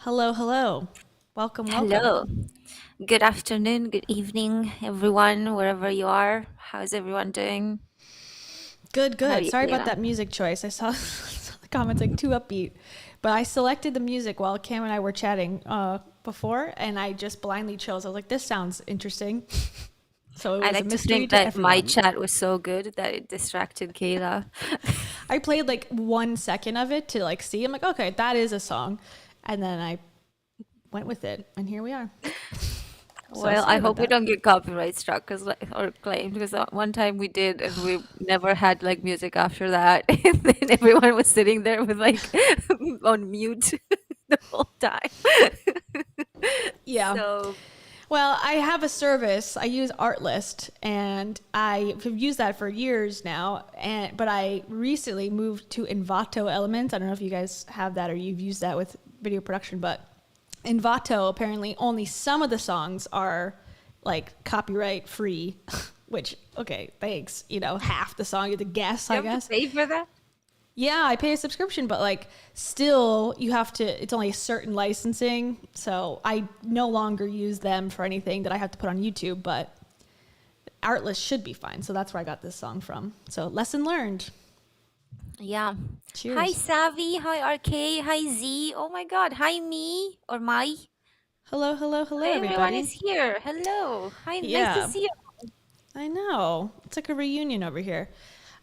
Hello, hello. Welcome, welcome. Hello. Good afternoon, good evening, everyone, wherever you are. How's everyone doing? Good, How are good. you, Sorry about Kayla? that music choice. I saw, saw the comments like too upbeat, but I selected the music while Cam and I were chatting before, and I just blindly chose. I was like, "This sounds interesting," so it I was a like to mystery think to that my everyone. chat was so good that it distracted Kayla. I played like 1 second of it to like see. I'm like, "Okay, that is a song," and then I went with it, and here we are. So Well, sorry I about hope we that. don't get copyright struck or claimed because one time we did and we never had like music after that. And then everyone was sitting there with like on mute the whole time. Yeah. So Well, I have a service. I use Artlist, and I've used that for years now. And but I recently moved to Envato Elements. I don't know if you guys have that or you've used that with video production, but Envato apparently only some of the songs are like copyright free. Which okay, thanks. Half the song you have to guess, you I have to guess. pay for that? Yeah, I pay a subscription, but like still you have to it's only a certain licensing. So I no longer use them for anything that I have to put on YouTube, but Artlist should be fine. So that's where I got this song from. So lesson learned. Yeah. Hi, Cheers. Savvy. Hi, RK. Hi, Z. Oh my God. Hi, me or my. Hello, hello, hello Everyone everybody. is here. Hello. Hi, nice to Yeah, see you. I know. It's like a reunion over here.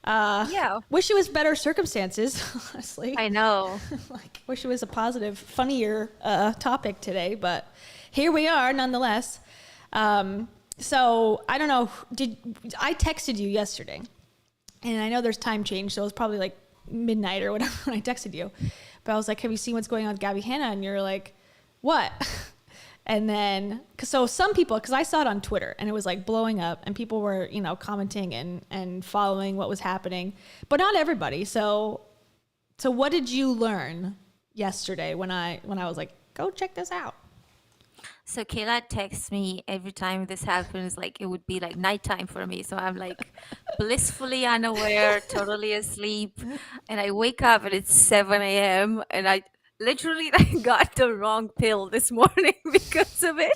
Yeah, Wish it was better circumstances, honestly. I know. Like wish it was a positive, funnier topic today, but here we are nonetheless. So I don't know. Did I texted you yesterday? And I know there's time change, so it was probably like midnight or whatever when I texted you. But I was like, "Have you seen what's going on with Gabbie Hanna?" And you're like, "What?" And then, so some people, because I saw it on Twitter and it was like blowing up, and people were, commenting and following what was happening, but not everybody. So what did you learn yesterday when I was like, go check this out? So Kayla texts me every time this happens, like it would be like nighttime for me. So I'm like blissfully unaware, totally asleep. And I wake up and it's 7 a.m. And I literally like got the wrong pill this morning because of it.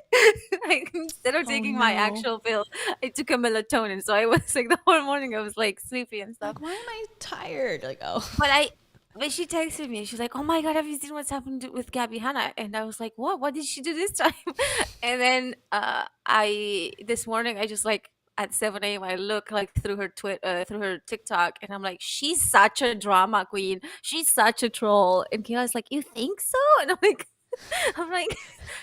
Like instead of Oh taking my no! actual pill, I took a melatonin. So I was like the whole morning I was like sleepy and stuff. Like, why am I tired? Like, oh, But I but she texted me. She's like, "Oh my god, have you seen what's happened with Gabbie Hanna?" And I was like, "What? What did she do this time?" And then I this morning I just like at 7 a.m. I look like through her TikTok, and I'm like, "She's such a drama queen. She's such a troll." And Kayla's like, "You think so?" And I'm like, I'm like,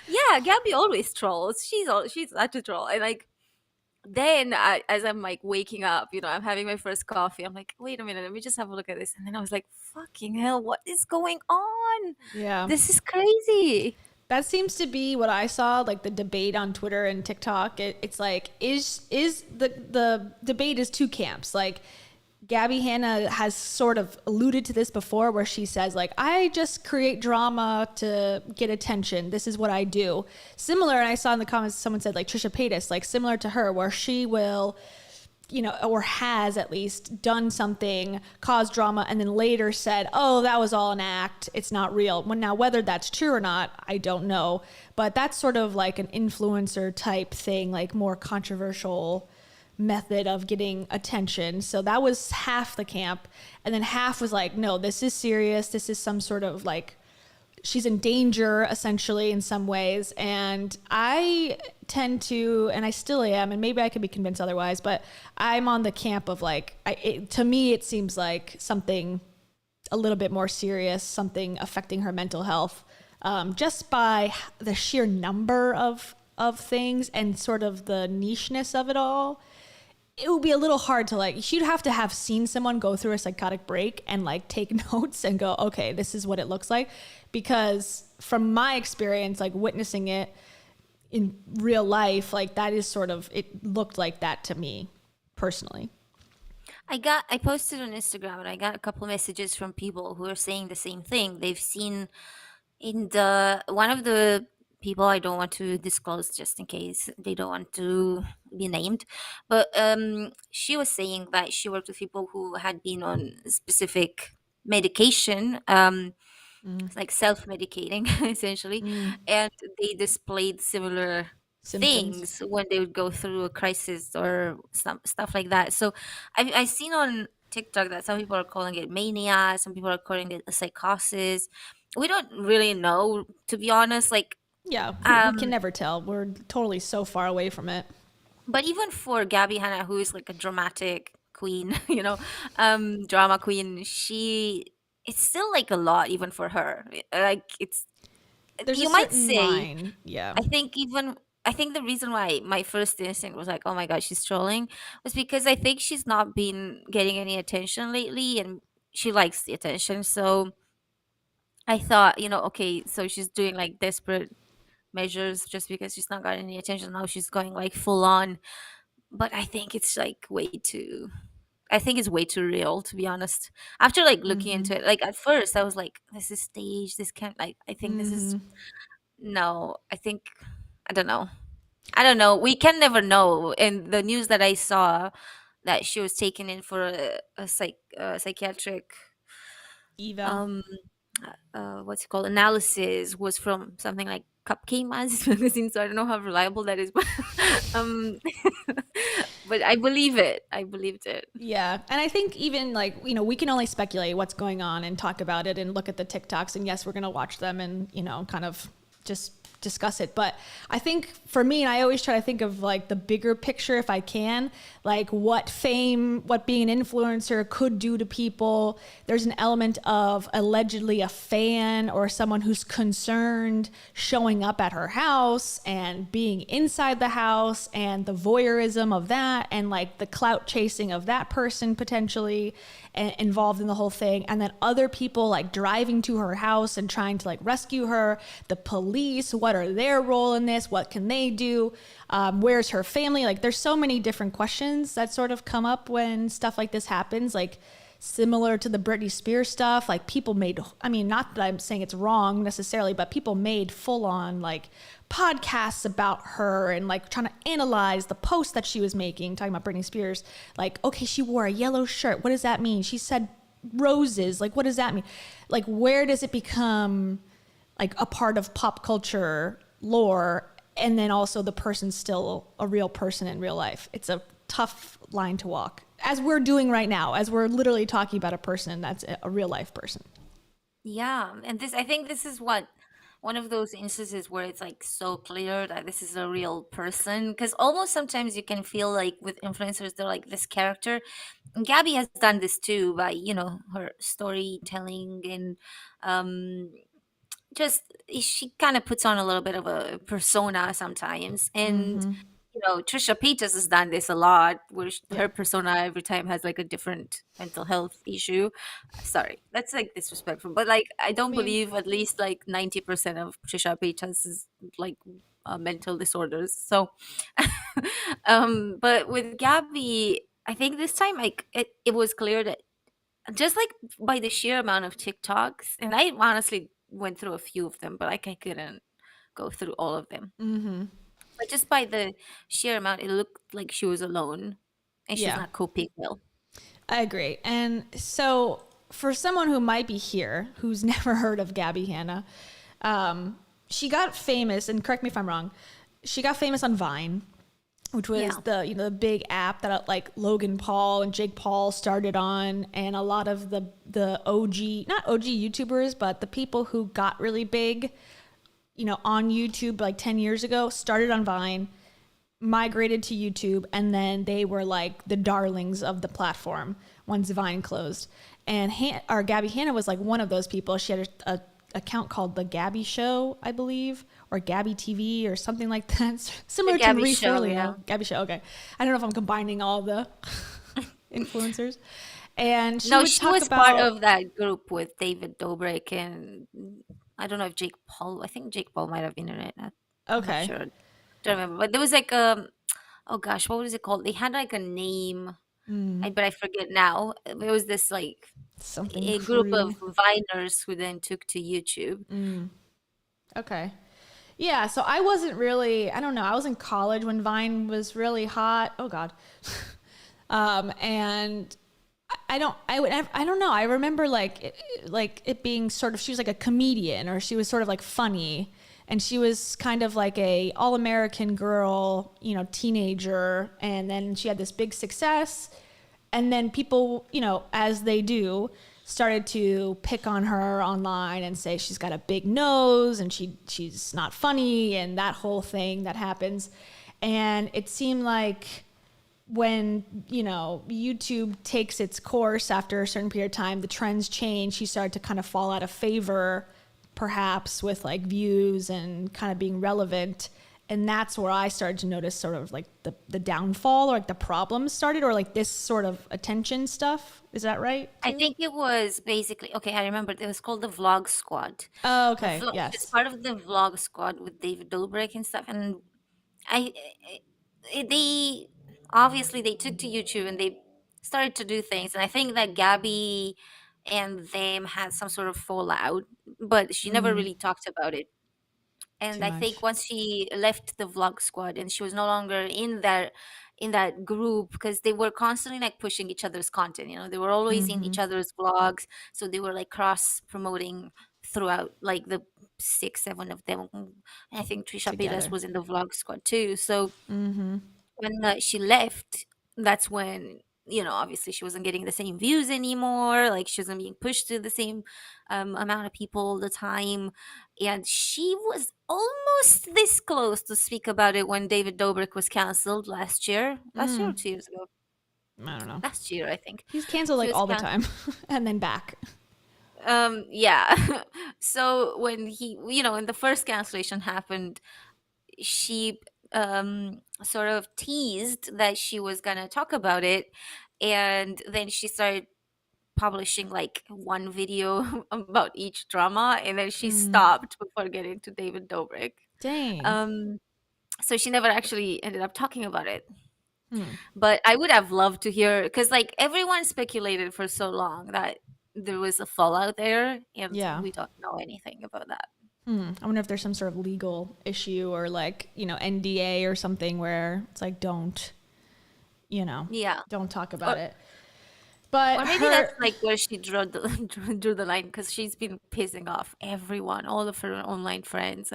"Yeah, Gabby always trolls. She's such a troll." And like then as I'm like waking up, I'm having my first coffee. I'm like, wait a minute, let me just have a look at this. And then I was like, fucking hell, what is going on? yeah. This is crazy. That seems to be what I saw, like the debate on Twitter and TikTok. It's like is the debate is two camps. Like Gabbie Hanna has sort of alluded to this before, where she says like, I just create drama to get attention. This is what I do. Similar, and I saw in the comments someone said like Trisha Paytas, like similar to her, where she will, or has at least done something, caused drama, and then later said, oh, that was all an act. It's not real. Now, whether that's true or not, I don't know. But that's sort of like an influencer type thing, like more controversial method of getting attention. So that was half the camp. And then half was like, no, this is serious. This is some sort of like she's in danger essentially in some ways. And I tend to, and I still am, and maybe I could be convinced otherwise, but I'm on the camp of like, to me it seems like something a little bit more serious, something affecting her mental health, just by the sheer number of things and sort of the nicheness of it all. It would be a little hard to like, she'd have to have seen someone go through a psychotic break and like take notes and go, okay, this is what it looks like. Because from my experience, like witnessing it in real life, like that is sort of, it looked like that to me personally. I posted on Instagram and I got a couple messages from people who are saying the same thing. They've seen in the one of the people, I don't want to disclose just in case they don't want to be named, but she was saying that she worked with people who had been on specific medication, like self-medicating essentially, and they displayed similar Symptoms. things when they would go through a crisis or some stuff like that. So I seen on TikTok that some people are calling it mania, some people are calling it a psychosis. We don't really know, to be honest. Like, Yeah, we can um, never tell. We're totally so far away from it. but even for Gabby Hanna, who is like a dramatic queen, drama queen, it's still like a lot even for her. Like, it's, There's a you might certain say, line. Yeah. I think even I think the reason why my first instinct was like, oh my god, she's trolling, was because I think she's not been getting any attention lately, and she likes the attention. So I thought, okay, so she's doing like desperate measures just because she's not got any attention. Now she's going like full on. But I think it's like way too. I think it's way too real, to be honest. After like looking Mm-hmm. into it, like at first I was like, this is staged. This can't, like, I think this is, Mm-hmm. no, I think, I don't know. I don't know. We can never know. In the news that I saw, that she was taken in for a psychiatric Eval. um what's it called, analysis, was from something like Cupcake magazine. So I don't know how reliable that is, but um, but I believe it. I believed it. Yeah. And I think even like, we can only speculate what's going on and talk about it and look at the TikToks. And yes, we're going to watch them and, kind of just discuss it. But I think for me, and I always try to think of like the bigger picture if I can, like what being an influencer could do to people. There's an element of allegedly a fan or someone who's concerned showing up at her house and being inside the house and the voyeurism of that and like the clout chasing of that person potentially involved in the whole thing. And then other people like driving to her house and trying to like rescue her. The police, what are their role in this? What can they do? Where's her family? Like there's so many different questions that sort of come up when stuff like this happens. Like similar to the Britney Spears stuff, like people made, I mean, not that I'm saying it's wrong necessarily, but people made full on like podcasts about her and like trying to analyze the post that she was making, talking about Britney Spears. Like, okay, she wore a yellow shirt. What does that mean? She said roses. Like, what does that mean? Like, where does it become like a part of pop culture lore? And then also the person's still a real person in real life. It's a tough line to walk, as we're doing right now, as we're literally talking about a person that's a real life person. Yeah, and I think this is what one of those instances where it's like so clear that this is a real person, because almost sometimes you can feel like with influencers they're like this character. And Gabby has done this too by her storytelling, and um just she kind of puts on a little bit of a persona sometimes. And Mm-hmm. Trisha Paytas has done this a lot, where her Yep. persona every time has like a different mental health issue. Sorry, that's like disrespectful, but like I I don't mean, believe at least like 90% of Trisha Paytas is like mental disorders. So but with Gabby, I think this time like it was clear that just like by the sheer amount of TikToks, and I honestly went through a few of them, but like I couldn't go through all of them. mm-hmm. But just by the sheer amount, it looked like she was alone and she's Yeah, not coping well. I agree. And so for someone who might be here, who's never heard of Gabbie Hanna, she got famous, and correct me if I'm wrong, she got famous on Vine, which was Yeah. the big app that like Logan Paul and Jake Paul started on, and a lot of the OG, not OG YouTubers, but the people who got really big, on YouTube like 10 years ago, started on Vine, migrated to YouTube, and then they were like the darlings of the platform once Vine closed. And Gabbie Hanna was like one of those people. She had a account called The Gabbie Show, I believe, or Gabbie TV or something like that. The Similar to Gabby Marie show, yeah. Forleo. Gabbie Show, okay. I don't know if I'm combining all the influencers. And she No, would she talk was part about, of that group with David Dobrik, and I don't know if Jake Paul. I think Jake Paul might have been in it. I'm not okay, sure. Don't remember. But there was like oh gosh, what was it called? They had like a name, but I forget now. There was this like something a group of crew. Viners who then took to YouTube. Okay. Yeah, so I wasn't really, I don't know, I was in college when Vine was really hot. Oh God. And I don't know. I remember like it being sort of, she was like a comedian, or she was sort of like funny, and she was kind of like a all-American girl, you know, teenager, and then she had this big success, and then people, you know, as they do, started to pick on her online and say she's got a big nose and she's not funny, and that whole thing that happens. And it seemed like when, you know, YouTube takes its course after a certain period of time, the trends change. She started to kind of fall out of favor, perhaps with like views and kind of being relevant. And that's where I started to notice sort of like the downfall, or like the problems started, or like this sort of attention stuff. Is that right I too? think it was basically okay. I remember it was called the Vlog Squad. Oh, The okay. vlog, it's Yes. part of the Vlog Squad with David Dobrik and stuff. And I, they obviously they took to YouTube and they started to do things. And I think that Gabby and them had some sort of fallout, but she never Mm, really talked about it. And too I think much. once she left the Vlog Squad and she was no longer in that group, because they were constantly like pushing each other's content, you know, they were always in Mm-hmm. each other's vlogs, so they were like cross promoting throughout, like the 6 7 of them. I think Trisha Paytas Together. was in the Vlog Squad too. So Mm-hmm. when she left, that's when, you know, obviously she wasn't getting the same views anymore, like she wasn't being pushed to the same amount of people all the time. And she was almost this close to speak about it when David Dobrik was canceled last year or Mm, 2 years ago, I don't know. last year I think. He's canceled He like was all the canceled. time and then back. Yeah. So when he, you know, when the first cancellation happened, she sort of teased that she was gonna talk about it, and then she started publishing like one video about each drama, and then she Mm, stopped before getting to David Dobrik. dang. um so she never actually ended up talking about it. Hmm. But I would have loved to hear, because like everyone speculated for so long that there was a fallout there, and Yeah. we don't know anything about that. Hmm. I wonder if there's some sort of legal issue, or like, you know, NDA or something where it's like, don't, you know, Yeah. don't talk or about it. But Or maybe that's her, like where she drew the drew the line, because she's been pissing off everyone, all of her online friends.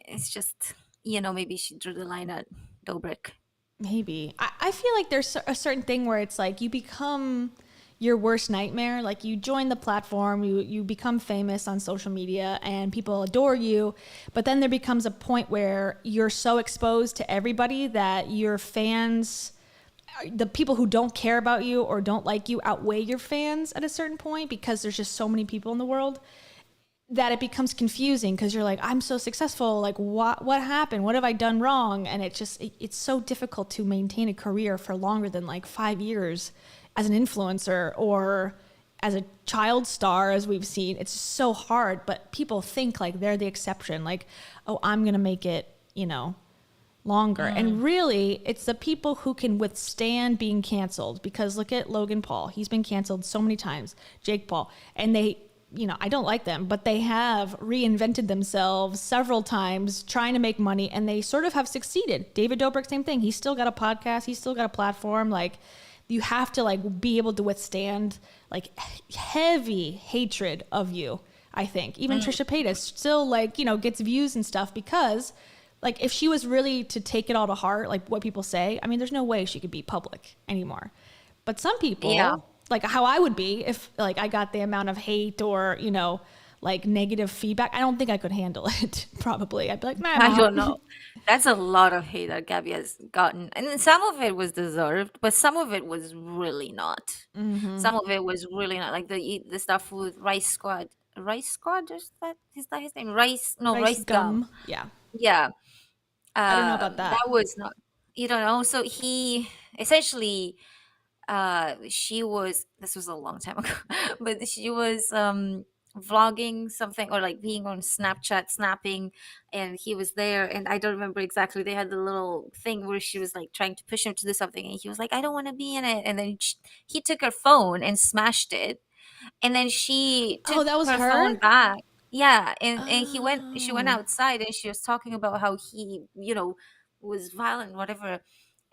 It's just, you know, maybe she drew the line at Dobrik. maybe. I feel like there's a certain thing where it's like you become your worst nightmare. Like you join the platform, you become famous on social media and people adore you, but then there becomes a point where you're so exposed to everybody that your fans, the people who don't care about you or don't like you, outweigh your fans at a certain point, because there's just so many people in the world that it becomes confusing, because you're like, I'm so successful, like what happened, what have I done wrong? And it's so difficult to maintain a career for longer than like 5 years as an influencer or as a child star, as we've seen. It's so hard, but people think like they're the exception, like, oh, I'm gonna make it, you know, longer. Mm. And really, it's the people who can withstand being canceled, because look at Logan Paul. He's been canceled so many times, Jake Paul, and they, you know, I don't like them, but they have reinvented themselves several times trying to make money, and they sort of have succeeded. David Dobrik, same thing. He's still got a podcast, he's still got a platform. Like, you have to like be able to withstand like heavy hatred of you. I think even Mm. Trisha Paytas still, like, you know, gets views and stuff, because like if she was really to take it all to heart, like what people say, I mean, there's no way she could be public anymore. But some Yeah. people, like how I would be if like I got the amount of hate or, you know, like negative feedback, I don't think I could handle it. Probably I'd be like, nah, I don't mom. know. That's a lot of hate that Gabby has gotten. And then some of it was deserved, but some of it was really not. Mm-hmm. Some of it was really not. Like the stuff with Rice Squad. Rice Squad? Is that his name? Rice Rice Gum. gum, yeah. Yeah. I don't know about That that. was not, you don't know. So he essentially, she was, this was a long time ago, but she was vlogging something, or like being on Snapchat snapping, and he was there, and I don't remember exactly, they had the little thing where she was like trying to push him to do something, and he was like, I don't want to be in it, and then he took her phone and smashed it, and then she Oh, took that was her her. phone back. Yeah, and she went Oh. outside, and she was talking about how he, you know, was violent, whatever.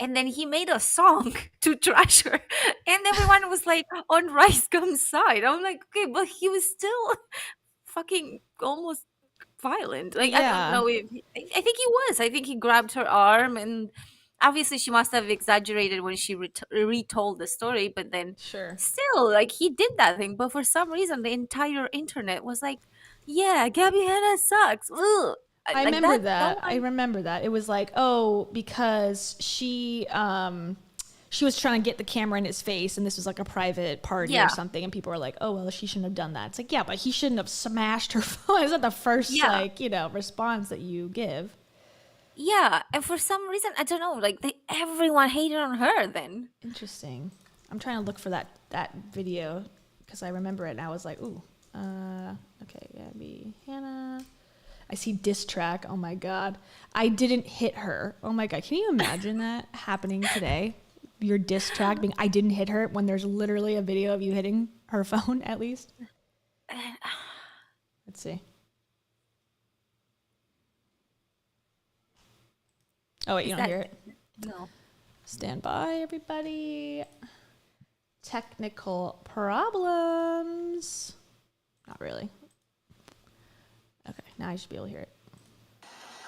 And then he made a song to trash her, and everyone was like on Rice Gum's side. I'm like, okay, but he was still fucking almost violent. Like, I don't Yeah, know if I think he was. I think he grabbed her arm, and obviously she must have exaggerated when she retold the story. But then, sure. still, like he did that thing. But for some reason, the entire internet was like, "Yeah, Gabbie Hanna sucks." Ugh. I Like remember that. No that. I one. remember that. It was like, oh, because she was trying to get the camera in his face and this was like a private party or Yeah, something and people were like, oh well, she shouldn't have done that. It's like, yeah, but he shouldn't have smashed her phone. Is that the first yeah, like, response that you give? yeah. And for some reason, I don't know. Like everyone hated on her then. Interesting. I'm trying to look for that video because I remember it and I was like, ooh, okay, Gabbie Hanna. I see diss track. Oh my god, I didn't hit her. Oh my god, can you imagine that happening today? Your diss track being I didn't hit her when there's literally a video of you hitting her phone at least. Let's see. Oh wait, Is you don't that hear it. no? Stand by, everybody. Technical problems. Not really. Okay, now I should be able to hear it.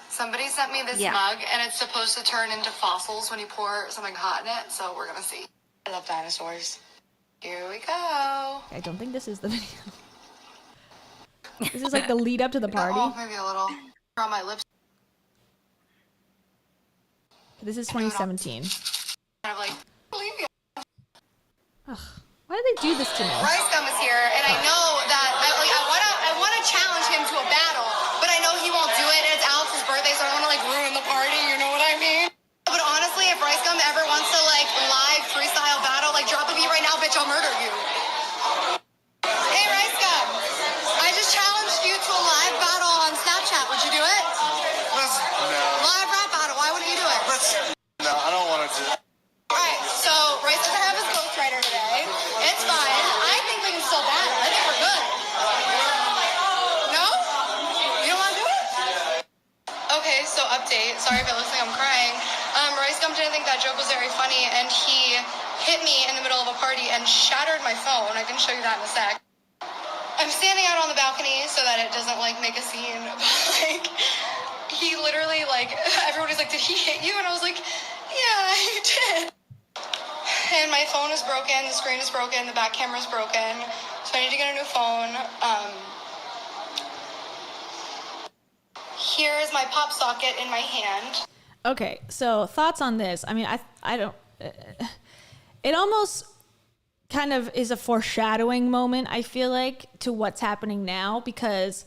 Somebody sent me this Yeah. mug, and it's supposed to turn into fossils when you pour something hot in it, so we're gonna see. I love dinosaurs. Here we go. I don't think this is the video. This is like the lead up to the party. Oh, maybe a little. On my lips. This is 2017. Kind of like, believe you. Ugh, why do they do this to me? Rice Gum is here, and I know that I wanna challenge him to a battle, but I know he won't do it. And it's Alex's birthday, so I don't wanna like ruin the party. You know what I mean? But honestly, if Rice Gum ever wants to like live freestyle battle, like drop a beat right now, bitch, I'll murder you. Hey, Rice Gum, I just challenged you to a live battle on Snapchat. Would you do it? No. Live rap battle. Why wouldn't you do it? No, I don't want to do it. Alright, so Rice doesn't have his ghostwriter today. It's fine. I think we can still battle. I think we're good. No? You don't want to do it? Okay, so update. Sorry if it looks like I'm crying. Rice Gum didn't think that joke was very funny, and he hit me in the middle of a party and shattered my phone. I can show you that in a sec. I'm standing out on the balcony so that it doesn't like make a scene. But like, he literally like, everybody's like, did he hit you? And I was like, yeah, he did. And my phone is broken, the screen is broken, the back camera is broken. So I need to get a new phone. Here is my pop socket in my hand. Okay, so thoughts on this? I mean, I don't. It almost kind of is a foreshadowing moment, I feel like, to what's happening now because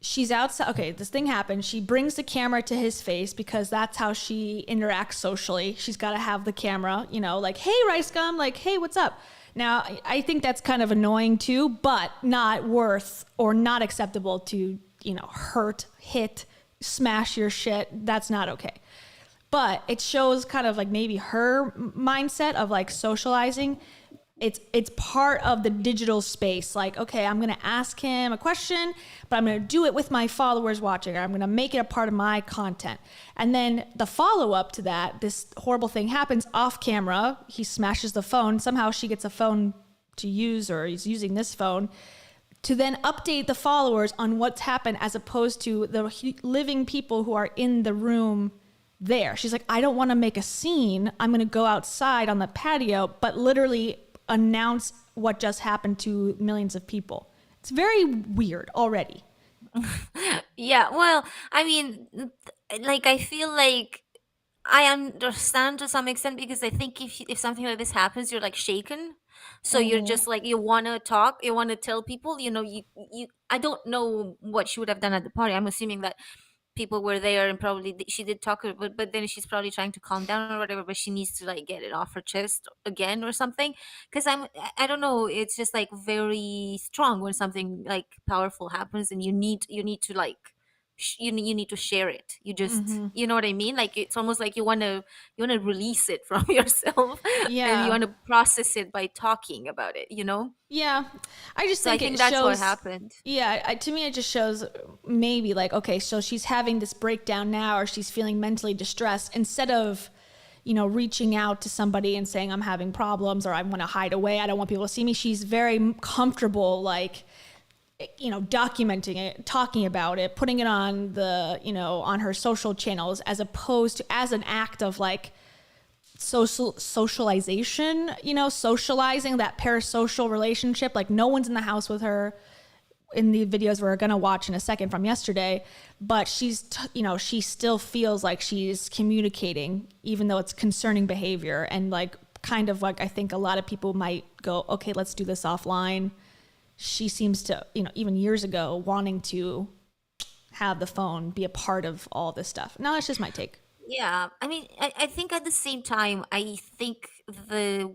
she's outside. Okay, this thing happened. She brings the camera to his face because that's how she interacts socially. She's got to have the camera, like, hey, Rice Gum, like, hey, what's up? Now, I think that's kind of annoying too, but not worth or not acceptable to, hurt, hit, smash your shit. That's not okay. But it shows kind of like maybe her mindset of like socializing. It's part of the digital space. Like, okay, I'm going to ask him a question, but I'm going to do it with my followers watching, or I'm going to make it a part of my content. And then the follow up to that, this horrible thing happens off camera. He smashes the phone. Somehow she gets a phone to use, or he's using this phone to then update the followers on what's happened as opposed to the living people who are in the room there. She's like, I don't want to make a scene. I'm going to go outside on the patio, but literally announce what just happened to millions of people. It's very weird already. Yeah, well, I mean, like I feel like I understand to some extent because I think if something like this happens, you're like shaken. So you're just like you want to talk, you want to tell people, you I don't know what she would have done at the party. I'm assuming that people were there and probably she did talk, but then she's probably trying to calm down or whatever, but she needs to like get it off her chest again or something. Because I don't know, it's just like very strong when something like powerful happens and you need to like you need to share it. You just you know what I mean, like it's almost like you want to release it from yourself. And you Yeah. want to process it by talking about it. Yeah. I just So I think think it that's shows. what happened. Yeah. To me, it just shows maybe like, okay, so she's having this breakdown now, or she's feeling mentally distressed instead of, reaching out to somebody and saying I'm having problems or I want to hide away. I don't want people to see me. She's very comfortable, like, documenting it, talking about it, putting it on on her social channels, as opposed to as an act of like socialization, socializing that parasocial relationship. Like no one's in the house with her in the videos we're going to watch in a second from yesterday, but she's, she still feels like she's communicating, even though it's concerning behavior. And like, kind of like, I think a lot of people might go, okay, let's do this offline. She seems to, even years ago, wanting to have the phone be a part of all this stuff. Now that's just my take. Yeah, I mean, I think at the same time, I think the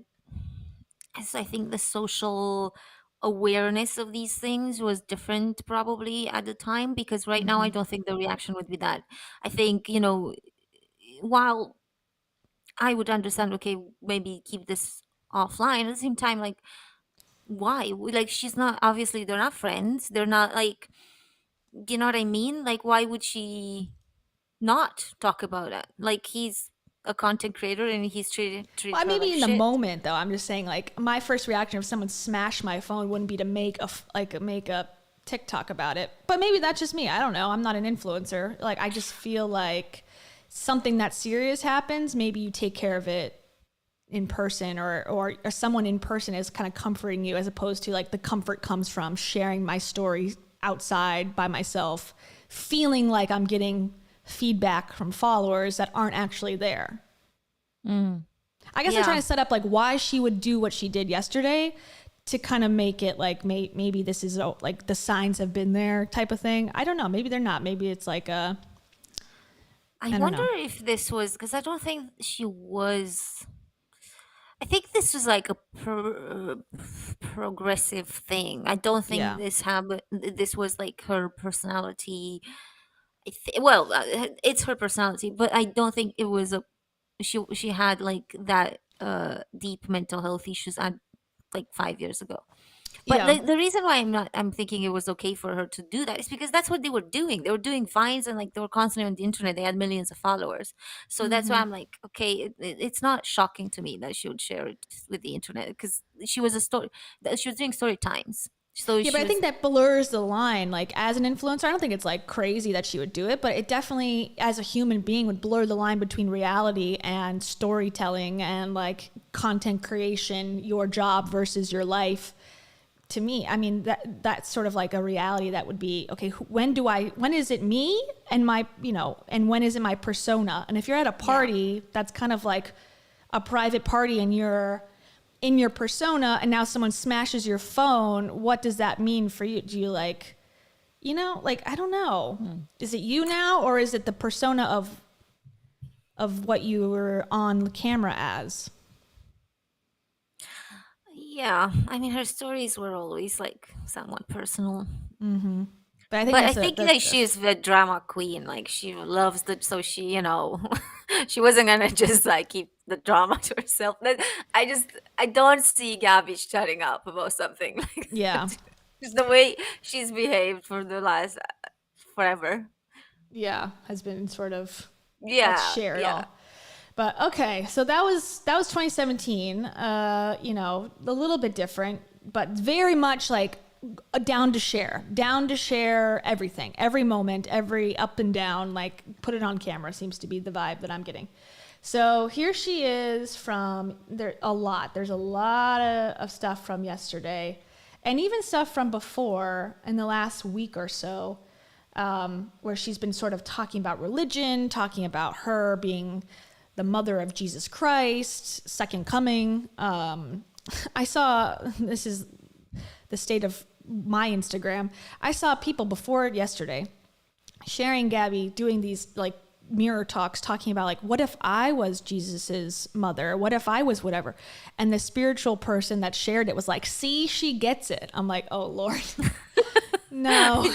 social awareness of these things was different probably at the time, because right now I don't think the reaction would be that. I think, while I would understand, okay, maybe keep this offline, at the same time, like, why? Like, she's not, obviously, they're not friends. They're not like, you know what I mean? Like, why would she not talk about it? Like, he's a content creator and he's treated Well, her maybe like in shit. the moment though, I'm just saying, like, my first reaction if someone smashed my phone wouldn't be to make a TikTok about it. But maybe that's just me. I don't know. I'm not an influencer. Like, I just feel like something that serious happens, maybe you take care of it in person, or someone in person is kind of comforting you, as opposed to like the comfort comes from sharing my story outside by myself, feeling like I'm getting feedback from followers that aren't actually there. I guess I'm trying to set up like why she would do what she did yesterday, to kind of make it like maybe this is like the signs have been there type of thing. I don't know. Maybe they're not. Maybe it's like a. I wonder if this was, because I don't think she was. I think this was like a progressive thing. I don't think this was like her personality. It's her personality, but I don't think it was she had like that deep mental health issues at like 5 years ago. But the reason why I'm thinking it was okay for her to do that is because that's what they were doing. They were doing vines, and like they were constantly on the internet. They had millions of followers. So that's why I'm like, okay, it's not shocking to me that she would share it with the internet, because she was doing story times. So yeah, but I think that blurs the line. Like, as an influencer, I don't think it's like crazy that she would do it, but it definitely, as a human being, would blur the line between reality and storytelling and like content creation, your job versus your life. To me, I mean, that's sort of like a reality that would be, okay, when is it me and my, and when is it my persona? And if you're at a party, that's kind of like a private party and you're in your persona, and now someone smashes your phone, what does that mean for you? Do you like, I don't know. Is it you now, or is it the persona of what you were on camera as? Yeah, I mean, her stories were always like somewhat personal. But I think like she's the drama queen. Like, she loves so she, she wasn't gonna just like keep the drama to herself. I don't see Gabbie shutting up about something like that. Just the way she's behaved for the last forever. Yeah, has been sort of shared yeah. all. But okay, so that was 2017. A little bit different, but very much like down to share everything, every moment, every up and down, like put it on camera seems to be the vibe that I'm getting. So here she is from there's a lot of stuff from yesterday, and even stuff from before in the last week or so, where she's been sort of talking about religion, talking about her being the mother of Jesus Christ, second coming. I saw, this is the state of my Instagram, I saw people before yesterday sharing Gabbie doing these like mirror talks, talking about like, what if I was Jesus's mother? What if I was whatever? And the spiritual person that shared it was like, see, she gets it. I'm like, oh Lord. No.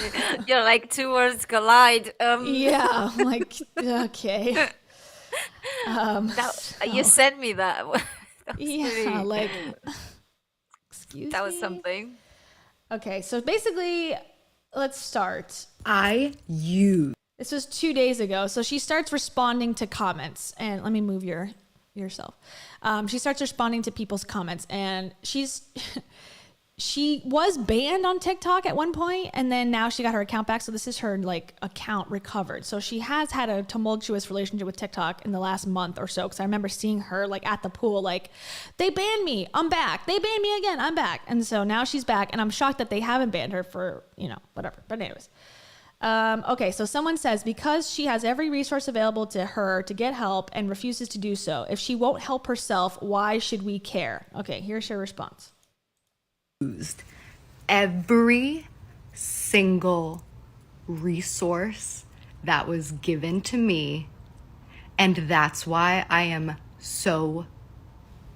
You're like, two words collide. Yeah, I'm like, okay. You sent me that. Like, excuse me. That was something. Okay, so basically, let's start. This was 2 days ago. So she starts responding to comments, and let me move your yourself. She starts responding to people's comments, and she was banned on TikTok at one point, and then now she got her account back. So this is her like account recovered. So she has had a tumultuous relationship with TikTok in the last month or so. Cause I remember seeing her like at the pool, like, they banned me, I'm back. They banned me again, I'm back. And so now she's back, and I'm shocked that they haven't banned her for, whatever. But anyways. Okay, so someone says, because she has every resource available to her to get help and refuses to do so, if she won't help herself, why should we care? Okay, here's her response. Every single resource that was given to me, and that's why I am so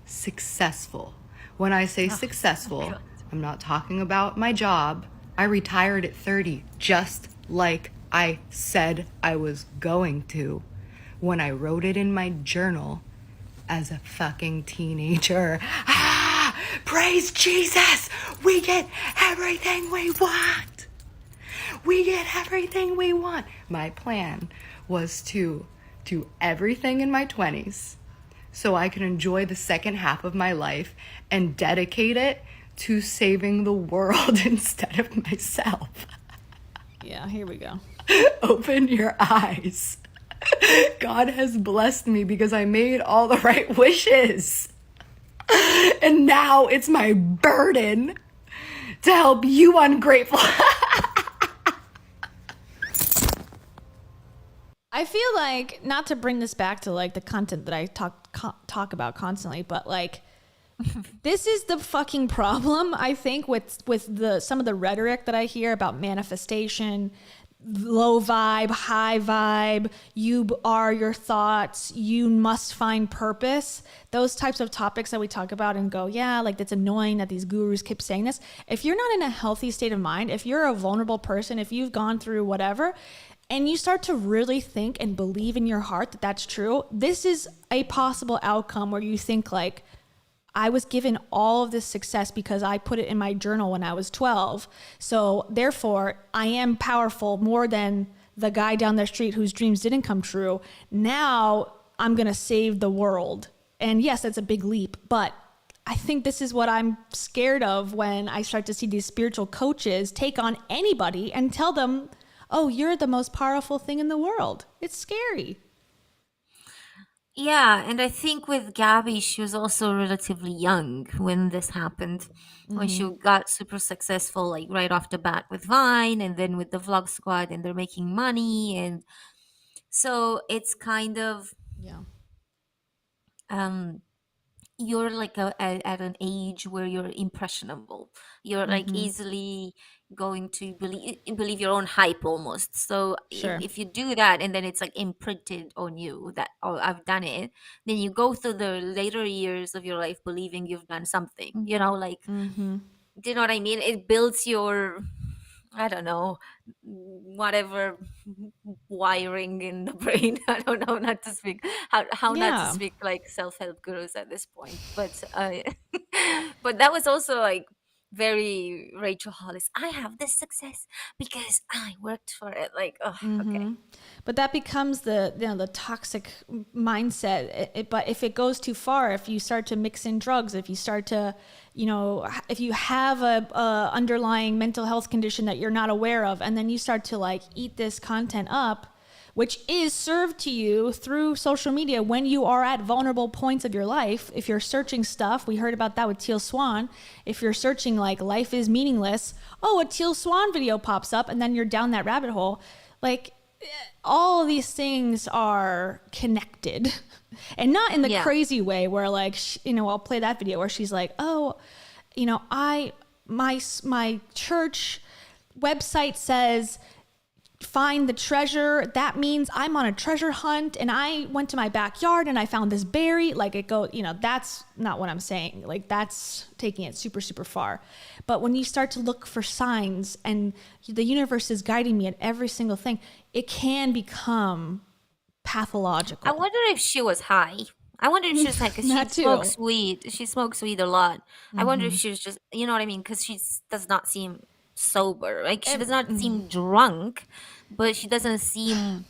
successful. When I say successful, I'm not talking about my job. I retired at 30, just like I said I was going to when I wrote it in my journal as a fucking teenager. Praise Jesus! We get everything we want! We get everything we want! My plan was to do everything in my 20s so I can enjoy the second half of my life and dedicate it to saving the world instead of myself. Yeah, here we go. Open your eyes. God has blessed me because I made all the right wishes. And now it's my burden to help you ungrateful. I feel like, not to bring this back to like the content that I talk about constantly, but like, this is the fucking problem, I think, with some of the rhetoric that I hear about manifestation, low vibe, high vibe, you are your thoughts, you must find purpose. Those types of topics that we talk about and go, yeah, like that's annoying that these gurus keep saying this. If you're not in a healthy state of mind, if you're a vulnerable person, if you've gone through whatever, and you start to really think and believe in your heart that that's true, this is a possible outcome where you think like, I was given all of this success because I put it in my journal when I was 12. So therefore, I am powerful more than the guy down the street whose dreams didn't come true. Now I'm going to save the world. And yes, that's a big leap, but I think this is what I'm scared of when I start to see these spiritual coaches take on anybody and tell them, oh, you're the most powerful thing in the world. It's scary. Yeah, and I think with Gabby, she was also relatively young when this happened. When she got super successful, like right off the bat with Vine and then with the Vlog Squad, and they're making money. And so it's kind of, Yeah. you're like at an age where you're impressionable. You're like easily going to believe your own hype almost. So Sure. if you do that and then it's like imprinted on you that, oh, I've done it, then you go through the later years of your life believing you've done something, like, do you know what I mean? It builds your, I don't know, whatever wiring in the brain. I don't know, not to speak how not to Yeah. speak like self-help gurus at this point, but but that was also like very Rachel Hollis. I have this success because I worked for it. Like, oh, okay. But that becomes the toxic mindset. But if it goes too far, if you start to mix in drugs, if you start to, if you have a underlying mental health condition that you're not aware of, and then you start to like eat this content up, which is served to you through social media when you are at vulnerable points of your life. If you're searching stuff, we heard about that with Teal Swan. If you're searching like life is meaningless, oh, a Teal Swan video pops up, and then you're down that rabbit hole. Like, all of these things are connected, and not in the crazy way where like, I'll play that video where she's like, oh, my church website says find the treasure. That means I'm on a treasure hunt, and I went to my backyard and I found this berry. Like, it goes, that's not what I'm saying. Like, that's taking it super, super far. But when you start to look for signs and the universe is guiding me at every single thing, it can become pathological. I wonder if she was high. I wonder if she was like, she smokes weed. She smokes weed a lot. I wonder if she was just, you know what I mean? Because she does not seem sober. Like, she does not seem drunk, but she doesn't seem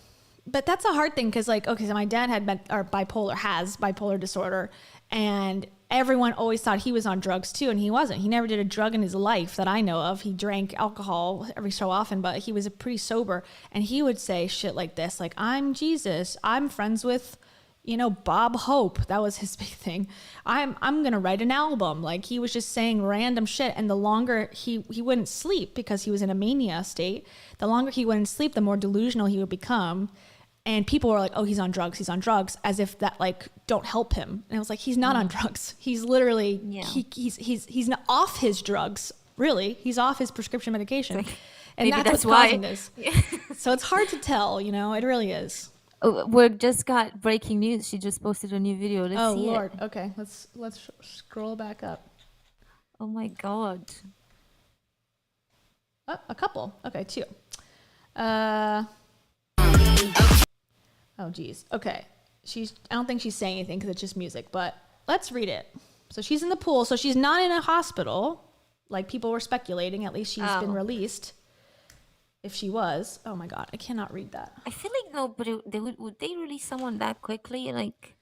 but that's a hard thing because, like, okay, so my dad has bipolar disorder, and everyone always thought he was on drugs too, and he wasn't. He never did a drug in his life that I know of. He drank alcohol every so often, but he was pretty sober, and he would say shit like this, like, I'm Jesus, I'm friends with, you know, Bob Hope. That was his big thing. I'm gonna write an album. Like, he was just saying random shit, and the longer he wouldn't sleep because he was in a mania state, the longer he wouldn't sleep, the more delusional he would become. And people were like, oh, he's on drugs, as if that, like, don't help him. And I was like, he's not on drugs. He's literally, he's not off his drugs, really. He's off his prescription medication. And that's what's causing this. So it's hard to tell, you know, it really is. Oh, we just got breaking news. She just posted a new video. Let's see Lord. it. Okay, let's scroll back up. Oh my God. Oh, a couple. Okay, 2. Oh, geez. Okay. I don't think she's saying anything because it's just music, but let's read it. So she's in the pool. So she's not in a hospital, like people were speculating. At least she's been released. If she was. Oh my God, I cannot read that. I feel like nobody, would they release someone that quickly? Like,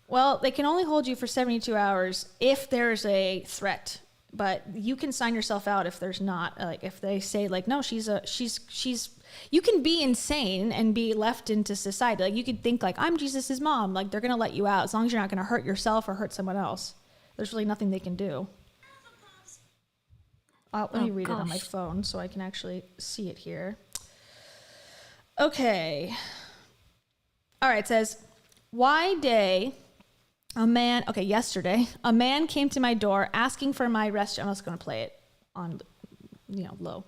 well, they can only hold you for 72 hours if there's a threat. But you can sign yourself out if there's not. Like, if they say, like, no, she's you can be insane and be left into society. Like, you could think, like, I'm Jesus's mom. Like, they're going to let you out as long as you're not going to hurt yourself or hurt someone else. There's really nothing they can do. Let me read it on my phone so I can actually see it here. Okay. All right, it says, yesterday, a man came to my door asking for my restroom. I'm just going to play it on, low.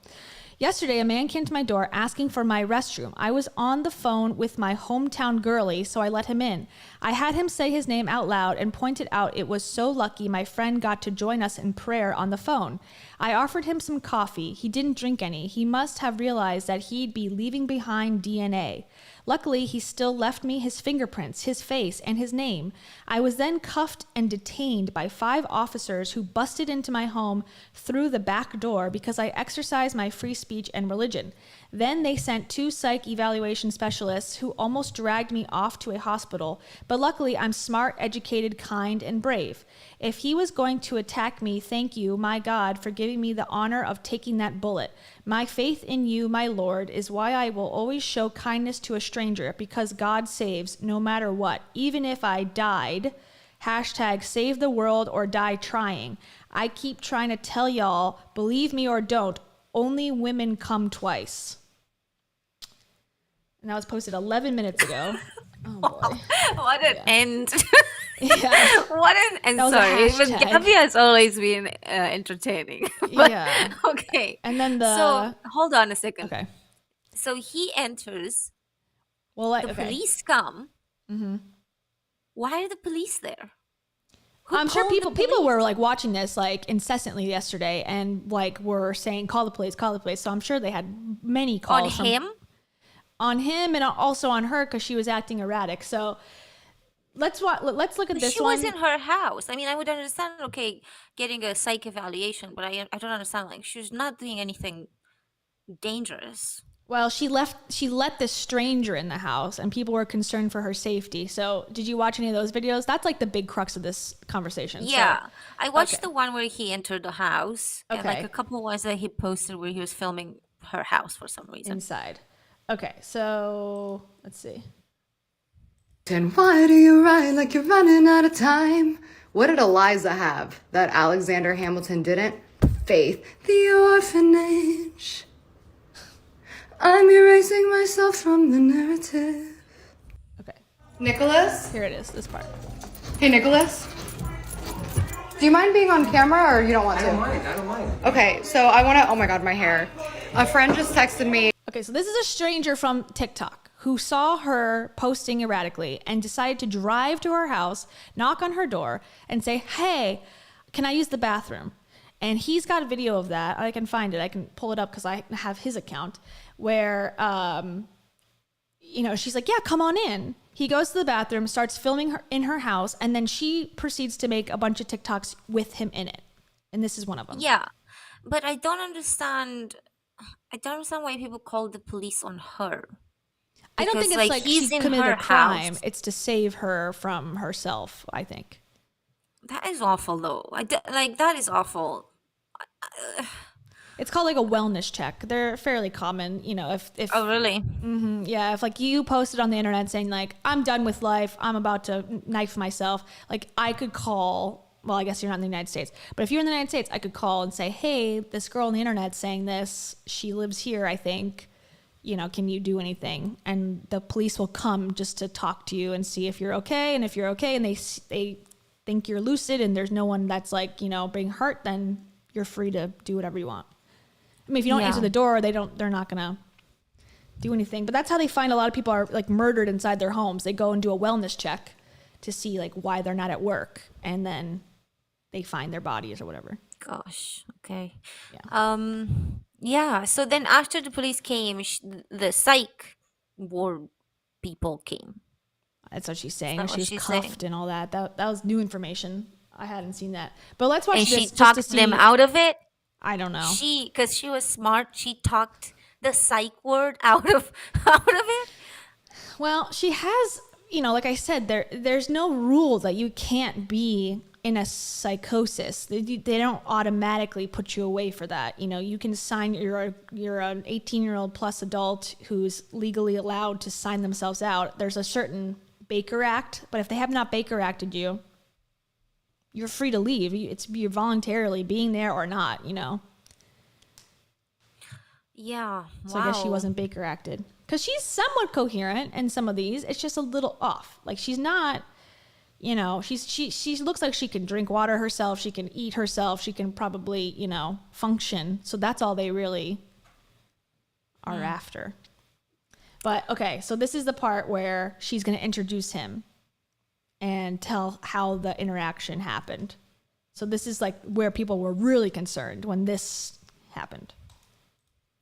Yesterday, a man came to my door asking for my restroom. I was on the phone with my hometown girlie, so I let him in. I had him say his name out loud and pointed out it was so lucky my friend got to join us in prayer on the phone. I offered him some coffee. He didn't drink any. He must have realized that he'd be leaving behind DNA. Luckily, he still left me his fingerprints, his face, and his name. I was then cuffed and detained by 5 officers who busted into my home through the back door because I exercised my free speech and religion. Then they sent 2 psych evaluation specialists who almost dragged me off to a hospital, but luckily I'm smart, educated, kind, and brave. If he was going to attack me, thank you, my God, for giving me the honor of taking that bullet. My faith in you, my Lord, is why I will always show kindness to a stranger, because God saves no matter what. Even if I died, #save the world or die trying. I keep trying to tell y'all, believe me or don't, only women come twice. And that was posted 11 minutes ago. Oh boy. What an end. Yeah. What an end. Sorry, but Gabbie has always been entertaining. But, yeah. Okay. And then So hold on a second. Okay. So he enters. Well, the police come. Mm-hmm. Why are the police there? I'm sure people were like watching this like incessantly yesterday and like were saying, call the police. So I'm sure they had many calls on him and also on her because she was acting erratic. So let's look at this one. She was in her house. I mean, I would understand, okay, getting a psych evaluation, but I don't understand. Like, she was not doing anything dangerous. Well, she let this stranger in the house and people were concerned for her safety. So did you watch any of those videos? That's like the big crux of this conversation. Yeah. So, I watched the one where he entered the house and like Okay. a couple ones that he posted where he was filming her house for some reason. Inside. Okay, so let's see. And why do you ride like you're running out of time? What did Eliza have that Alexander Hamilton didn't? Faith. The orphanage. I'm erasing myself from the narrative. Okay, Nicholas? here it is, this part. Hey, Nicholas? Do you mind being on camera or you don't want to? I don't mind. Okay, so I want to, oh my God, my hair. A friend just texted me. Okay, so this is a stranger from TikTok who saw her posting erratically and decided to drive to her house, knock on her door, and say, hey, can I use the bathroom? And he's got a video of that. I can find it. I can pull it up because I have his account where, she's like, yeah, come on in. He goes to the bathroom, starts filming her in her house, and then she proceeds to make a bunch of TikToks with him in it. And this is one of them. Yeah, but I don't understand why people call the police on her. I don't Because, think it's like he's she in committed her a crime. house. It's to save her from herself, I think. That is awful, though. That is awful. It's called like a wellness check. They're fairly common, you know, if Oh, really? yeah, if like you posted on the internet saying like, I'm done with life, I'm about to knife myself, like I could call, well, I guess you're not in the United States, but if you're in the United States, I could call and say, hey, this girl on the internet saying this, she lives here, I think, you know, can you do anything? And the police will come just to talk to you and see if you're okay. And if you're okay and they think you're lucid and there's no one that's like, you know, being hurt, then you're free to do whatever you want. I mean, if you don't answer the door, they're not gonna do anything. But that's how they find a lot of people are like murdered inside their homes. They go and do a wellness check to see like why they're not at work, and then they find their bodies or whatever. Gosh. Okay. Yeah. Yeah. So then after the police came, the psych ward people came. That's what she's saying. Is that She what was she's cuffed saying? and all that. That was new information. I hadn't seen that. But let's watch And this she just talked to see. them out of it. I don't know. Because she was smart, she talked the psych word out of it. Well, she has, you know, like I said, there's no rule that you can't be in a psychosis. They don't automatically put you away for that. You know, you can sign, you're an 18-year-old plus adult who's legally allowed to sign themselves out. There's a certain Baker Act, but if they have not Baker Acted you, you're free to leave. You're voluntarily being there or not, you know. Yeah. So I guess she wasn't Baker Acted. Because she's somewhat coherent in some of these. It's just a little off. Like she's not, you know, she looks like she can drink water herself. She can eat herself. She can probably, you know, function. So that's all they really are after. But okay, so this is the part where she's going to introduce him and tell how the interaction happened. So this is like where people were really concerned when this happened.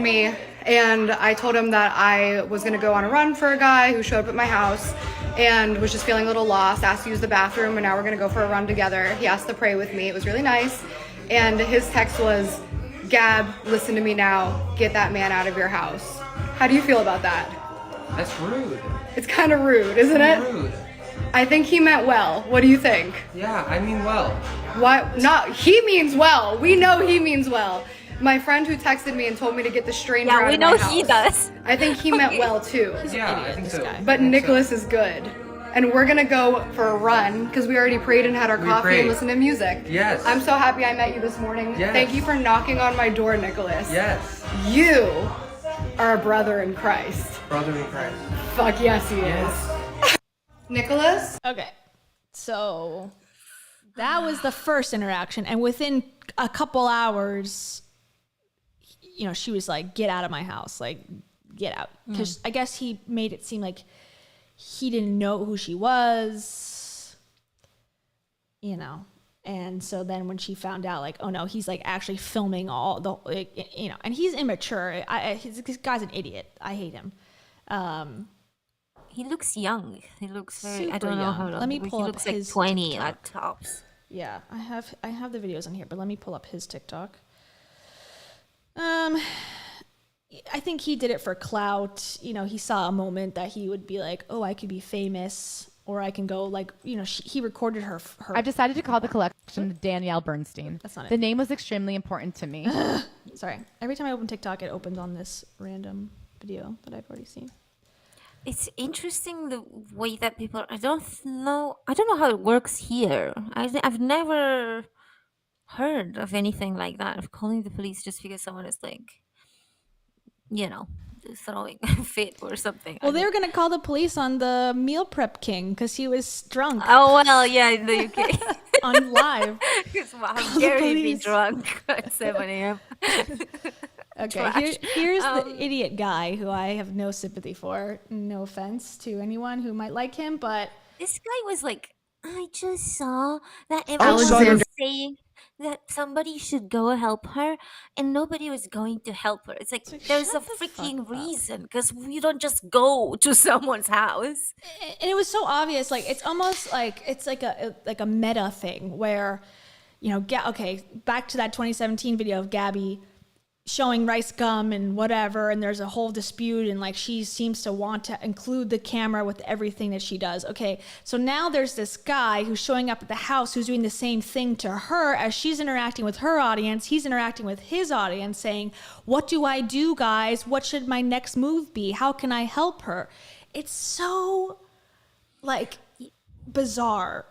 Me, and I told him that I was gonna go on a run for a guy who showed up at my house and was just feeling a little lost, asked to use the bathroom, and now we're gonna go for a run together. He asked to pray with me. It was really nice. And his text was, Gab, listen to me now, get that man out of your house. How do you feel about that? That's rude. It's kind of rude, isn't it? Rude. I think he meant well. What do you think? Yeah, I mean well. What? Not, he means well. We know he means well. My friend who texted me and told me to get the stranger out Yeah, we of know my he house. does. I think he meant well too. Yeah, I think this so. guy. But I think Nicholas so. is good. And we're gonna go for a run because we already prayed and had our coffee prayed. and listened to music. Yes. I'm so happy I met you this morning. Yes. Thank you for knocking on my door, Nicholas. Yes. You are a brother in Christ. Brother in Christ. Fuck yes, he is. Yes. Nicholas? Okay. So that was the first interaction. And within a couple hours, you know, she was like, get out of my house. Like, get out. Because I guess he made it seem like he didn't know who she was, you know. And so then when she found out, like, oh no, he's like actually filming all the, like, you know, and he's immature. This guy's an idiot. I hate him. He looks young. He looks very. I Super don't know young. how long. Let me He pull up looks like his 20 TikTok. at tops. Yeah, I have the videos on here, but let me pull up his TikTok. I think he did it for clout. You know, he saw a moment that he would be like, "Oh, I could be famous, or I can go like, you know." He recorded her. I've decided to call the collection Danielle Bernstein. That's not it. The name was extremely important to me. Sorry. Every time I open TikTok, it opens on this random video that I've already seen. It's interesting the way that people. I don't know how it works here. I've never heard of anything like that, of calling the police just because someone is like, you know, throwing a fit or something. Well, they were gonna call the police on the meal prep king because he was drunk Oh well, yeah, in the UK. on live. How dare he be police. drunk at 7 a.m. Okay, here's the idiot guy who I have no sympathy for. No offense to anyone who might like him, but This guy was like, I just saw that Alexander- everyone was saying that somebody should go help her, and nobody was going to help her. It's like, there's a shut the freaking fuck up. reason, because you don't just go to someone's house. and it was so obvious. Like it's almost like it's like a meta thing where, you know, okay, back to that 2017 video of Gabbie showing rice gum and whatever, and there's a whole dispute, and like she seems to want to include the camera with everything that she does. Okay, so now there's this guy who's showing up at the house who's doing the same thing to her as she's interacting with her audience. He's interacting with his audience saying, what do I do, guys? What should my next move be? How can I help her? It's so like bizarre.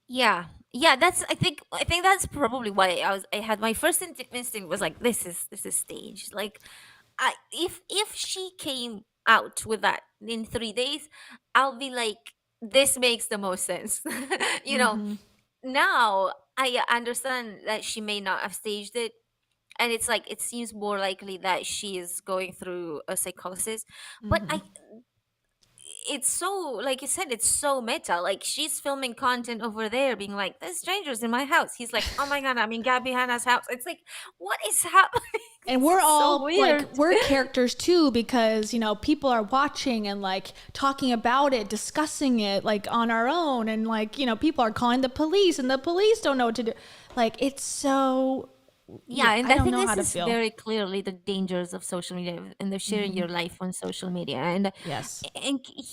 Yeah. That's I think that's probably why I had my first instinct was like, this is staged. Like, if she came out with that in 3 days, I'll be like, this makes the most sense. you know Now I understand that she may not have staged it, and it's like, it seems more likely that she is going through a psychosis. But it's so, like you said, it's so meta. Like, she's filming content over there being like, there's strangers in my house. He's like, oh my god, I'm in Gabbie Hanna's house. It's like, what is happening? And we're It's so all weird. like, we're characters too, because, people are watching and like talking about it, discussing it like on our own. And like, people are calling the police and the police don't know what to do. Like, it's so, Yeah, and I I don't think know how to this is feel. very clearly the dangers of social media and the sharing your life on social media. And Yes.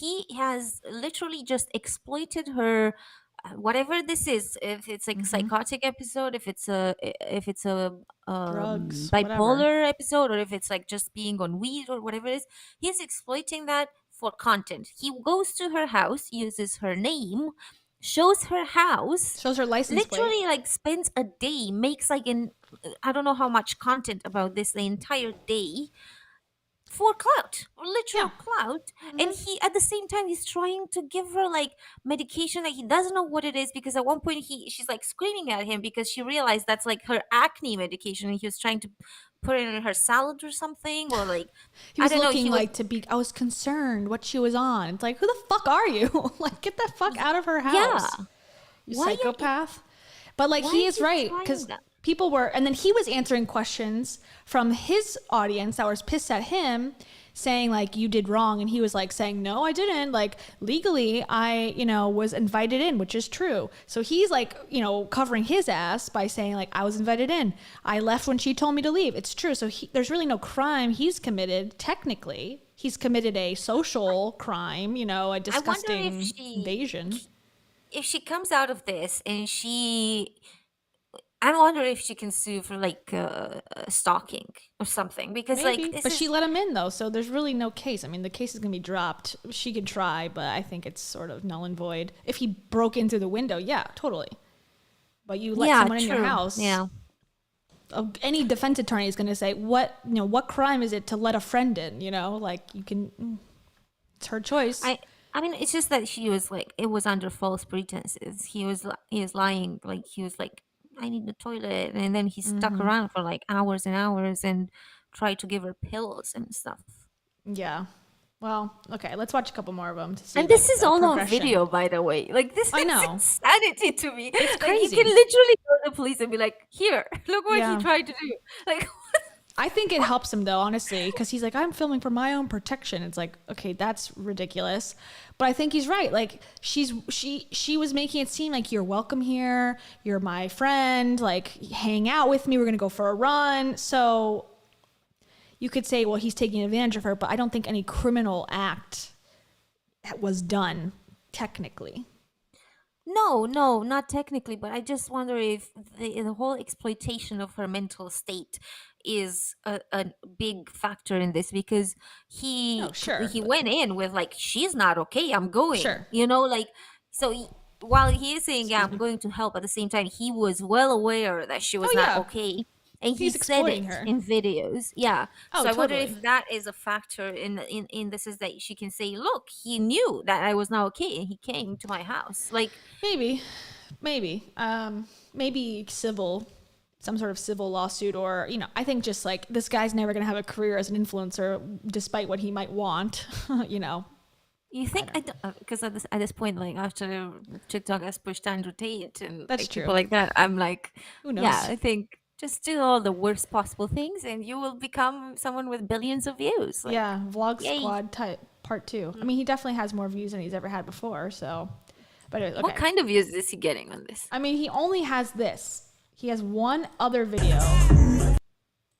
he has literally just exploited her, whatever this is. If it's like a psychotic episode, if it's a Drugs, whatever. bipolar episode, or if it's like just being on weed or whatever it is, he's exploiting that for content. He goes to her house, uses her name, shows her house, Shows her license plate. literally like spends a day, makes like I don't know how much content about this the entire day, for clout, literal clout. And he, at the same time, he's trying to give her like medication that he doesn't know what it is, because at one point she's like screaming at him because she realized that's like her acne medication, and he was trying to put it in her salad or something, or like, He I was don't know, looking he like to be, I was concerned what she was on. It's like, who the fuck are you? Like, get the fuck out of her house. Yeah. You Why are you- psychopath. But like, why he is is he right, trying because that? people were, and then he was answering questions from his audience that was pissed at him, saying like, you did wrong. And he was like saying, no, I didn't. Like, legally, I, was invited in, which is true. So he's like, covering his ass by saying like, I was invited in. I left when she told me to leave. It's true. So there's really no crime he's committed. Technically, he's committed a social crime, a disgusting invasion. If she comes out of this and I wonder if she can sue for like stalking or something, because Maybe, like this but is, she let him in though, so there's really no case. I mean, the case is gonna be dropped. She could try, but I think it's sort of null and void. If he broke in through the window, yeah, totally. But you let someone in your house. Yeah. Any defense attorney is gonna say, what crime is it to let a friend in? Like, you can. It's her choice. I mean, it's just that she was like, it was under false pretenses. He was lying, like he was like, I need the toilet, and then he stuck around for like hours and hours and tried to give her pills and stuff. Yeah. Well, okay, let's watch a couple more of them to see. And this like, is the all on progression. video, by the way. Like, this I is know. insanity to me. It's Like, crazy. you can literally go to the police and be like, here, look what Yeah. he tried to do. Like, I think it helps him though, honestly, because he's like, I'm filming for my own protection. It's like, okay, that's ridiculous. But I think he's right. Like, she was making it seem like, you're welcome here. You're my friend. Like, hang out with me. We're gonna go for a run. So you could say, well, he's taking advantage of her, but I don't think any criminal act was done technically. no, not technically, but I just wonder if the whole exploitation of her mental state is a big factor in this, because he went in with like, she's not okay, I'm going. Sure. Like, so while he is saying, yeah, I'm going to help, at the same time, he was well aware that she was not yeah. okay. And He's he said it exploiting her. in videos. Yeah. Oh, So I wonder totally. if that is a factor in this, is that she can say, look, he knew that I was not okay and he came to my house. Like, Maybe, maybe some sort of civil lawsuit, or, I think just like, this guy's never going to have a career as an influencer, despite what he might want, you think, because at this point, like, after TikTok has pushed Andrew Tate and That's like, true. people like that, I'm like, Who knows? yeah, I think just do all the worst possible things and you will become someone with billions of views. Like, yeah, Vlog yay. Squad type part 2. I mean, he definitely has more views than he's ever had before, so, but okay. What kind of views is he getting on this? I mean, he only has this. He has one other video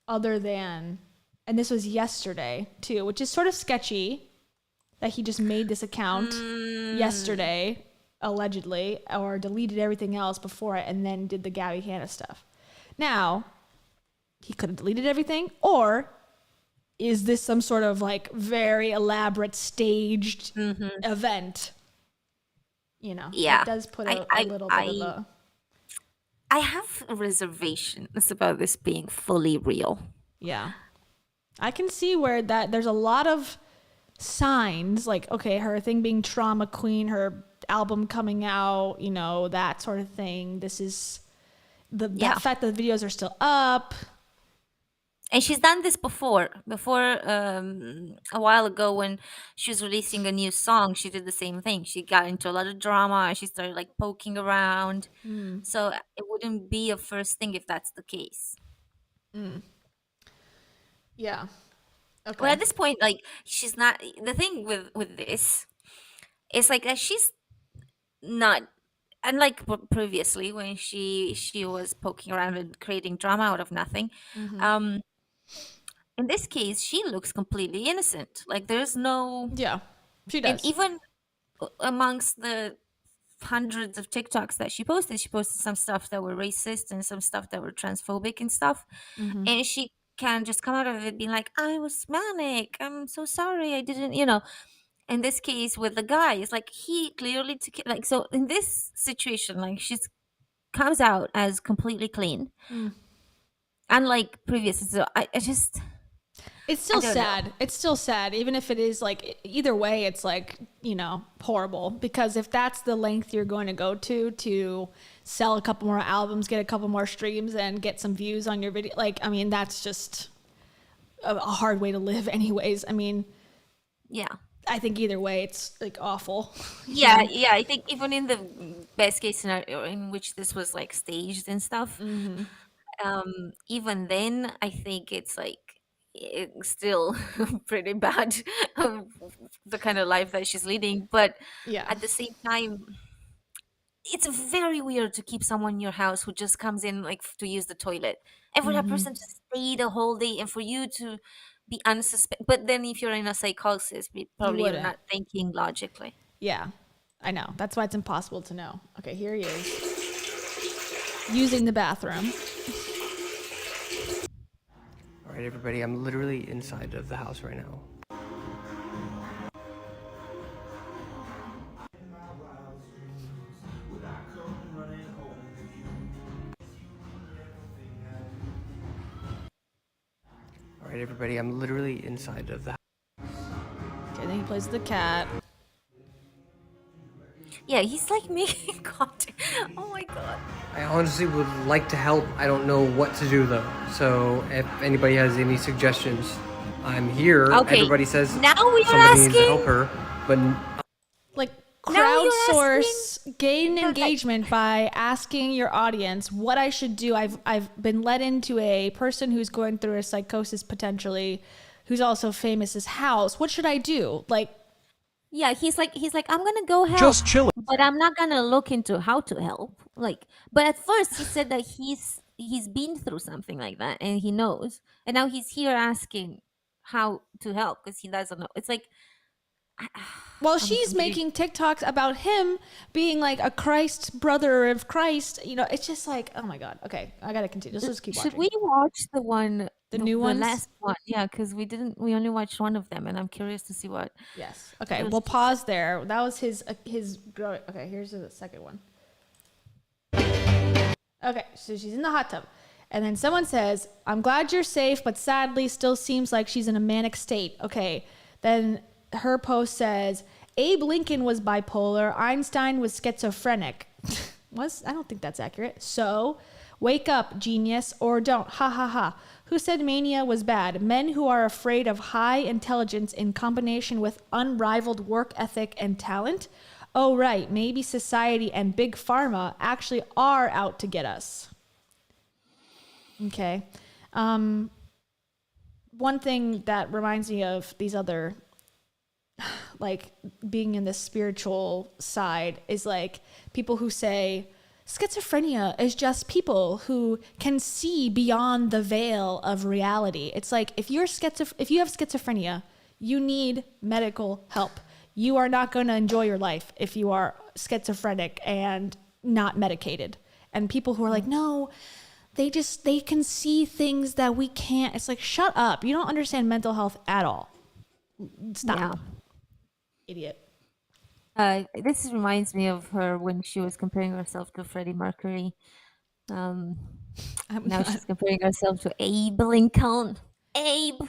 other than, and this was yesterday too, which is sort of sketchy that he just made this account yesterday, allegedly, or deleted everything else before it and then did the Gabbie Hanna stuff. Now, he could have deleted everything, or is this some sort of like very elaborate staged event? You know, Yeah. it does put a little bit of a... I have reservations about this being fully real. Yeah. I can see where that there's a lot of signs, like, okay, her thing being trauma queen, her album coming out, you know, that sort of thing. This is the fact that the videos are still up. And she's done this before a while ago when she was releasing a new song. She did the same thing. She got into a lot of drama. She started like poking around. So it wouldn't be a first thing if that's the case. Yeah. Okay. Well, at this point, like, she's not, the thing with this is like that she's not, unlike previously when she was poking around and creating drama out of nothing. In this case, she looks completely innocent. Like, there's no... Yeah, she does. And even amongst the hundreds of TikToks that she posted some stuff that were racist and some stuff that were transphobic and stuff. And she can just come out of it being like, I was manic. I'm so sorry. I didn't, you know. In this case with the guy, it's like he clearly took it. Like, so in this situation, like, she's comes out as completely clean. Unlike previous. So I just... It's still sad. It's still sad, even if it is like, either way, it's like, you know, horrible. Because if that's the length you're going to go to sell a couple more albums, get a couple more streams, and get some views on your video, like, I mean, that's just a hard way to live, anyways. I mean, yeah. I think either way, it's like awful. Yeah, yeah. I think even in the best case scenario in which this was like staged and stuff, even then, I think it's like, it's still pretty bad, the kind of life that she's leading. But at the same time, it's very weird to keep someone in your house who just comes in like to use the toilet, and for that person to stay the whole day, and for you to be unsuspecting. But then if you're in a psychosis, probably you're not thinking logically. Yeah, I know. That's why it's impossible to know. Okay, here he is using the bathroom. All right, everybody, I'm literally inside of the house right now. All right, everybody, I'm literally inside of the house. Okay, then he plays with the cat. Yeah, he's like making content. Oh my god. I honestly would like to help. I don't know what to do though. So if anybody has any suggestions, I'm here. Okay. Everybody says now we are somebody needs to asking. help her, but Like, Now you're crowdsource, gain engagement by asking your audience what I should do. I've been led into a person who's going through a psychosis potentially, who's also famous as house. What should I do? Like, Yeah, he's like, I'm gonna go help. Just chill. But I'm not gonna look into how to help. Like, but at first he said that he's been through something like that and he knows, and now he's here asking how to help because he doesn't know. It's like, well, she's making TikToks about him being like a Christ brother of Christ. You know, it's just like, oh my god. Okay, I gotta continue. Let's just keep watching. should we watch the one, The new ones? the last one? Yeah, because we only watched one of them, and I'm curious to see what. Yes. Okay, we'll pause there. That was his. Okay, here's the second one. Okay, so she's in the hot tub. And then someone says, I'm glad you're safe, but sadly still seems like she's in a manic state. Okay, then her post says, Abe Lincoln was bipolar, Einstein was schizophrenic. I don't think that's accurate. So, wake up, genius, or don't. Ha ha ha. Who said mania was bad? Men who are afraid of high intelligence in combination with unrivaled work ethic and talent? Oh, right. Maybe society and big pharma actually are out to get us. Okay. One thing that reminds me of these other, like, being in the spiritual side is like people who say schizophrenia is just people who can see beyond the veil of reality. It's like if you have schizophrenia, you need medical help. You are not going to enjoy your life if you are schizophrenic and not medicated. And people who are like, no, they can see things that we can't. It's like, shut up. You don't understand mental health at all. Stop. Idiot. This reminds me of her when she was comparing herself to Freddie Mercury. Now she's comparing herself to Abe Lincoln. Abe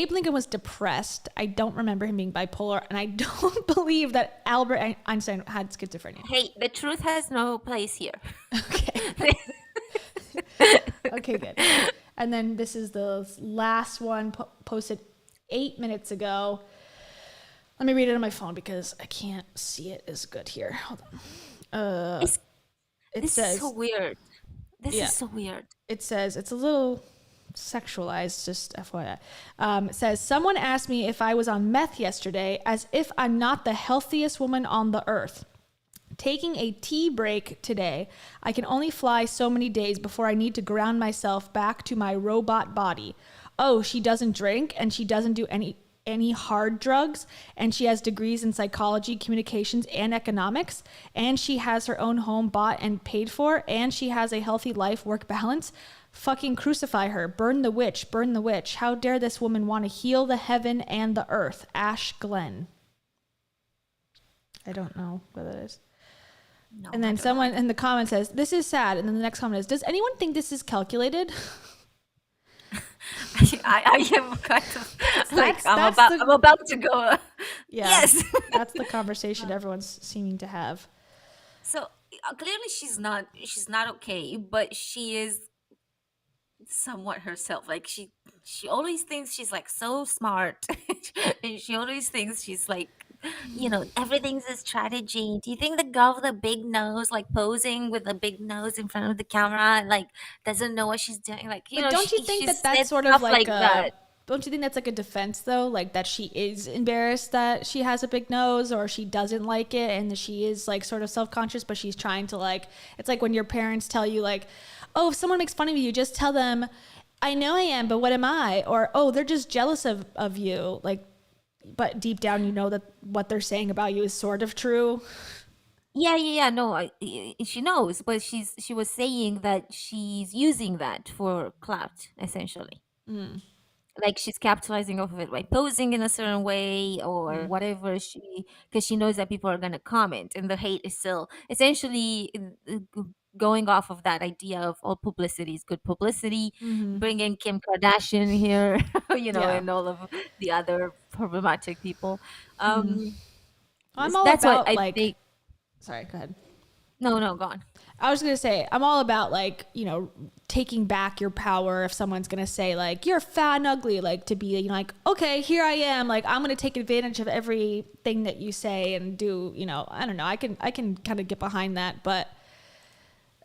Lincoln was depressed. I don't remember him being bipolar, and I don't believe that Albert Einstein had schizophrenia. Hey, the truth has no place here. Okay. Okay, good. And then this is the last one posted 8 minutes ago. Let me read it on my phone because I can't see it as good here. Hold on. This is so weird. This is so weird. It says, it's a little sexualized, just FYI. It says, someone asked me if I was on meth yesterday, as if I'm not the healthiest woman on the earth. Taking a tea break today. I can only fly so many days before I need to ground myself back to my robot body. Oh, she doesn't drink and she doesn't do any hard drugs, and she has degrees in psychology, communications, and economics, and she has her own home bought and paid for, and she has a healthy life-work balance. Fucking crucify her. Burn the witch. Burn the witch. How dare this woman want to heal the heaven and the earth? Ash Glenn. I don't know what that is. No, and then someone in the comments says, this is sad. And then the next comment is, does anyone think this is calculated? I am kind of like, I'm about to go. Yes. That's the conversation everyone's seeming to have. So clearly she's not okay, but she is somewhat herself. Like she always thinks she's like so smart and she always thinks she's like, everything's a strategy. Do you think the girl with the big nose, like posing with the big nose in front of the camera, like doesn't know what she's doing? Like, don't you think that's sort of like that? Don't you think that's like a defense though? Like that she is embarrassed that she has a big nose, or she doesn't like it, and she is like sort of self-conscious, but she's trying to like, it's like when your parents tell you like, oh, if someone makes fun of you, just tell them, I know I am, but what am I? Or, oh, they're just jealous of you. Like, but deep down, you know that what they're saying about you is sort of true. Yeah. No, she knows, but she was saying that she's using that for clout, essentially. Like she's capitalizing off of it by posing in a certain way or whatever, because she knows that people are going to comment, and the hate is still essentially going off of that idea of all publicity is good publicity, bringing Kim Kardashian here, and all of the other problematic people. I'm all that's about what I think. Sorry, go ahead. No, go on. I was going to say, I'm all about like, taking back your power. If someone's going to say like, you're fat and ugly, like to be like, okay, here I am. Like, I'm going to take advantage of everything that you say and do, I don't know. I can kind of get behind that, but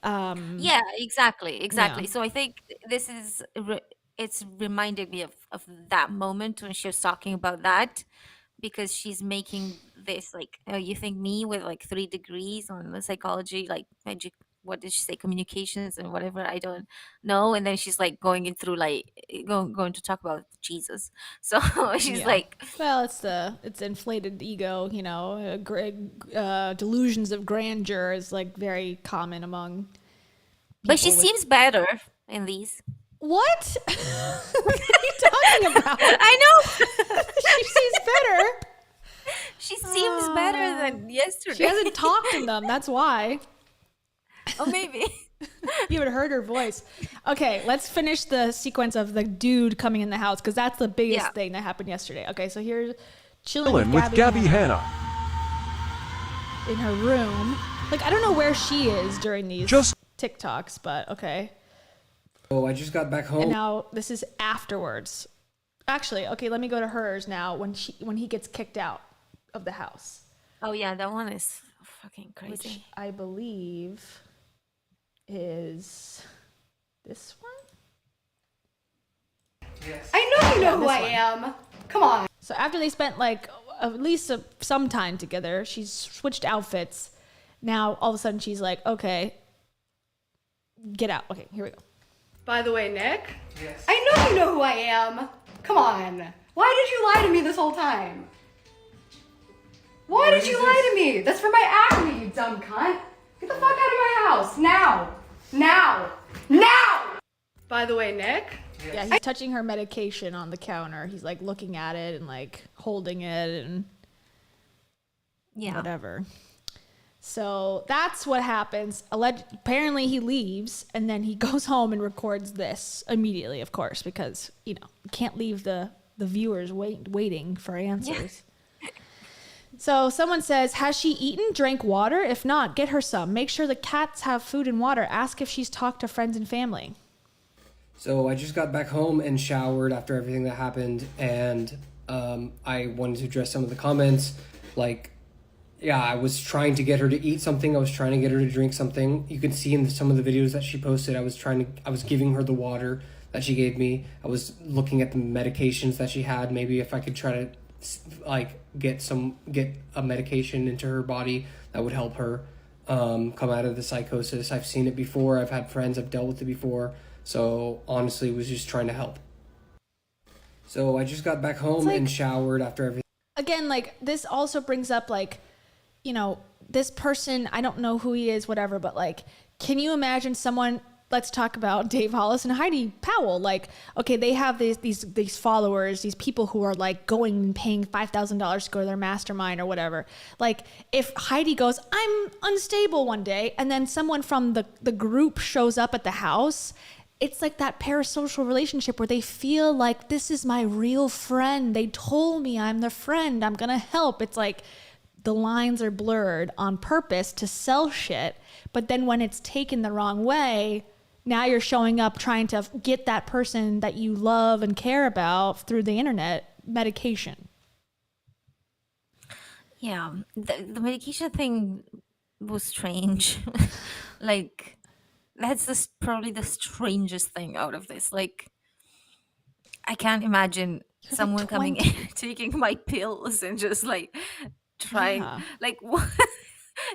yeah, exactly. Yeah. So I think this is it's reminded me of that moment when she was talking about that, because she's making this like, oh, you think me with like 3 degrees on the psychology, like magic, what did she say, communications and whatever, I don't know, and then she's like going in through like going to talk about Jesus. So she's like, well, it's inflated ego, delusions of grandeur is like very common among but she seems better in these. What? What are you talking about? I know. She seems better. She seems better than yesterday. She hasn't talked in them, that's why. Oh, maybe. You haven't heard her voice. Okay, let's finish the sequence of the dude coming in the house, because that's the biggest thing that happened yesterday. Okay, so here's chilling with Gabbie Hanna in her room. Like, I don't know where she is during these TikToks, but okay. Oh, I just got back home. And now this is afterwards. Actually, okay, let me go to hers now when he gets kicked out of the house. Oh yeah, that one is fucking crazy. Which I believe is this one? Yes. I know you know who I am. Come on. So after they spent like at least some time together, she's switched outfits. Now all of a sudden she's like, okay, get out. Okay, here we go. By the way, Nick, Yes. I know you know who I am. Come on. Why did you lie to me this whole time? Why did you lie to me? That's for my acne, you dumb cunt. Get the fuck out of my house. Now. Now. Now! By the way, Nick. Yeah, he's touching her medication on the counter. He's like looking at it and like holding it and whatever. So that's what happens. Apparently he leaves and then he goes home and records this immediately, of course, because, you know, you can't leave the viewers waiting for answers. Yeah. So someone says, has she eaten, drank water? If not, get her some. Make sure the cats have food and water. Ask if she's talked to friends and family. So I just got back home and showered after everything that happened, and I wanted to address some of the comments. Like, yeah, I was trying to get her to eat something. I was trying to get her to drink something. You can see in some of the videos that she posted, I was giving her the water that she gave me. I was looking at the medications that she had. Maybe if I could try to like get a medication into her body that would help her come out of the psychosis. I've seen it before. I've had friends. I've dealt with it before. So honestly, was just trying to help. So I just got back home and showered after everything. Again, like this also brings up like, you know, this person, I don't know who he is, whatever, but like, can you imagine someone, let's talk about Dave Hollis and Heidi Powell. Like, okay, they have these followers, these people who are like going and paying $5,000 to go to their mastermind or whatever. Like if Heidi goes, I'm unstable one day, and then someone from the group shows up at the house, it's like that parasocial relationship where they feel like this is my real friend. They told me I'm their friend. I'm going to help. It's like the lines are blurred on purpose to sell shit. But then when it's taken the wrong way, now you're showing up trying to get that person that you love and care about through the internet medication. Yeah, the medication thing was strange. Like, that's probably the strangest thing out of this. Like, I can't imagine someone like coming in, taking my pills and just like trying, like, what?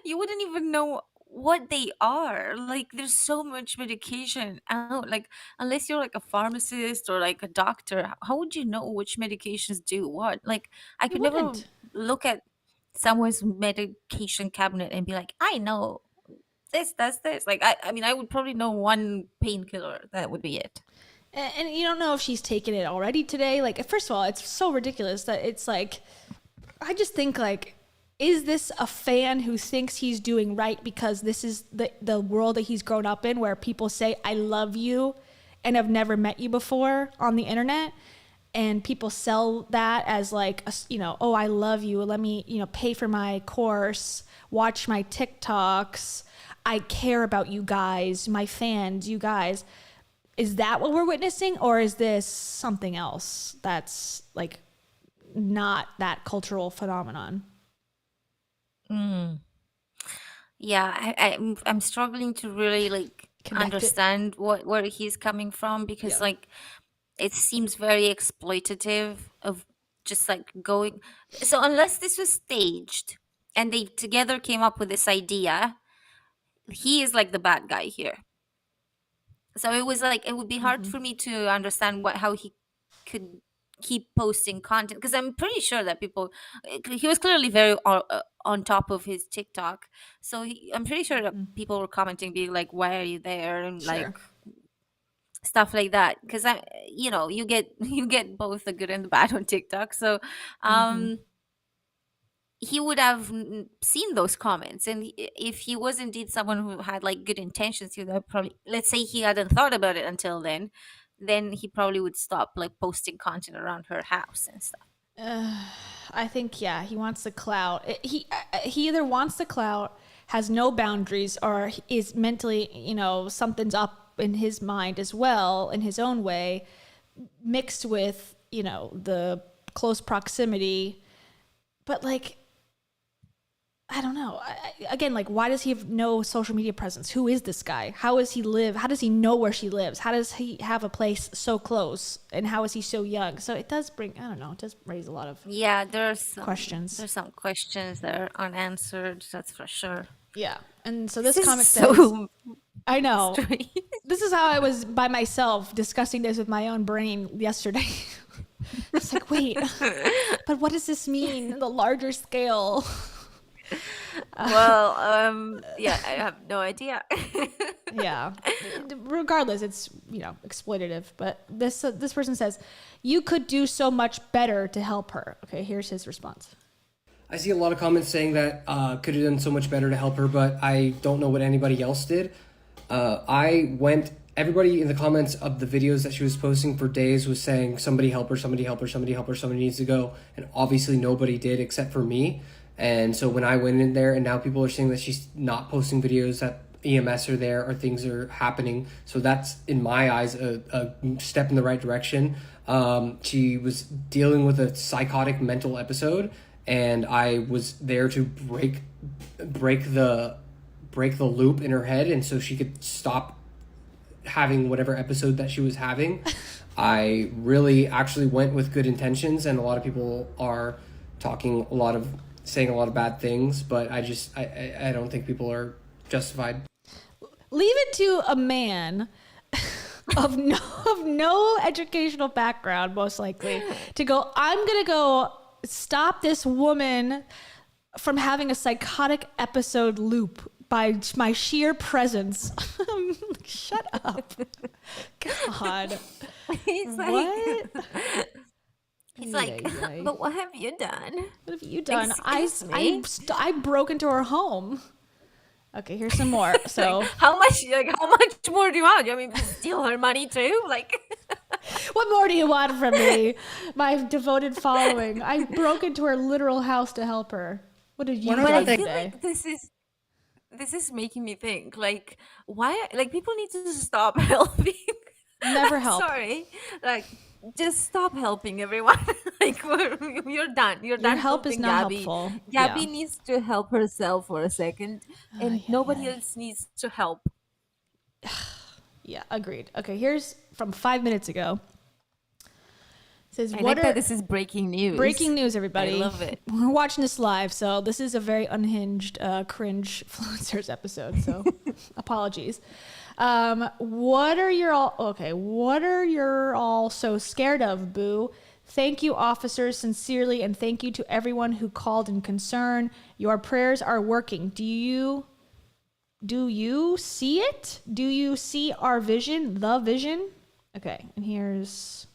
You wouldn't even know what they are. Like, there's so much medication out. Like, unless you're like a pharmacist or like a doctor, how would you know which medications do what? Like, I could never look at someone's medication cabinet and be like, I know this, that's this. Like, I mean, I would probably know one painkiller. That would be it. And you don't know if she's taken it already today. Like, first of all, it's so ridiculous that it's like, I just think like, is this a fan who thinks he's doing right because this is the world that he's grown up in, where people say, I love you and have never met you before on the internet? And people sell that as like, oh, I love you. Let me, pay for my course, watch my Tik Toks. I care about you guys, my fans, you guys. Is that what we're witnessing? Or is this something else that's like not that cultural phenomenon? Yeah, I'm struggling to really like understand where he's coming from, because like it seems very exploitative of just like going. So unless this was staged and they together came up with this idea, he is like the bad guy here. So it was like, it would be hard for me to understand how he could keep posting content, because I'm pretty sure that he was clearly very on top of his TikTok, so I'm pretty sure that people were commenting being like, why are you there, and like stuff like that, because you get both the good and the bad on TikTok. So he would have seen those comments, and if he was indeed someone who had like good intentions, he would have probably, let's say he hadn't thought about it until then he probably would stop like posting content around her house and stuff. I think, he wants the clout. He either wants the clout, has no boundaries, or is mentally, something's up in his mind as well, in his own way, mixed with, the close proximity. But like, I don't know. Again, like, why does he have no social media presence? Who is this guy? How does he live? How does he know where she lives? How does he have a place so close? And how is he so young? So it does raise a lot of there's questions. There's some questions that are unanswered, that's for sure. Yeah. And so this This is comic says, so I know. strange. This is how I was by myself discussing this with my own brain yesterday. It's like, wait, but what does this mean in the larger scale? Well, yeah, I have no idea. Yeah. Regardless, it's, exploitative. But this person says, you could do so much better to help her. Okay, here's his response. I see a lot of comments saying that could have done so much better to help her, but I don't know what anybody else did. Everybody in the comments of the videos that she was posting for days was saying, somebody help her, somebody help her, somebody help her, somebody needs to go. And obviously nobody did except for me. And so when I went in there, and now people are saying that she's not posting videos, that EMS are there or things are happening. So that's, in my eyes, a step in the right direction. She was dealing with a psychotic mental episode, and I was there to break the loop in her head, and so she could stop having whatever episode that she was having. I really actually went with good intentions, and a lot of people are saying a lot of bad things, but I don't think people are justified. Leave it to a man of no educational background, most likely, to go, I'm gonna go stop this woman from having a psychotic episode loop by my sheer presence. Shut up. God. He's like, What? he's like, but what have you done? What have you done? Excuse me? I broke into her home. Okay, here's some more. So How much more do you want? You want me to steal her money too? Like, what more do you want from me? My devoted following. I broke into her literal house to help her. What did you but do I feel today? like this is making me think, like, why, like, people need to stop helping. Never I'm help. sorry, like, just stop helping everyone. Like, you're done. You're done. help is helping not Gabbie. helpful. Gabbie Yeah. needs to help herself for a second, and nobody else needs to help. Yeah, agreed. Okay, here's from 5 minutes ago. It says, I what like that are this is breaking news. breaking news, everybody? I love it. We're watching this live, so this is a very unhinged Cringe-Fluencers episode, so apologies. What are you all so scared of, boo? Thank you, officers, sincerely, and thank you to everyone who called in concern. Your prayers are working. Do you see it? Do you see our vision? The vision? Okay, and here's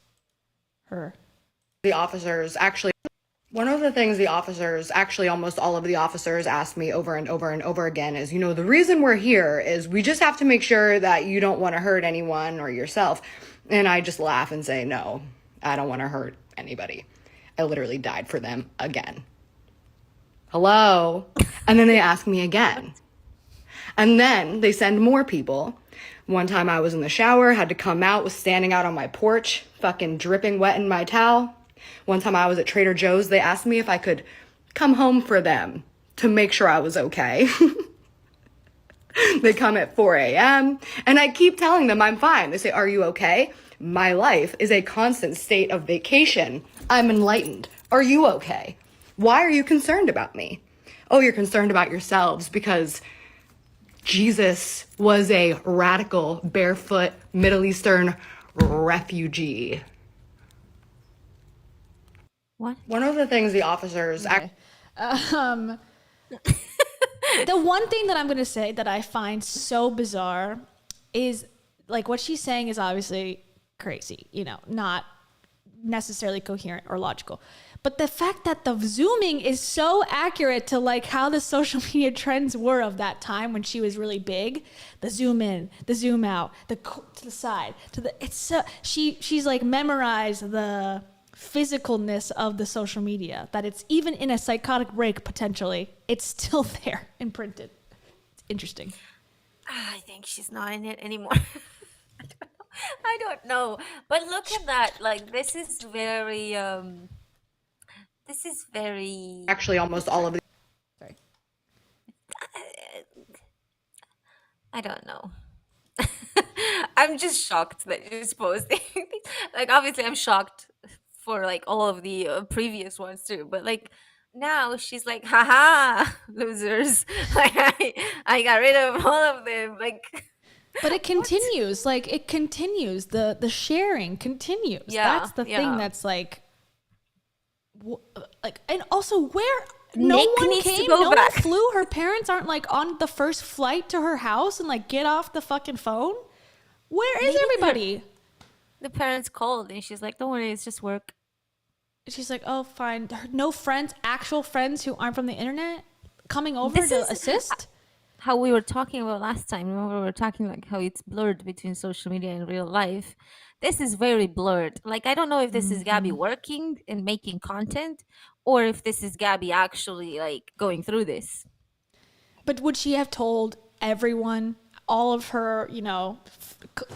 her. One of the things almost all of the officers asked me over and over and over again is, the reason we're here is we just have to make sure that you don't want to hurt anyone or yourself. And I just laugh and say, no, I don't want to hurt anybody. I literally died for them again. Hello? And then they ask me again. And then they send more people. One time I was in the shower, had to come out, was standing out on my porch, fucking dripping wet in my towel. One time I was at Trader Joe's, they asked me if I could come home for them to make sure I was okay. They come at 4 a.m. and I keep telling them I'm fine. They say, are you okay? My life is a constant state of vacation. I'm enlightened. Are you okay? Why are you concerned about me? Oh, you're concerned about yourselves because Jesus was a radical, barefoot, Middle Eastern refugee. What? One of the things the officers... Okay. The one thing that I'm going to say that I find so bizarre is, like, what she's saying is obviously crazy, not necessarily coherent or logical. But the fact that the zooming is so accurate to, like, how the social media trends were of that time when she was really big, the zoom in, the zoom out, to the side, it's so, she's like memorized the physicalness of the social media, that it's even in a psychotic break potentially, it's still there imprinted. It's interesting. I think she's not in it anymore. I don't know. But look at that. Like, this is very Actually, almost all of the... Sorry. I don't know. I'm just shocked that she's posting. Like, obviously I'm shocked for, like, all of the previous ones too, but, like, now she's like, haha, losers. Like I got rid of all of them. Like, But it continues. Like it continues. The sharing continues. Yeah, That's the yeah. thing that's like and also where no Nick one needs to came, go no back. one flew. Her parents aren't like on the first flight to her house and like get off the fucking phone. Where is Maybe everybody? the parents called and she's like, don't worry, it's just work. She's like, oh, fine. No friends, actual friends who aren't from the internet coming over This to is- assist. How we were talking about last time. Remember, we were talking like how it's blurred between social media and real life. This is very blurred. Like, I don't know if this is Gabbie working and making content, or if this is Gabbie actually like going through this. But would she have told everyone, all of her,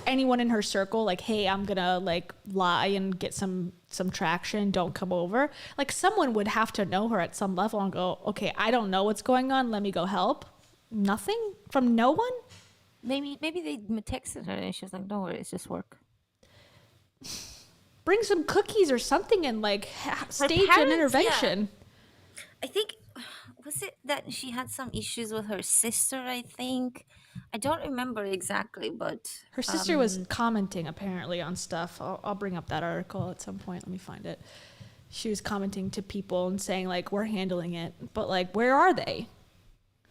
anyone in her circle, like, hey, I'm gonna like lie and get some traction, don't come over? Like someone would have to know her at some level and go, okay, I don't know what's going on, let me go help. Nothing from no one? Maybe they texted her and she was like, don't worry, it's just work. Bring some cookies or something and like stage an parents, intervention. I think, was it that she had some issues with her sister, I think? I don't remember exactly, but Her sister was commenting apparently on stuff. I'll bring up that article at some point. Let me find it. She was commenting to people and saying like, we're handling it, but like, where are they?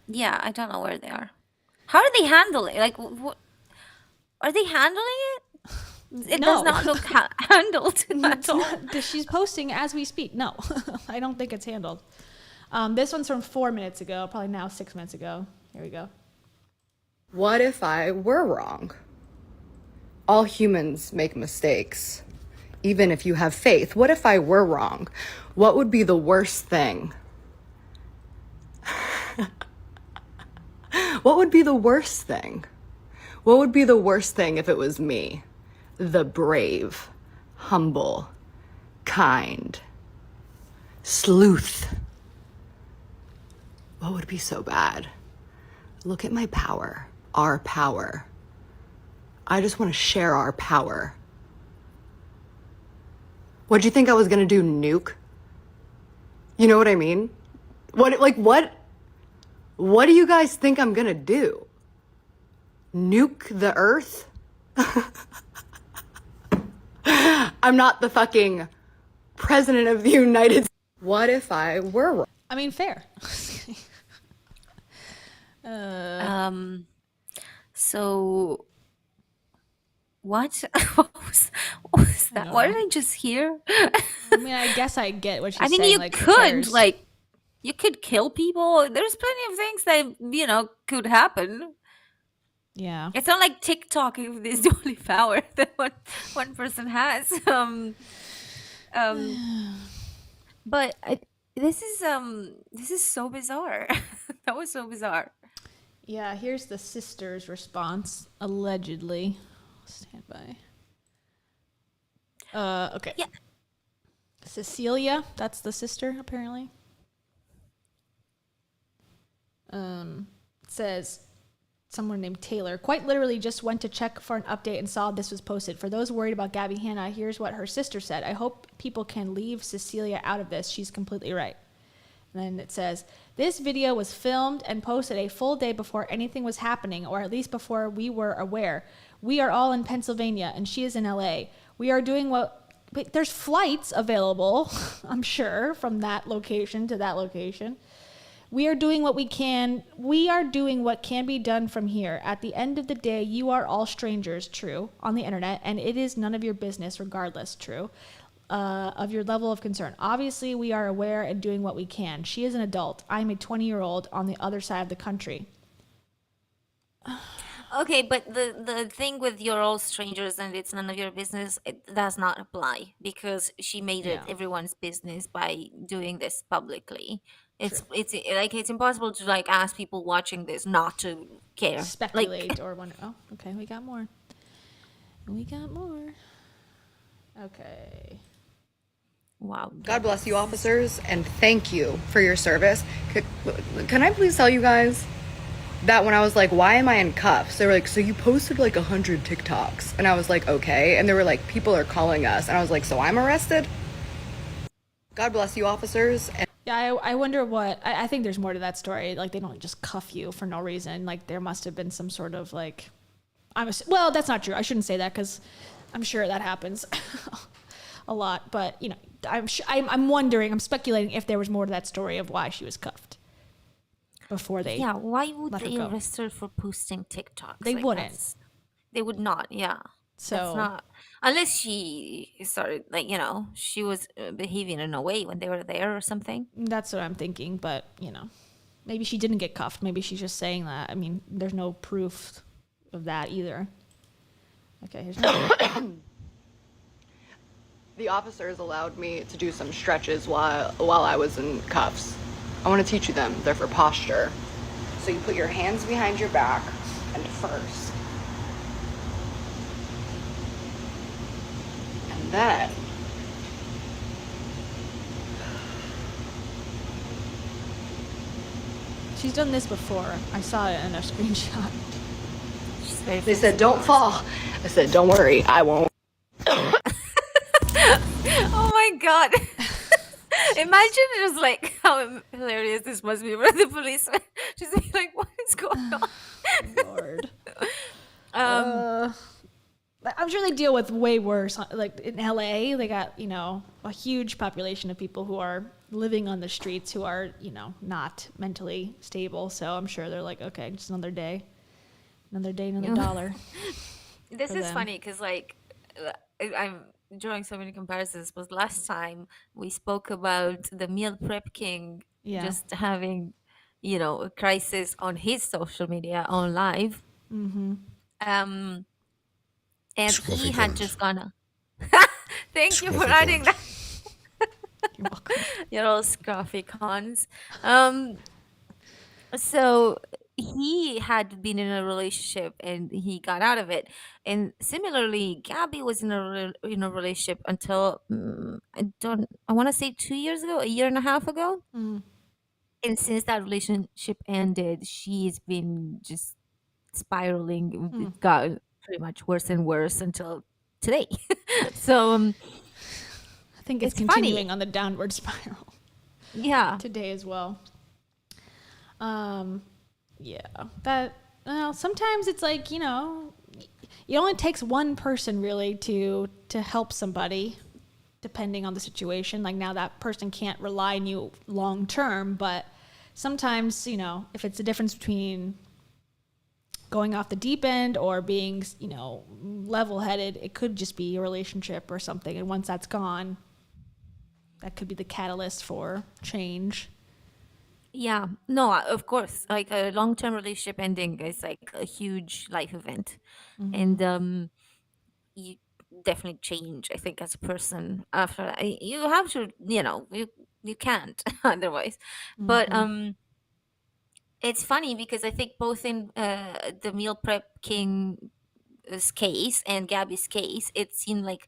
yeah, I don't know where they are. How are they handling? Like, are they handling it? It No. does not look handled at all. She's posting as we speak. No, I don't think it's handled. This one's from 4 minutes ago, probably now 6 minutes ago. Here we go. What if I were wrong? All humans make mistakes. Even if you have faith, what if I were wrong? What would be the worst thing? What would be the worst thing? What would be the worst thing if it was me? The brave, humble, kind, sleuth. What would be so bad? Look at my power, our power. I just want to share our power. What'd you think I was gonna do, nuke? You know what I mean? What do you guys think I'm gonna do? Nuke the earth? I'm not the fucking president of the United States. What if I were wrong? I mean, fair. So what? What was that? What did I just hear? I mean, I guess I get what she's I mean, saying. you like, who could cares? like, you could kill people. There's plenty of things that could happen. yeah. It's not like TikTok with this only power that one person has. But this is so bizarre. That was so bizarre. Yeah, here's the sister's response, allegedly. Stand by. Okay. Yeah. Cecilia, that's the sister, apparently. Says someone named Taylor quite literally just went to check for an update and saw this was posted. For those worried about Gabbie Hanna, here's what her sister said. I hope people can leave Cecilia out of this. She's completely right. And then it says, this video was filmed and posted a full day before anything was happening, or at least before we were aware. We are all in Pennsylvania, and she is in LA. We are doing but there's flights available, I'm sure, from that location to that location. We are doing what we can. We are doing what can be done from here. At the end of the day, you are all strangers, true, on the internet, and it is none of your business, regardless, true, of your level of concern. Obviously, we are aware and doing what we can. She is an adult. I am a 20-year-old on the other side of the country. Okay, but the thing with you're all strangers and it's none of your business, it does not apply because she made it everyone's business by doing this publicly. It's like it's impossible to like ask people watching this not to care. Speculate Like, or wonder. Oh, okay, we got more. We got more. Okay. wow. God bless you, officers, and thank you for your service. Can I please tell you guys that when I was like, why am I in cuffs? They were like, so you posted like 100 TikToks. And I was like, okay. And they were like, people are calling us. And I was like, so I'm arrested? God bless you, officers. And Yeah, I wonder what, I think there's more to that story. Like, they don't just cuff you for no reason. Like, there must have been some sort of, like, well, that's not true. I shouldn't say that because I'm sure that happens a lot. But, you know, I'm wondering, I'm speculating if there was more to that story of why she was cuffed before they Yeah, why would let her they go. arrest her for posting TikToks? They Like, wouldn't. They would not, yeah. So That's not, unless she started, like, you know, she was behaving in a way when they were there or something. that's what I'm thinking. But, you know, maybe she didn't get cuffed. Maybe she's just saying that. I mean, there's no proof of that either. Okay, here's another. The officers allowed me to do some stretches while I was in cuffs. I want to teach you them. They're for posture. So you put your hands behind your back, and first. And then She's done this before. I saw it in a screenshot. She's very they said, don't fall. I said, don't worry, I won't. Oh my god. Imagine just like how hilarious this must be for the policeman. Just be like, what is going on? Lord. I'm sure they deal with way worse. Like in LA, they got, you know, a huge population of people who are living on the streets who are, you know, not mentally stable. So I'm sure they're like, okay, just another day, another dollar. This for is them. funny because like I'm drawing so many comparisons. But last time we spoke about the meal prep king Yeah. just having, you know, a crisis on his social media on live. Mm-hmm. And Scruffy he had cons. just gone. Thank you for Scruffy adding that. cons. You're welcome. You're all scruffy cons. So he had been in a relationship and he got out of it. And similarly, Gabby was in a relationship until I want to say 2 years ago, a year and a half ago. Mm. And since that relationship ended, she's been just spiraling. It got pretty much worse and worse until today. So I think it's It's funny. continuing on the downward spiral yeah. today as well. Yeah, that, well, sometimes it's like, you know, it only takes one person really to help somebody, depending on the situation. Like now that person can't rely on you long term, but sometimes, you know, if it's the difference between going off the deep end or being, you know, level-headed, it could just be a relationship or something. And once that's gone, that could be the catalyst for change. Yeah, no, of course. Like a long-term relationship ending is like a huge life event, and you definitely change. I think as a person after that. You have to, you know, you can't otherwise. But it's funny because I think both in the meal prep king's case and Gabby's case, it seemed like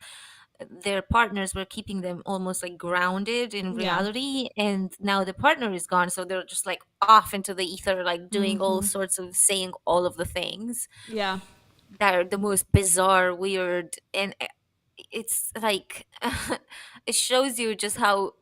their partners were keeping them almost like grounded in Yeah. reality, and now the partner is gone, so they're just like off into the ether, like doing all sorts of saying all of the things Yeah. that are the most bizarre, weird, and it's like it shows you just how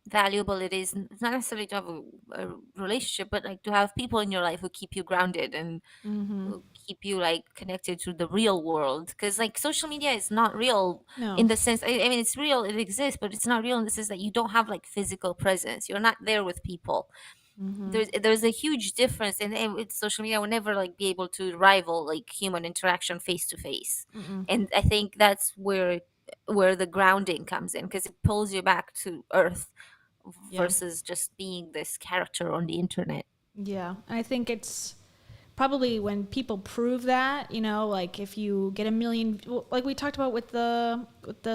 valuable it is, not necessarily to have a relationship, but like to have people in your life who keep you grounded and who keep you like connected to the real world, because like social media is not real No. in the sense, I mean it's real, it exists, but it's not real in the sense that you don't have like physical presence, you're not there with people. There's a huge difference, and with social media will never like be able to rival like human interaction face to face. And I think that's where the grounding comes in, because it pulls you back to earth Yeah. versus just being this character on the internet. Yeah. And I think it's probably when people prove that, you know, like if you get a million, like we talked about with the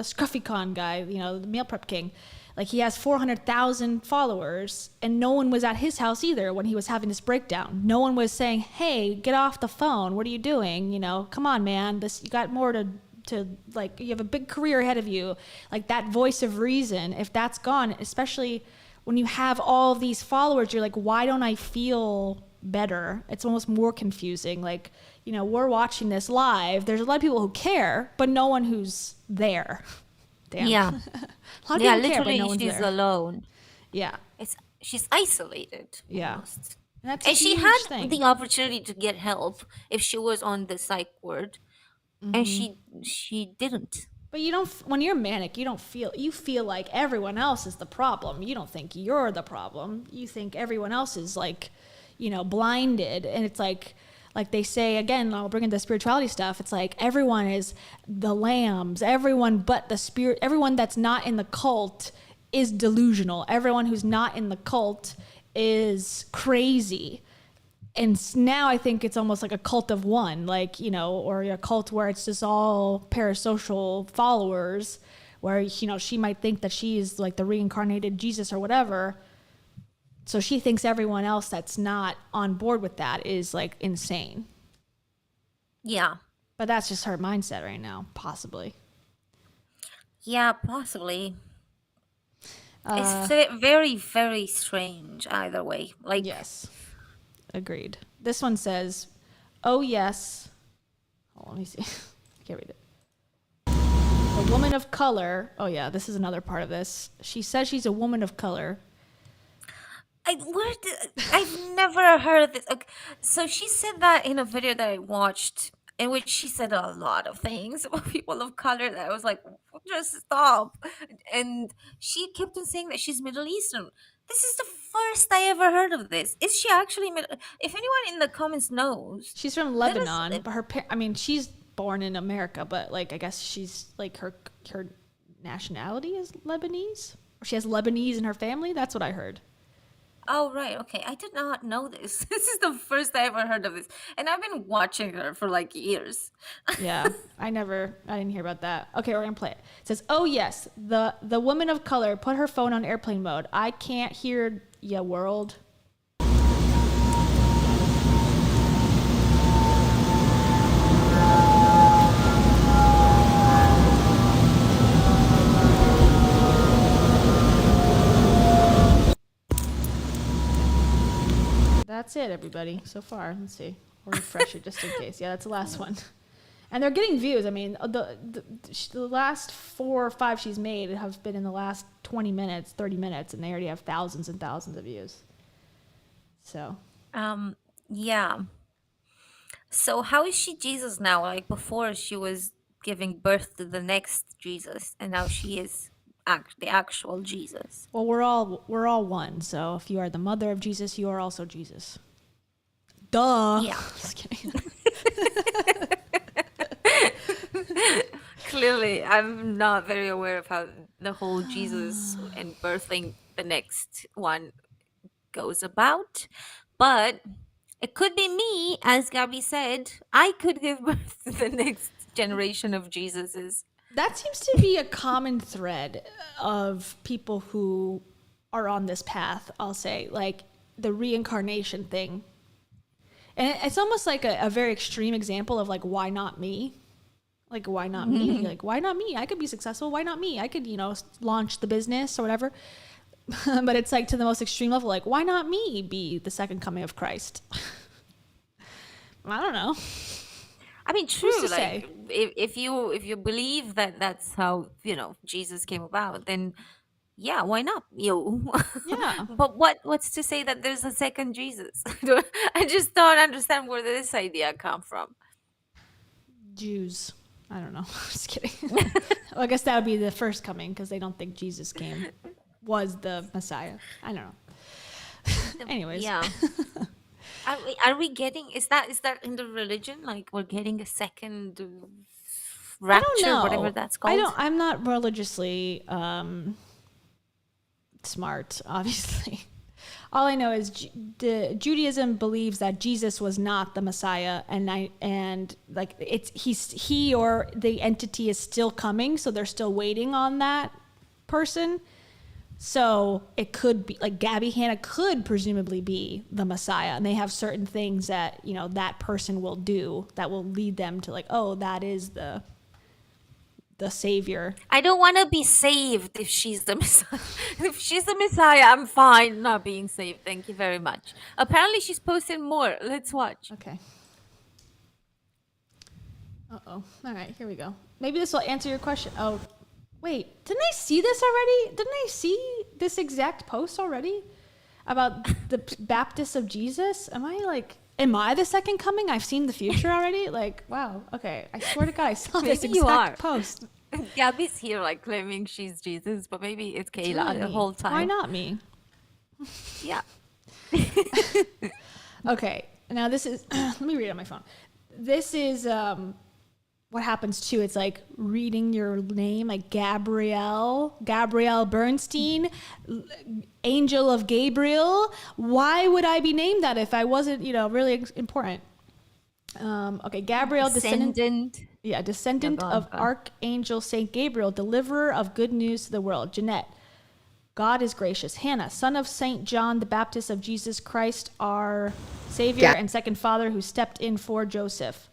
Scruffy Con guy, you know, the meal prep king, like he has 400,000 followers and no one was at his house either when he was having this breakdown. No one was saying, hey, get off the phone. What are you doing? You know, come on, man. You got more to like, you have a big career ahead of you. Like that voice of reason, if that's gone, especially when you have all these followers, you're like, why don't I feel better? It's almost more confusing. Like, you know, we're watching this live. There's a lot of people who care, but no one who's there. Damn. Yeah. A lot of Yeah, people care, but literally no one's she's there. alone. Yeah. She's isolated. Yeah. Almost. And that's a And she huge had thing. the opportunity to get help if she was on the psych ward, and she didn't. But you don't, when you're manic, you feel like everyone else is the problem. You don't think you're the problem. You think everyone else is like, blinded. And it's like they say, again, I'll bring in the spirituality stuff. It's like everyone is the lambs, everyone but the spirit, everyone that's not in the cult is delusional. Everyone who's not in the cult is crazy. And now I think it's almost like a cult of one, or a cult where it's just all parasocial followers, where, she might think that she is like the reincarnated Jesus or whatever. So she thinks everyone else that's not on board with that is like insane. Yeah. But that's just her mindset right now, possibly. Yeah, possibly. It's very, very strange either way. Like, Yes. Agreed. This one says, oh, yes. Oh, let me see. I can't read it. A woman of color. Oh, yeah, this is another part of this. She says she's a woman of color. I've never heard of this. Okay, so she said that in a video that I watched, in which she said a lot of things about people of color that I was like, just stop. And she kept on saying that she's Middle Eastern. This is the first I ever heard of this. Is she actually If anyone in the comments knows, She's from Lebanon, but she's born in America, but I guess she's her nationality is Lebanese, or she has Lebanese in her family. That's what I heard. Oh, right. Okay. I did not know this. This is the first I ever heard of this. And I've been watching her for years. Yeah, I didn't hear about that. Okay, we're going to play it. It says, oh, yes, the woman of color put her phone on airplane mode. I can't hear ya, world. That's it, everybody, so far. Let's see. We'll refresh it just in case. Yeah, that's the last one. And they're getting views. I mean, the last 4 or 5 she's made have been in the last 20 minutes, 30 minutes, and they already have thousands and thousands of views. So. Yeah. So how is she Jesus now? Like before she was giving birth to the next Jesus, and now she is the actual Jesus. Well, we're all one. So if you are the mother of Jesus, you are also Jesus. Duh. Yeah. Just kidding. Clearly, I'm not very aware of how the whole Jesus and birthing the next one goes about. But it could be me, as Gabbie said. I could give birth to the next generation of Jesuses. That seems to be a common thread of people who are on this path, I'll say, the reincarnation thing. And it's almost like a very extreme example of why not me? Why not me? Why not me? I could be successful. Why not me? I could, launch the business or whatever. But it's to the most extreme level, why not me be the second coming of Christ? I don't know. I mean, true. Who's to say? If you believe that that's how Jesus came about, then yeah, why not you? Yeah. But what's to say that there's a second Jesus? I just don't understand where this idea come from. Jews. I don't know. Just kidding. Well, I guess that would be the first coming because they don't think Jesus was the Messiah. I don't know. Anyways. Yeah. Are we getting, is that in the religion? We're getting a second rapture, whatever that's called? I'm not religiously smart, obviously. All I know is Judaism believes that Jesus was not the Messiah, and he or the entity is still coming, so they're still waiting on that person. So it could be Gabbie Hanna could presumably be the Messiah, and they have certain things that that person will do that will lead them to oh, that is the savior. I don't want to be saved if she's the Messiah. If she's the Messiah, I'm fine not being saved. Thank you very much. Apparently, she's posting more. Let's watch. Okay. Uh-oh. All right, here we go. Maybe this will answer your question. Oh, Wait, didn't I see this already? Didn't I see this exact post already about the Baptist of Jesus? Am I the second coming? I've seen the future already? Like, wow. Okay. I swear to God, I saw this Maybe you exact are. post. Gabby's here like claiming she's Jesus, but maybe it's Kayla Really the me. whole time. Why not me? Yeah. Okay. Now this is, let me read it on my phone. This is what happens too. It's like reading your name, like Gabrielle Bernstein, Angel of Gabriel. Why would I be named that if I wasn't, really important? Okay, Gabrielle, descendant of Archangel Saint Gabriel, deliverer of good news to the world. Jeanette, God is gracious. Hannah, son of Saint John the Baptist of Jesus Christ, our Savior and second father, who stepped in for Joseph.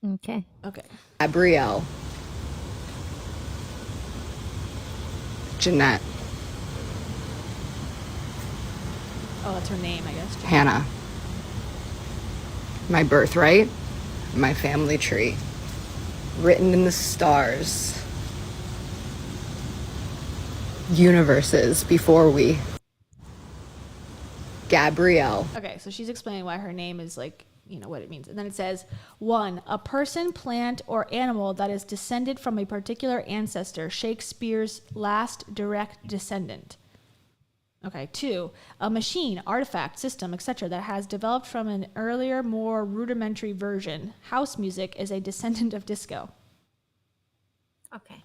Okay. Gabrielle. Jeanette. Oh, that's her name, I guess. Hannah. My birthright. My family tree. Written in the stars. Universes before we. Gabrielle. Okay, so she's explaining why her name is like, what it means. And then it says, 1, a person, plant, or animal that is descended from a particular ancestor, Shakespeare's last direct descendant. Okay, 2, a machine, artifact, system, etc. that has developed from an earlier, more rudimentary version. House music is a descendant of disco. Okay.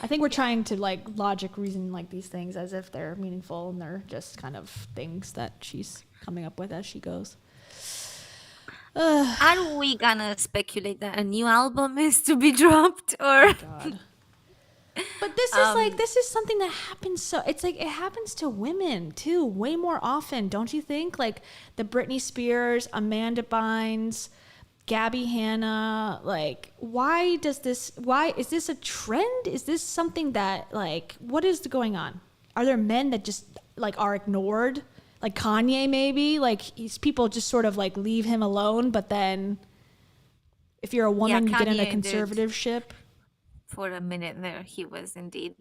I think we're trying to logic reason these things as if they're meaningful, and they're just kind of things that she's coming up with as she goes. Are we gonna speculate that a new album is to be dropped, or? God. But this is something that happens. So it's like it happens to women too, way more often, don't you think? Like the Britney Spears, Amanda Bynes, Gabbie Hanna. Like, why is this a trend? Is this something that what is going on? Are there men that just are ignored? Like Kanye, maybe people just sort of leave him alone. But then, if you're a woman, you get in a conservatorship. For a minute there, he was indeed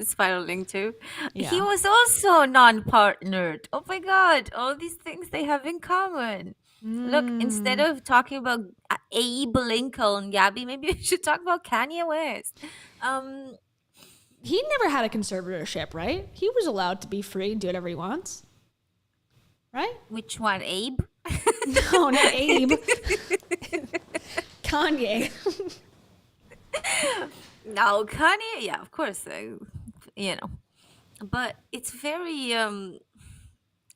spiraling too. Yeah. He was also non-partnered. Oh my God, all these things they have in common. Look, instead of talking about Abe Lincoln, Gabbie, maybe we should talk about Kanye West. He never had a conservatorship, right? He was allowed to be free and do whatever he wants, right? Which one, Abe? No, not Abe. Kanye. No, Kanye, yeah, of course, but it's very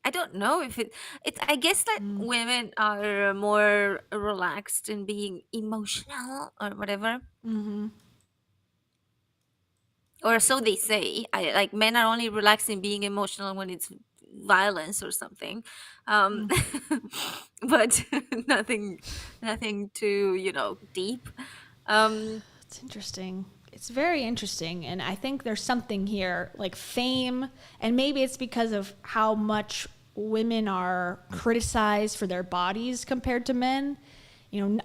I don't know if it's I guess that women are more relaxed in being emotional or whatever. Or so they say. Men are only relaxed in being emotional when it's violence or something, but nothing too deep. It's interesting. It's very interesting. And I think there's something here, like fame. And maybe it's because of how much women are criticized for their bodies compared to men.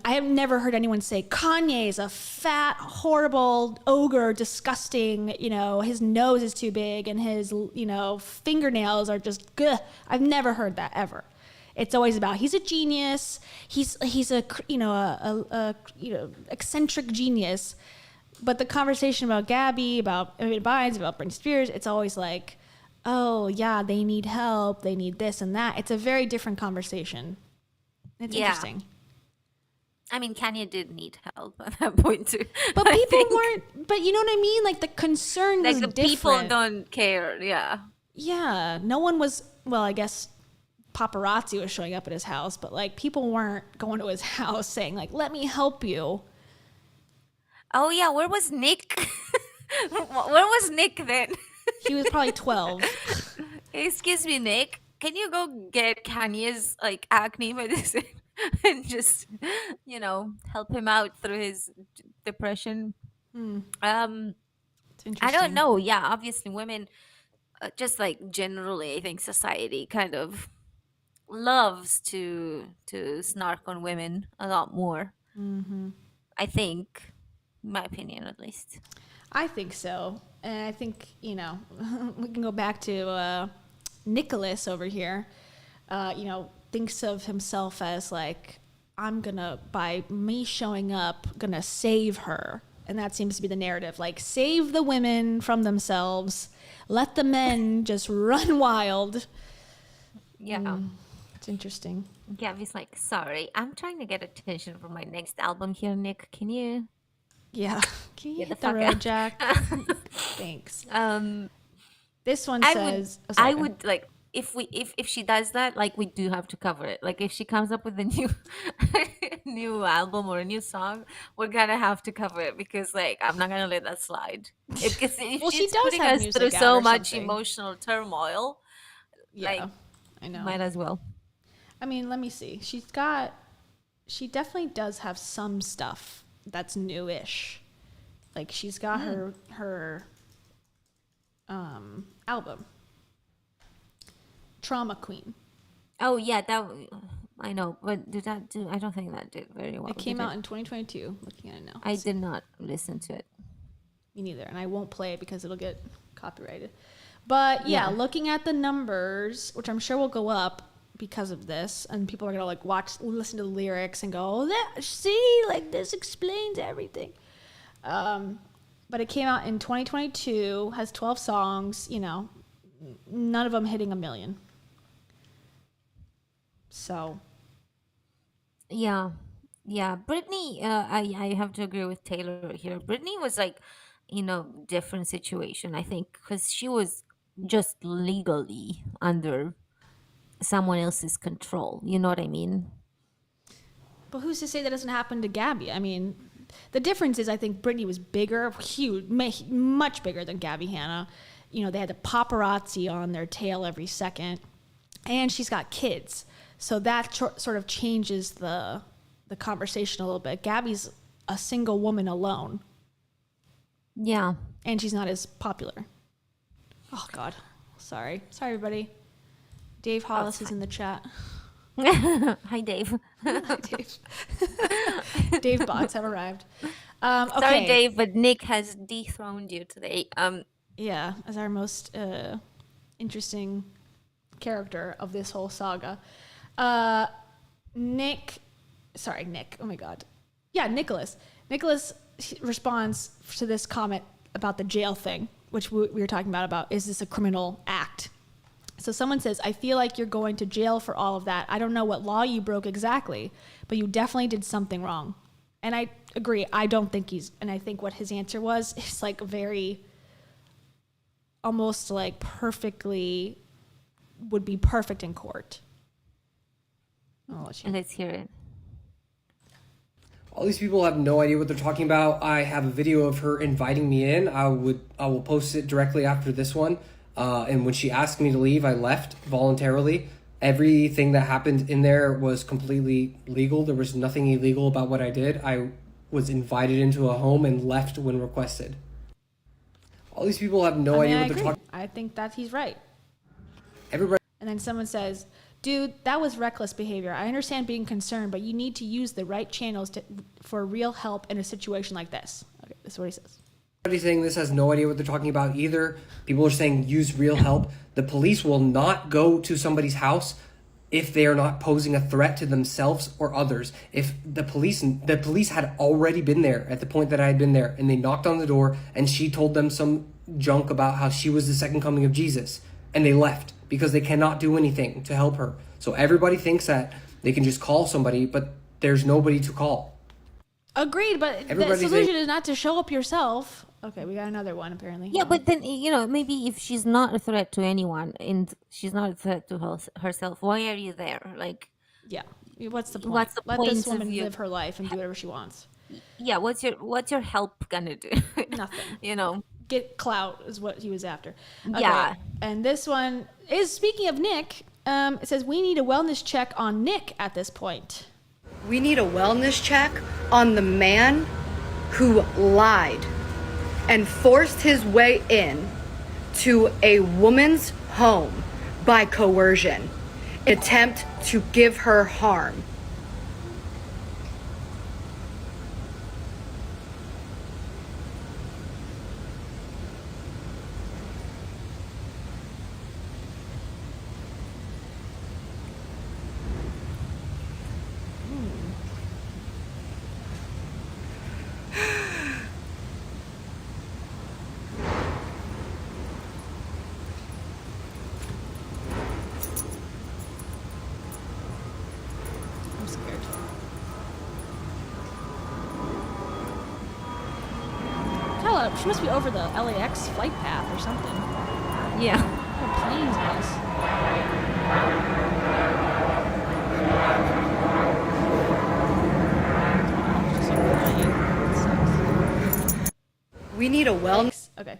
I have never heard anyone say Kanye is a fat, horrible ogre, disgusting, his nose is too big and his, fingernails are just, gah. I've never heard that ever. It's always about he's a genius. He's a eccentric genius. But the conversation about Gabbie, about Amanda Bynes, about Britney Spears, it's always like, oh yeah, they need help. They need this and that. It's a very different conversation. It's interesting. I mean, Kanye did need help at that point too. But people weren't. But you know what I mean? Like the concern was different. People don't care. Yeah. Yeah. No one was. Well, I guess paparazzi was showing up at his house, but people weren't going to his house saying let me help you. Oh yeah, where was Nick? Where was Nick then? He was probably 12. Excuse me, Nick. Can you go get Kanye's acne medicine and just help him out through his depression? It's interesting. I don't know. Yeah, obviously women, just generally, I think society kind of loves to snark on women a lot more. I think my opinion at least. I think so. And I think, we can go back to Nicholas over here, thinks of himself as like, I'm going to, by me showing up, going to save her. And that seems to be the narrative. Like, save the women from themselves. Let the men just run wild. Yeah. It's interesting. Gabbie's like, sorry, I'm trying to get attention for my next album here, Nick. Can you? Yeah. Can you Get the hit the fuck road, out. Jack? Thanks. This one I says... would, I would like if she does that, like we do have to cover it. Like if she comes up with a new new album or a new song, we're gonna have to cover it because like I'm not gonna let that slide. Because if Well, she she's does putting have us music through out so or much something. emotional turmoil, Yeah, like I know. might as well. I mean, let me see. She definitely does have some stuff that's newish. Like she's got her album, Trauma Queen. Oh yeah, I know, but did that do? I don't think that did very well. It came did out in 2022. Looking at it now. I did not listen to it. Me neither, and I won't play it because it'll get copyrighted. But yeah, looking at the numbers, which I'm sure will go up because of this, and people are gonna like listen to the lyrics and go, "Oh, see, like this explains everything." But it came out in 2022, has 12 songs. None of them hitting 1 million. So. Yeah. Brittany, I have to agree with Taylor here. Brittany was like, different situation, I think, because she was just legally under someone else's control. You know what I mean? But who's to say that doesn't happen to Gabbie? I mean, the difference is I think Britney was bigger, huge, much bigger than Gabbie Hanna. They had the paparazzi on their tail every second. And she's got kids. So that sort of changes the conversation a little bit. Gabbie's a single woman alone. Yeah. And she's not as popular. Oh, God. Sorry, everybody. Dave Hollis is in the chat. Hi, Dave. Dave. Dave bots have arrived. Okay. Sorry, Dave, but Nick has dethroned you today. Yeah, as our most interesting character of this whole saga. Nick. Oh my God. Yeah, Nicholas. Nicholas responds to this comment about the jail thing, which we were talking about, is this a criminal act? So someone says, I feel like you're going to jail for all of that. I don't know what law you broke exactly, but you definitely did something wrong. And I agree. I don't think and I think what his answer was is like very, almost like perfectly, would be perfect in court. Let's hear it. All these people have no idea what they're talking about. I have a video of her inviting me in. I will post it directly after this one. And when she asked me to leave, I left voluntarily. Everything that happened in there was completely legal. There was nothing illegal about what I did. I was invited into a home and left when requested. All these people have no idea what they're talking about. I think that he's right. Everybody. And then someone says, dude, that was reckless behavior. I understand being concerned, but you need to use the right channels for real help in a situation like this. Okay, this is what he says. Everybody saying this has no idea what they're talking about either. People are saying use real help. The police will not go to somebody's house if they are not posing a threat to themselves or others. If the police had already been there at the point that I had been there, and they knocked on the door and she told them some junk about how she was the second coming of Jesus, and they left because they cannot do anything to help her. So everybody thinks that they can just call somebody, but there's nobody to call. Agreed, but the solution is not to show up yourself. Okay, we got another one apparently. Yeah, but then, maybe if she's not a threat to anyone and she's not a threat to herself, why are you there? Like, yeah, what's the point? Let this woman live her life and do whatever she wants. Yeah, what's your help gonna do? Nothing. Get clout is what he was after. Okay. Yeah. And this one is, speaking of Nick, it says we need a wellness check on Nick at this point. We need a wellness check on the man who lied and forced his way in to a woman's home by coercion, in attempt to give her harm. She must be over the LAX flight path or something. Yeah. What a plane's mess. We need a wellness. Okay.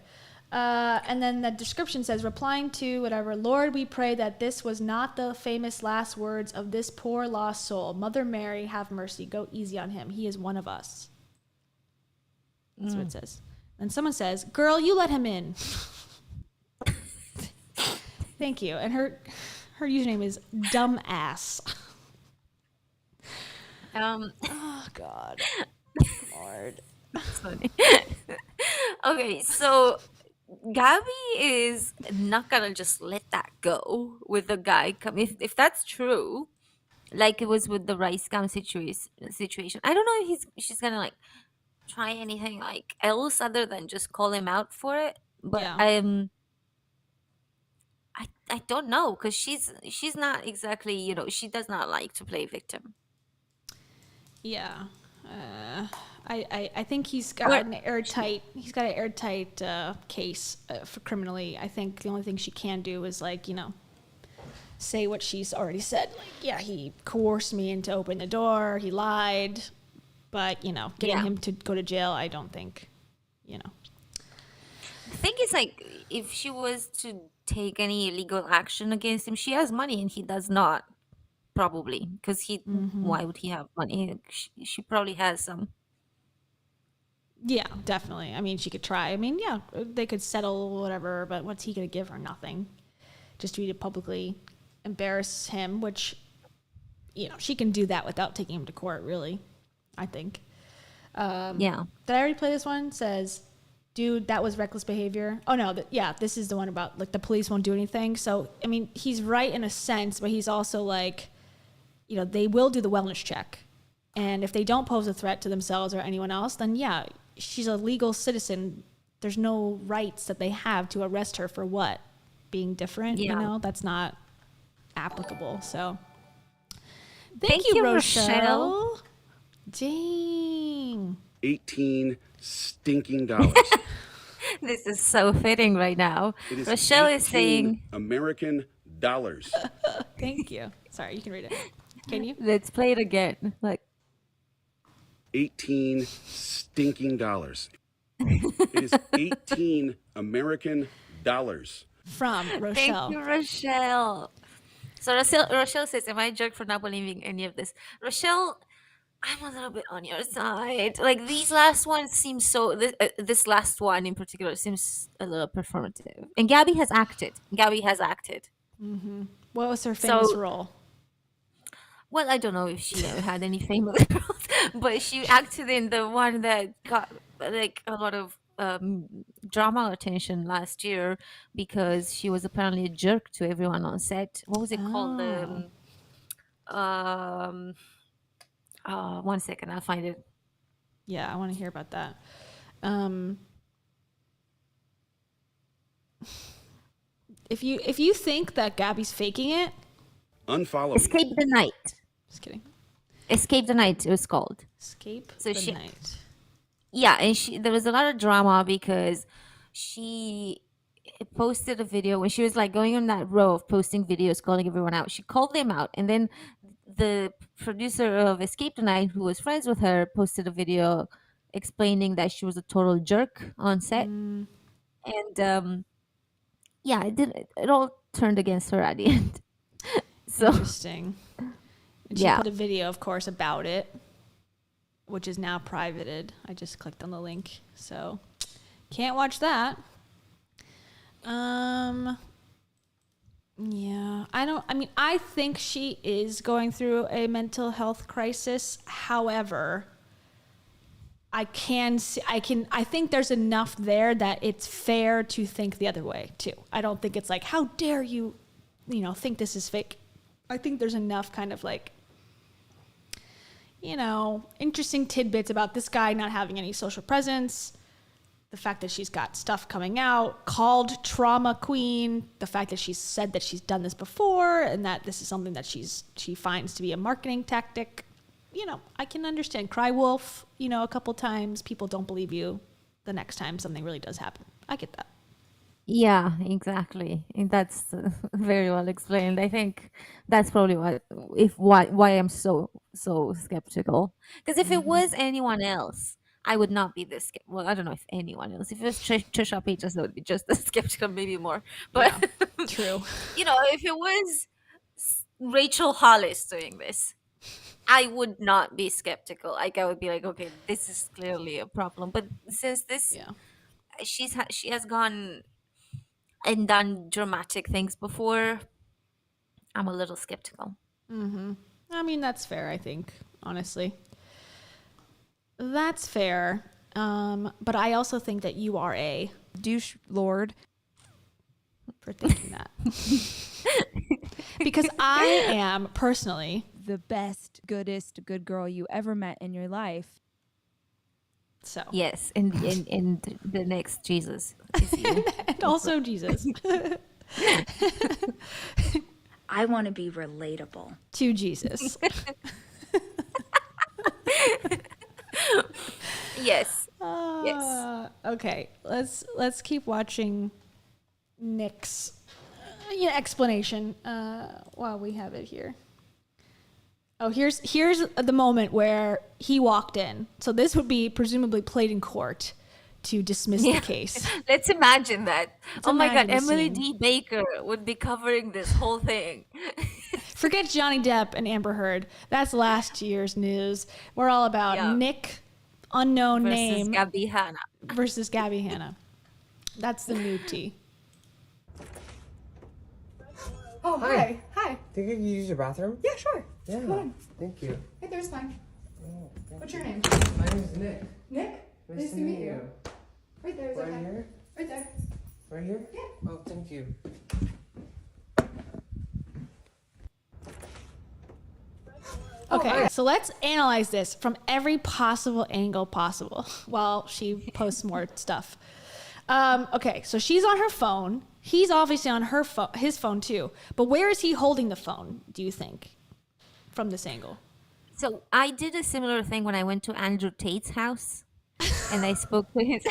And then the description says, replying to whatever, Lord, we pray that this was not the famous last words of this poor lost soul. Mother Mary, have mercy. Go easy on him. He is one of us. That's what it says. And someone says, girl, you let him in. Thank you. And her username is dumbass. Oh, God. Lord. That's funny. Okay, so Gabbie is not gonna just let that go with the guy come. If that's true, like it was with the rice scam situation, I don't know if she's gonna like try anything like else other than just call him out for it. But Yeah. I don't know, because she's not exactly, she does not like to play victim. Yeah. I think he's got an airtight case for criminally. I think the only thing she can do is like, say what she's already said. Like, yeah, he coerced me into opening the door. He lied. But, getting him to go to jail, I don't think, The thing is, like, if she was to take any legal action against him, she has money and he does not, probably, because why would he have money? She probably has some. Yeah, definitely. I mean, she could try. I mean, yeah, they could settle whatever, but what's he going to give her? Nothing. Just to publicly embarrass him, which, she can do that without taking him to court, really, I think. Yeah. Did I already play this one? It says, dude, that was reckless behavior. Oh, no. This is the one about, like, the police won't do anything. So, I mean, he's right in a sense, but he's also like, they will do the wellness check. And if they don't pose a threat to themselves or anyone else, then, yeah, she's a legal citizen. There's no rights that they have to arrest her for what? Being different, That's not applicable. So, thank you, Rochelle. Dang. 18 stinking dollars. This is so fitting right now. Rochelle is saying American dollars. Thank you. Sorry, you can read it. Can you? Let's play it again. Like 18 stinking dollars. It is 18 American dollars. From Rochelle. Thank you, Rochelle. So Rochelle says, am I a jerk for not believing any of this? Rochelle, I'm a little bit on your side. Like, these last ones seem so... This last one in particular seems a little performative. And Gabbie has acted. Mm-hmm. What was her famous role? Well, I don't know if she ever had any famous roles, but she acted in the one that got like a lot of drama attention last year because she was apparently a jerk to everyone on set. What was it called? One second, I'll find it. Yeah, I want to hear about that. If you think that Gabbie's faking it, unfollow. Escape the Night. Just kidding. Escape the Night, it was called. Escape the Night. Yeah, and there was a lot of drama because she posted a video when she was like going on that row of posting videos, calling everyone out. She called them out, and then the producer of Escape the Night, who was friends with her, posted a video explaining that she was a total jerk on set. And yeah, it all turned against her at the end. So interesting. And she put a video, of course, about it, which is now privated. I just clicked on the link, so can't watch that. Yeah, I think she is going through a mental health crisis. However, I think there's enough there that it's fair to think the other way too. I don't think it's like, how dare you, think this is fake. I think there's enough kind of like, interesting tidbits about this guy not having any social presence, the fact that she's got stuff coming out, called trauma queen, the fact that she's said that she's done this before and that this is something that she finds to be a marketing tactic. I can understand. Cry wolf, a couple times. People don't believe you. the next time something really does happen. I get that. Yeah, exactly. And that's very well explained. I think that's probably why I'm so skeptical. Because if it was anyone else, I would not be this. Well, I don't know if anyone else. If it was Trisha Paytas, I would be just as skeptical, maybe more. But True. if it was Rachel Hollis doing this, I would not be skeptical. Like I would be like, okay, this is clearly a problem. But since this, she has gone and done dramatic things before, I'm a little skeptical. I mean, that's fair, I think, honestly. That's fair. But I also think that you are a douche lord for thinking that. Because I am personally the best, goodest, good girl you ever met in your life. So yes, and the next Jesus is you. and also Jesus. I want to be relatable to Jesus. Yes. Yes. Okay, let's keep watching Nick's explanation while we have it here. Oh, here's the moment where he walked in. So this would be presumably played in court to dismiss the case. Let's imagine that. Oh my God, imagine the Emily scene. D. Baker would be covering this whole thing. Forget Johnny Depp and Amber Heard. That's last year's news. We're all about Nick, unknown name, Gabbie Hanna versus Gabbie Hanna. That's the new tea. Oh, hi. Hi. Think you can use your bathroom? Yeah, sure. Yeah. Come on. Thank you. Hey, there's fine. Oh, What's your name? My name's Nick. Nick? Nice to meet you. Right there. Is Right okay. here? Right there. Right here? Yeah. Oh, thank you. Okay, so let's analyze this from every possible angle possible while she posts more stuff. Okay, so she's on her phone. He's obviously on his phone too. But where is he holding the phone, do you think, from this angle? So I did a similar thing when I went to Andrew Tate's house and I spoke to his...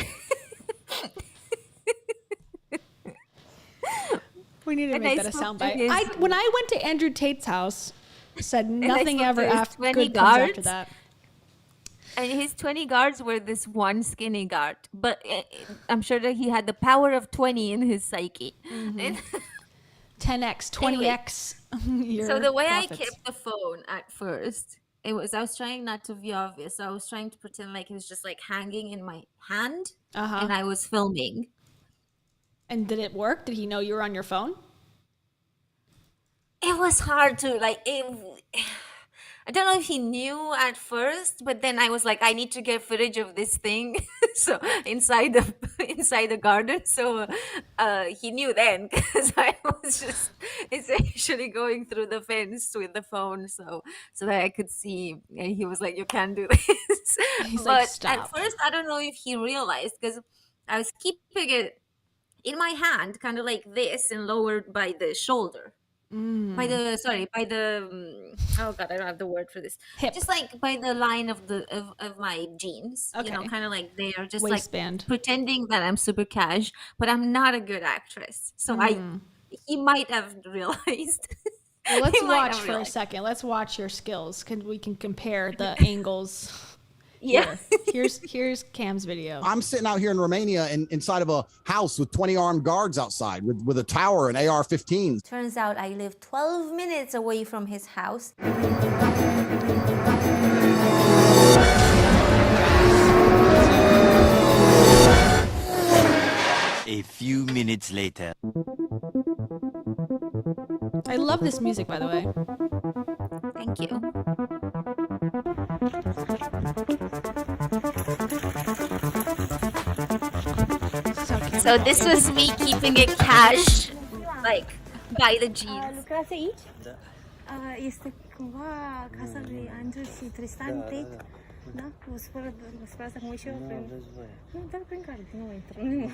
We need to And make I that a spoke to soundbite. When I went to Andrew Tate's house, said nothing ever after good comes after that. And his 20 guards were this one skinny guard. But I'm sure that he had the power of 20 in his psyche. Mm-hmm. 10x, 20x. So the way profits. I kept the phone at first, I was trying not to be obvious. So I was trying to pretend like it was just like hanging in my hand and I was filming. And did it work? Did he know you were on your phone? It was hard to I don't know if he knew at first, but then I was like, I need to get footage of this thing. So inside the garden. So he knew then because I was just essentially going through the fence with the phone so that I could see. And he was like, you can't do this. He's but like, stop. at first, I don't know if he realized because I was keeping it in my hand, kind of like this and lowered by the shoulder. By the oh god, I don't have the word for this. Hip. Just like by the line of my jeans, Okay. kind of like they are just Waistband. like pretending that I'm super cash, but I'm not a good actress. So he might have realized. Well, let's He might watch have for a realized. second. Let's watch your skills. We can compare the angles. Yeah. Here. Here's Cam's video. I'm sitting out here in Romania inside of a house with 20 armed guards outside with a tower and AR-15s. Turns out I live 12 minutes away from his house. A few minutes later. I love this music, by the way. Thank you. So this was me keeping it cash, like by the jeans. Lucrați aici? Este cumva casa lui Andrew și Tristan Tate. Da? Vă spăr asta cum e și eu prin... Nu, dar prin care, nu intră, nu.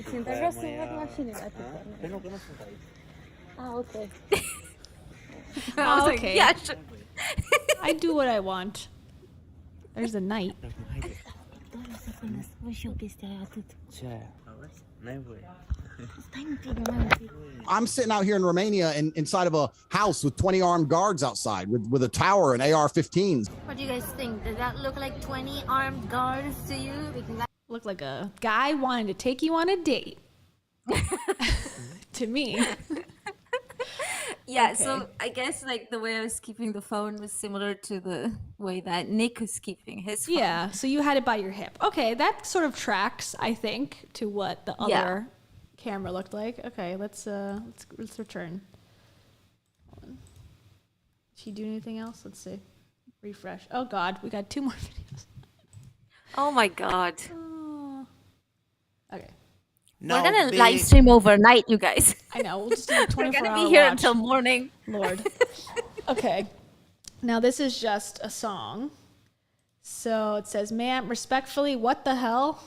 Puțin, dar vreau să văd mașinile atâtea. Păi nu, că nu sunt aici. Ah, ok. I was like, okay. yeah, sure. I do what I want. There's a knight. Вы еще песня, а тут I'm sitting out here in Romania inside of a house with 20 armed guards outside with a tower and AR-15s. What do you guys think? Does that look like 20 armed guards to you? Because Looked like a guy wanting to take you on a date. To me. Yeah, Okay. so I guess like the way I was keeping the phone was similar to the way that Nick was keeping his phone. Yeah, so you had it by your hip. Okay, that sort of tracks, I think, to what the other camera looked like. Okay, let's return. Hold on. Did she do anything else? Let's see. Refresh. Oh God, we got 2 more videos. Oh my god. Okay. We're gonna live stream overnight, you guys. I know. We'll just do a 24 We're gonna hour be here watch. until morning. Lord. Okay. Now this is just a song. So it says, ma'am, respectfully, what the hell?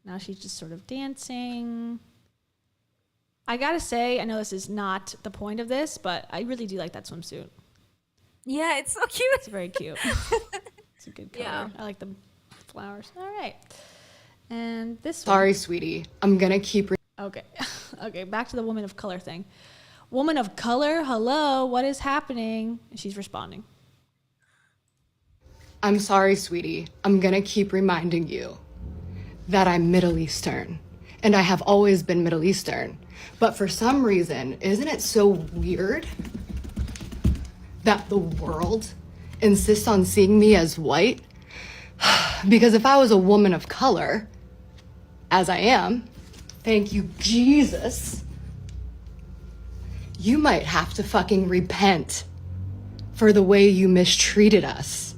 Now she's just sort of dancing. I gotta say, I know this is not the point of this, but I really do like that swimsuit. Yeah, it's so cute. It's very cute. It's a good color. Yeah. I like the flowers. All right. And this Sorry, one. sweetie. I'm gonna keep. Okay. Okay, back to the woman of color thing. Woman of color, hello, what is happening? And she's responding. I'm sorry, sweetie. I'm gonna keep reminding you that I'm Middle Eastern, and I have always been Middle Eastern. But for some reason, isn't it so weird that the world insists on seeing me as white? Because if I was a woman of color, as I am, thank you, Jesus, you might have to fucking repent for the way you mistreated us.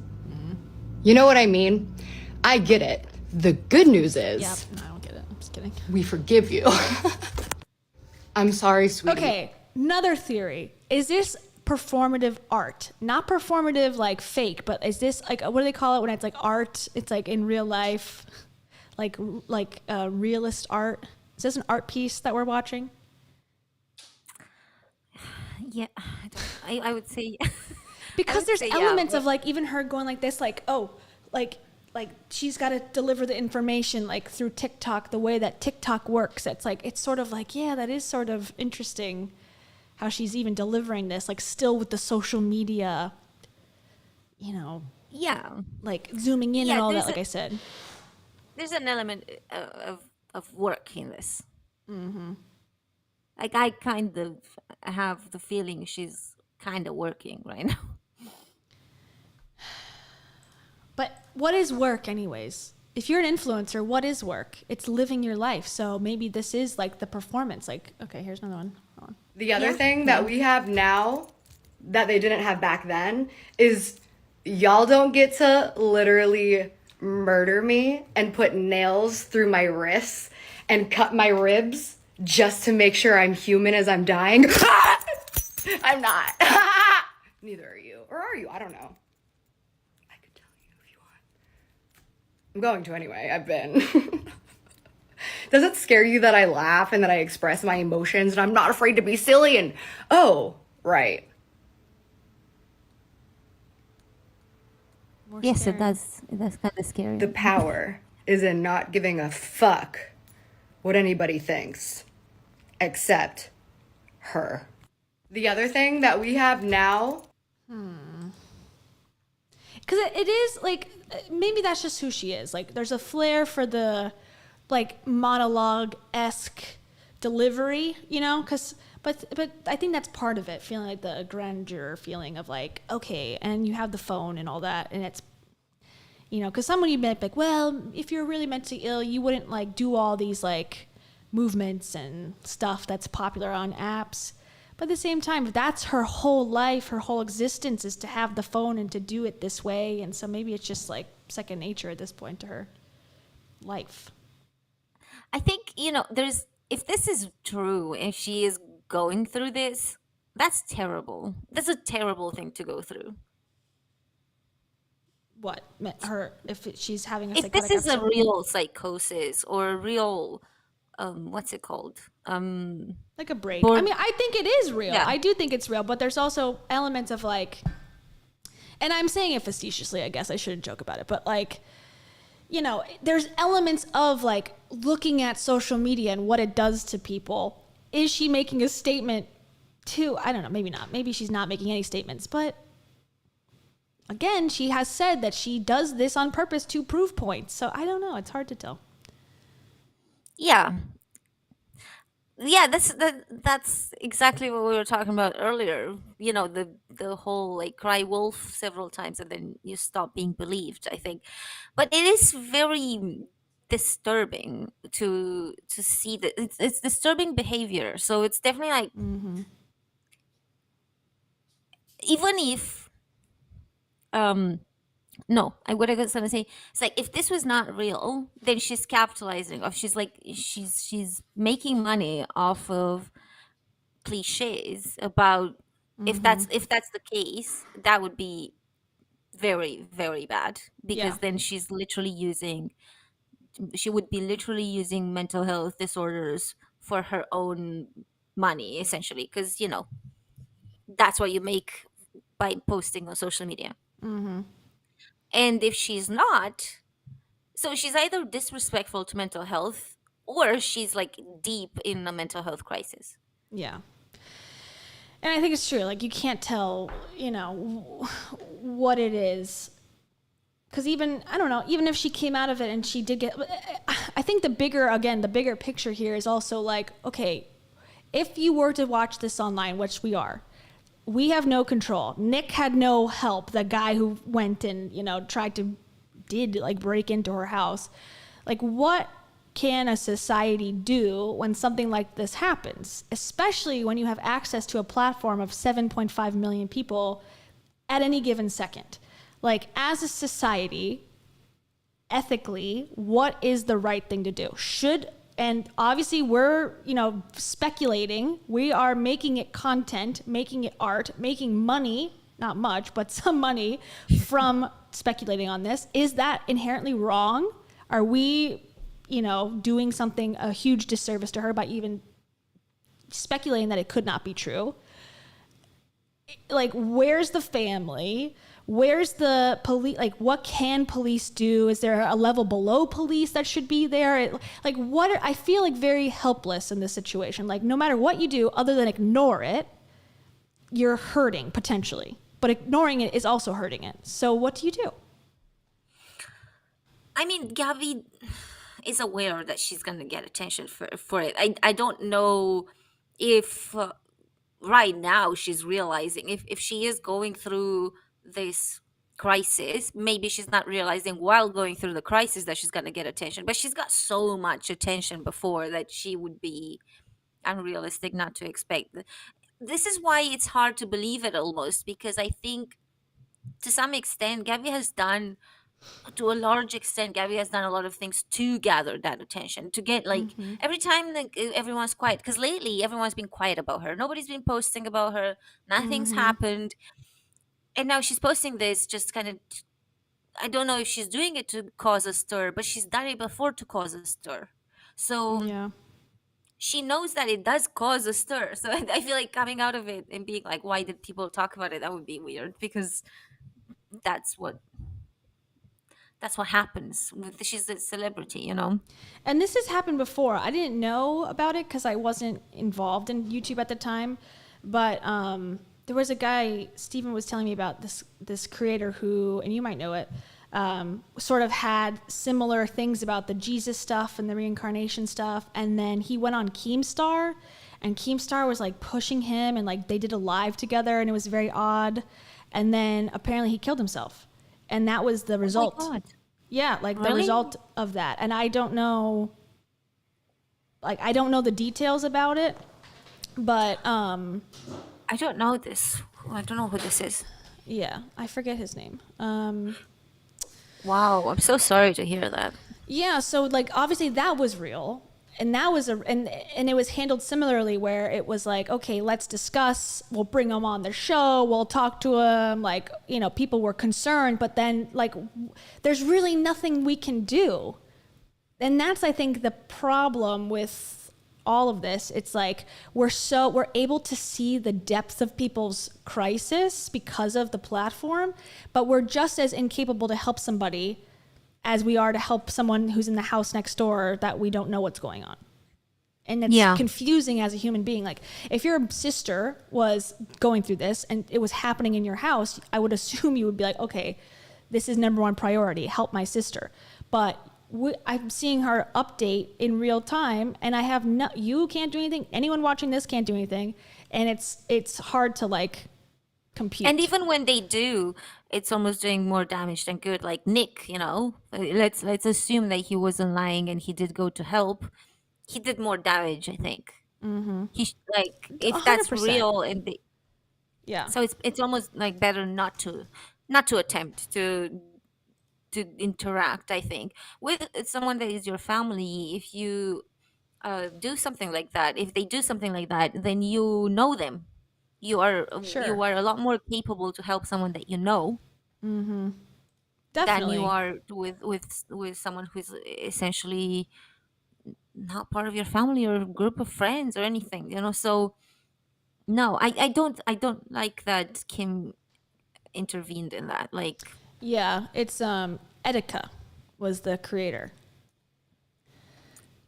You know what I mean? I get it. The good news is, Yep, no, I don't get it. I'm just kidding. we forgive you. I'm sorry, sweetie. Okay, another theory. Is this performative art? Not performative like fake, but is this like, what do they call it when it's like art? It's like in real life, like realist art. Is this an art piece that we're watching? Yeah, I would say Because there's elements of like even her going like this, like, oh, like she's got to deliver the information like through TikTok, the way that TikTok works. It's like, it's sort of like, yeah, that is sort of interesting how she's even delivering this, like still with the social media, you know, yeah, like zooming in and all that, like I said. There's an element of work in this. Mm-hmm. Like I kind of have the feeling she's kind of working right now. But what is work anyways? If you're an influencer, what is work? It's living your life. So maybe this is like the performance. Like, okay, here's another one. Hold on. The other thing that we have now that they didn't have back then is y'all don't get to literally murder me and put nails through my wrists and cut my ribs just to make sure I'm human as I'm dying. I'm not. Neither are you. Or are you? I don't know. I could tell you if you want. I'm going to anyway. I've been. Does it scare you that I laugh and that I express my emotions and I'm not afraid to be silly and, oh, right. Yes, it does. It does kind of scary. The power is in not giving a fuck what anybody thinks, except her. The other thing that we have now. Because it is like, maybe that's just who she is. Like, there's a flair for the like monologue-esque delivery, you know? But I think that's part of it, feeling like the grandeur feeling of like, okay, and you have the phone and all that, and it's, you know, because someone you met like, well, if you're really mentally ill, you wouldn't like do all these like movements and stuff that's popular on apps. But at the same time, that's her whole life, her whole existence is to have the phone and to do it this way. And so maybe it's just like second nature at this point to her life. I think, you know, if this is true, if she is going through this, that's terrible. That's a terrible thing to go through. What? If she's having a if psychotic this is episode? a real psychosis or a real, what's it called? Like a break. I mean, I think it is real. Yeah. I do think it's real, but there's also elements of like, and I'm saying it facetiously, I guess I shouldn't joke about it, but like, you know, there's elements of like looking at social media and what it does to people. Is she making a statement to, I don't know, maybe not. Maybe she's not making any statements, but again, she has said that she does this on purpose to prove points. So I don't know. It's hard to tell. Yeah. Yeah, that's exactly what we were talking about earlier. You know, the whole like cry wolf several times and then you stop being believed, I think. But it is very disturbing to see that it's disturbing behavior. So it's definitely like even if no, what I was gonna say, it's like if this was not real, then she's capitalizing off. She's like she's making money off of cliches about if that's the case, that would be very, very bad because then she would be literally using mental health disorders for her own money, essentially, because you know that's what you make by posting on social media. And if she's not, so she's either disrespectful to mental health or she's like deep in a mental health crisis. Yeah. And I think it's true. Like, you can't tell, you know, what it is. Because even, I don't know, even if she came out of it and she did get, I think the bigger picture here is also like, okay, if you were to watch this online, which we are, we have no control. Nick had no help. The guy who went and, you know, did break into her house. Like, what can a society do when something like this happens? Especially when you have access to a platform of 7.5 million people at any given second. Like, as a society, ethically, what is the right thing to do? And obviously we're, you know, speculating. We are making it content, making it art, making money, not much, but some money from speculating on this. Is that inherently wrong? Are we, you know, doing a huge disservice to her by even speculating that it could not be true? Like, where's the family? Where's the police? Like, what can police do? Is there a level below police that should be there? I feel like very helpless in this situation. Like, no matter what you do, other than ignore it, you're hurting potentially. But ignoring it is also hurting it. So what do you do? I mean, Gabbie is aware that she's going to get attention for it. I don't know if right now she's realizing if she is going through this crisis, maybe she's not realizing while going through the crisis that she's going to get attention, but she's got so much attention before that she would be unrealistic not to expect. This is why it's hard to believe it almost, because I think to some extent Gabbie has done a lot of things to gather that attention, to get like every time everyone's quiet, because lately everyone's been quiet about her, nobody's been posting about her, nothing's happened, and now she's posting this just kind of, I don't know if she's doing it to cause a stir, but she's done it before to cause a stir, so she knows that it does cause a stir. So I feel like coming out of it and being like, why did people talk about it, that would be weird, because that's what happens with, she's a celebrity, you know. And this has happened before. I didn't know about it because I wasn't involved in YouTube at the time, but there was a guy, Steven was telling me about this creator who, and you might know it, sort of had similar things about the Jesus stuff and the reincarnation stuff, and then he went on Keemstar, and Keemstar was like pushing him, and like they did a live together, and it was very odd, and then apparently he killed himself. And that was the result. Oh my God. Yeah, like the result of that. And I don't know the details about it, but I don't know this. I don't know who this is. Yeah, I forget his name. Wow, I'm so sorry to hear that. Yeah, so like obviously that was real. And that was and it was handled similarly, where it was like, okay, let's discuss, we'll bring him on the show, we'll talk to him, like, you know, people were concerned, but then like there's really nothing we can do. And that's, I think, the problem with all of this, it's like we're able to see the depth of people's crisis because of the platform, but we're just as incapable to help somebody as we are to help someone who's in the house next door that we don't know what's going on. And it's confusing as a human being. Like, if your sister was going through this and it was happening in your house, I would assume you would be like, okay, this is number one priority, help my sister. But I'm seeing her update in real time, and you can't do anything. Anyone watching this can't do anything. And it's hard to like compute. And even when they do, it's almost doing more damage than good. Like Nick, you know, let's assume that he wasn't lying and he did go to help. He did more damage, I think. Mm-hmm. Like, if that's 100%. real, and yeah. So it's almost like better not to attempt to interact, I think, with someone that is your family. If you do something like that, if they do something like that, then you know them. You are a lot more capable to help someone that you know. Mm-hmm. Definitely. Than you are with someone who's essentially not part of your family or group of friends or anything, you know. So no, I don't like that Kim intervened in that. Like, yeah, it's Etika was the creator.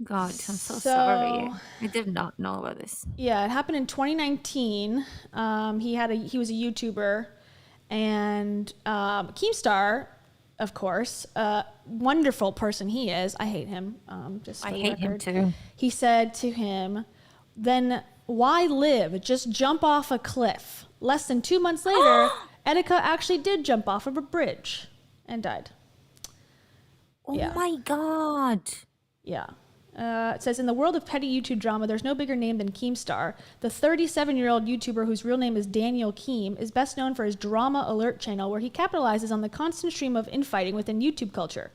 God, I'm so sorry. I did not know about this. Yeah, it happened in 2019. He was a YouTuber, and Keemstar, of course, wonderful person he is. I hate him. I hate him too. He said to him, "Then why live? Just jump off a cliff." Less than 2 months later, Etika actually did jump off of a bridge and died. Oh my God. Yeah. It says, in the world of petty YouTube drama, there's no bigger name than Keemstar. The 37-year-old YouTuber, whose real name is Daniel Keem, is best known for his Drama Alert channel, where he capitalizes on the constant stream of infighting within YouTube culture.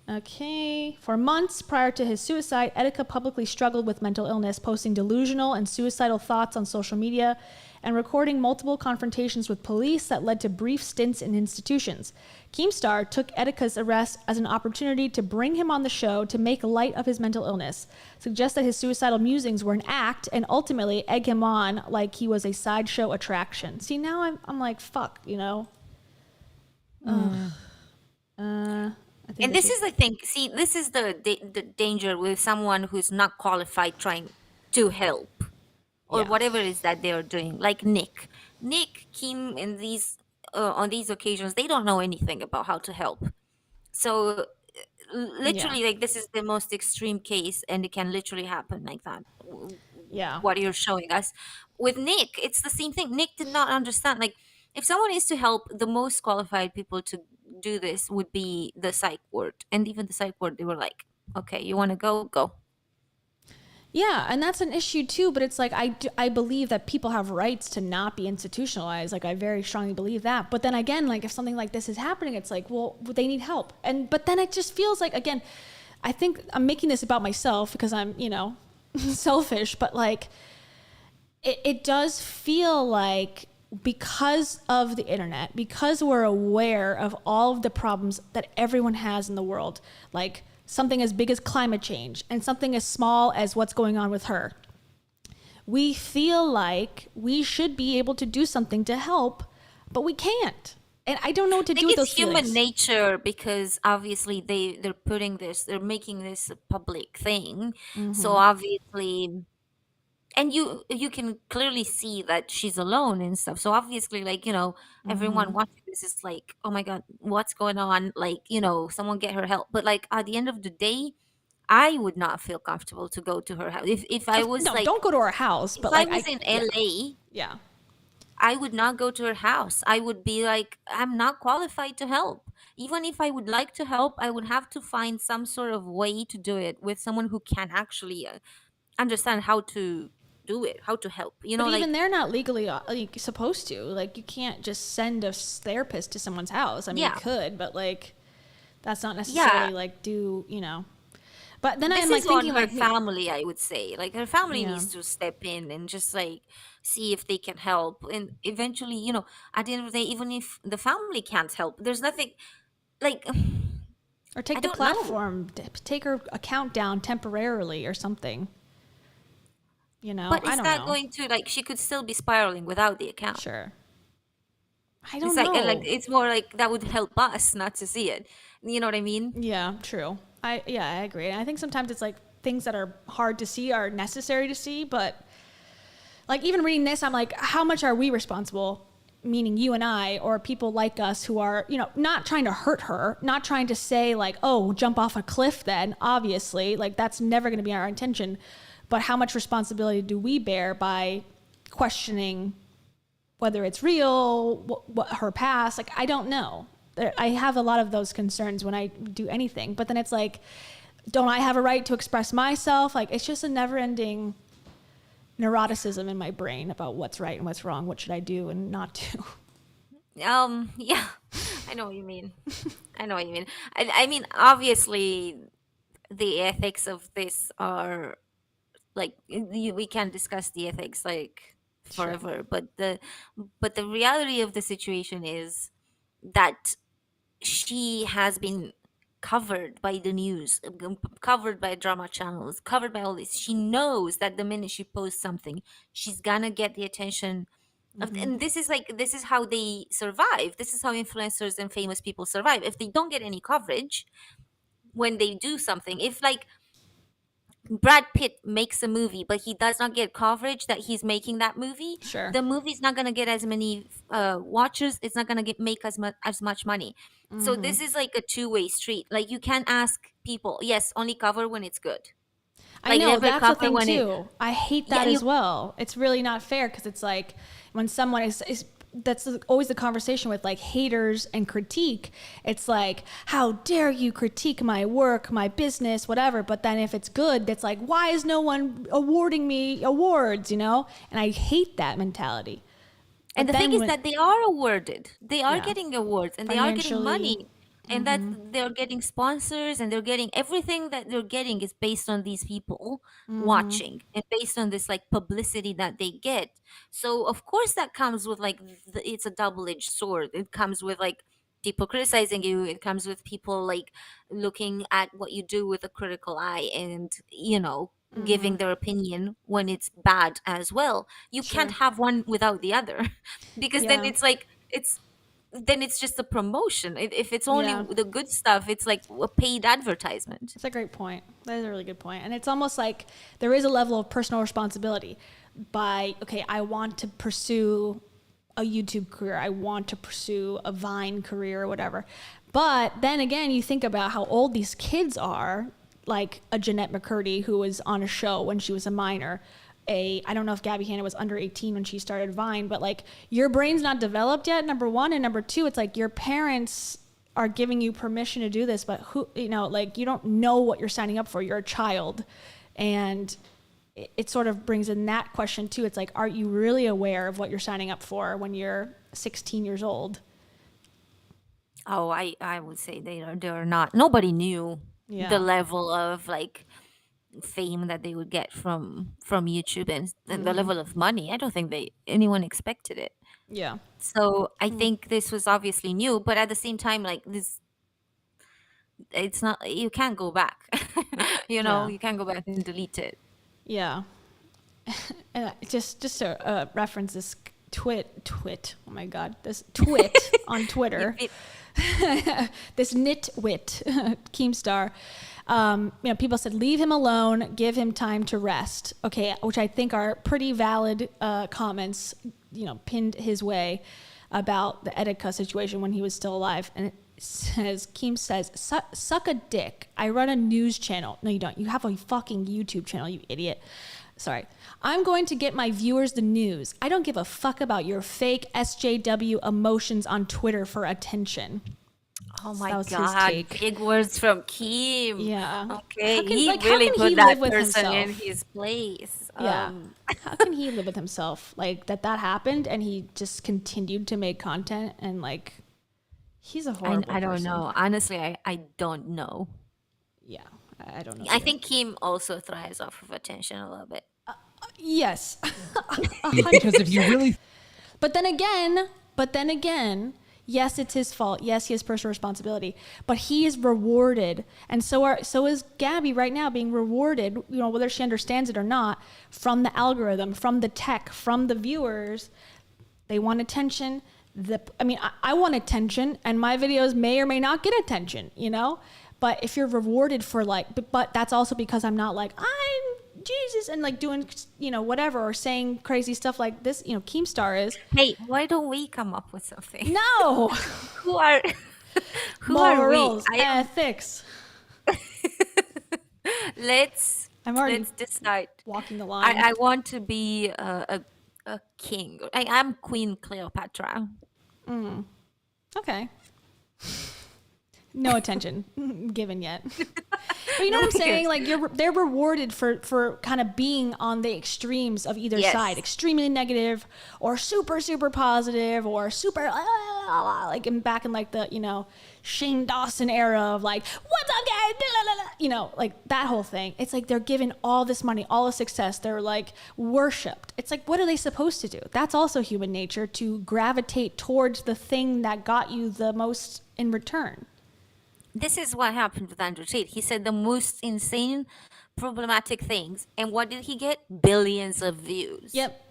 Okay. For months prior to his suicide, Etika publicly struggled with mental illness, posting delusional and suicidal thoughts on social media and recording multiple confrontations with police that led to brief stints in institutions. Keemstar took Etika's arrest as an opportunity to bring him on the show to make light of his mental illness, suggest that his suicidal musings were an act, and ultimately egg him on like he was a sideshow attraction. See, now I'm like, fuck, you know? And this is the thing. See, this is the danger with someone who's not qualified trying to help or whatever it is that they are doing. Like Nick, Kim, in these on these occasions, they don't know anything about how to help. So literally, like, this is the most extreme case, and it can literally happen like that. Yeah. What you're showing us with Nick, it's the same thing. Nick did not understand. Like, if someone is to help, the most qualified people to do this would be the psych ward, and even the psych ward, they were like, okay, you want to go. Yeah, and that's an issue too, but it's like, I believe that people have rights to not be institutionalized. Like, I very strongly believe that. But then again, like, if something like this is happening, it's like, well, they need help. But then it just feels like, again, I think I'm making this about myself because I'm, you know, selfish, but like, it does feel like, because of the internet, because we're aware of all of the problems that everyone has in the world, like something as big as climate change and something as small as what's going on with her, we feel like we should be able to do something to help, but we can't. And I don't know what to do with those feelings. It's human nature, because obviously they're making this a public thing. Mm-hmm. So obviously, and you can clearly see that she's alone and stuff. So obviously, like, you know, everyone watching this is like, oh my God, what's going on? Like, you know, someone get her help. But like, at the end of the day, I would not feel comfortable to go to her house. If I was don't go to her house. But if like, I was in LA, yeah, I would not go to her house. I would be like, I'm not qualified to help. Even if I would like to help, I would have to find some sort of way to do it with someone who can actually understand how to do it, how to help, you know. But like, even they're not legally like supposed to. Like, you can't just send a therapist to someone's house. I mean, you could, but like, that's not necessarily like do, you know. But then I'm like thinking, her like, family, I would say, like, her family needs to step in and just like see if they can help. And eventually, you know, at the end of the day, even if the family can't help, there's nothing like, or take the platform, take her account down temporarily or something. You know, But I is don't that know. going to, like, she could still be spiraling without the account? Sure. I It's don't like, know. it's more like that would help us not to see it. You know what I mean? Yeah, true. I agree. And I think sometimes it's like things that are hard to see are necessary to see, but like even reading this, I'm like, how much are we responsible? Meaning you and I, or people like us who are, you know, not trying to hurt her, not trying to say like, oh, jump off a cliff then, obviously, like that's never going to be our intention. But how much responsibility do we bear by questioning whether it's real, what her past, like, I don't know. I have a lot of those concerns when I do anything, but then it's like, don't I have a right to express myself? Like, it's just a never ending neuroticism in my brain about what's right and what's wrong. What should I do and not do? Yeah, I know what you mean. I know what you mean. I mean, obviously, the ethics of this are like we can discuss the ethics like forever, but the reality of the situation is that she has been covered by the news, covered by drama channels, covered by all this. She knows that the minute she posts something, she's gonna get the attention of, and this is how they survive. This is how influencers and famous people survive. If they don't get any coverage when they do something, if like Brad Pitt makes a movie, but he does not get coverage that he's making that movie, Sure. the movie's not gonna get as many watchers. It's not gonna make as much money. So this is like a two-way street. Like you can't ask people, yes, only cover when it's good. I know, that's the thing too. I hate that as well. It's really not fair because it's like when someone is that's always the conversation with like haters and critique. It's like, how dare you critique my work, my business, whatever. But then if it's good, that's like, why is no one awarding me awards, you know? And I hate that mentality. And the thing is that they are awarded. They are Yeah. getting awards and they are getting Financially. money. And that they're getting sponsors and they're getting everything that they're getting is based on these people watching and based on this like publicity that they get. So of course that comes with like it's a double-edged sword. It comes with like people criticizing you. It comes with people like looking at what you do with a critical eye and giving their opinion when it's bad as well. You can't have one without the other because then Yeah. it's like then it's just a promotion. If it's only Yeah. the good stuff, it's like a paid advertisement. It's a great point. That is a really good point. And it's almost like there is a level of personal responsibility by, okay, I want to pursue a YouTube career. I want to pursue a Vine career or whatever. But then again, you think about how old these kids are, like a Jeanette McCurdy who was on a show when she was a minor. I don't know if Gabbie Hanna was under 18 when she started Vine, but like your brain's not developed yet, number one. And number two, it's like your parents are giving you permission to do this, but who, like you don't know what you're signing up for. You're a child. And it sort of brings in that question too. It's like, are you really aware of what you're signing up for when you're 16 years old? Oh, I would say they're not. Nobody knew Yeah. the level of like fame that they would get from YouTube and the level of money. I don't think anyone expected it. Yeah. So I think this was obviously new, but at the same time, like this, it's not. You can't go back. Yeah. You can't go back and delete it. Yeah. And just to reference this twit. Oh my God, this twit on Twitter. This nitwit, Keemstar. People said, leave him alone, give him time to rest. Okay, which I think are pretty valid comments, pinned his way about the Etika situation when he was still alive. And it says, Keem says, suck a dick. I run a news channel. No, you don't. You have a fucking YouTube channel, you idiot. Sorry. I'm going to get my viewers the news. I don't give a fuck about your fake SJW emotions on Twitter for attention. Oh That my was his God! take. Big words from Kim. Yeah. Okay, How can- he like, how really can put he that live with person in himself? his place. Yeah. How can he live with himself? Like that happened and he just continued to make content and like he's a horrible I don't person. know. Honestly, I don't know. Yeah. I don't know. I think Kim also thrives off of attention a little bit. Yes. Because if you really But then again, Yes, it's his fault. Yes, he has personal responsibility, but he is rewarded, and so is Gabbie right now being rewarded. You know, whether she understands it or not, from the algorithm, from the tech, from the viewers. They want attention. I want attention, and my videos may or may not get attention. You know, but if you're rewarded for but that's also because I'm not like I'm Jesus and like doing, you know, whatever, or saying crazy stuff like this, you know, Keemstar is. Hey, why don't we come up with something? No. who are Morals, we? ethics. Let's decide. Walking the line. I want to be a king. I'm Queen Cleopatra. Okay. No attention given yet. But you know what I'm saying? Like they're rewarded for kind of being on the extremes of either side, extremely negative or super, super positive or super like back in like the, you know, Shane Dawson era of like, what's up guys? You know, like that whole thing. It's like they're given all this money, all the success. They're like worshipped. It's like, what are they supposed to do? That's also human nature, to gravitate towards the thing that got you the most in return. This is what happened with Andrew Tate. He said the most insane, problematic things. And what did he get? Billions of views. Yep.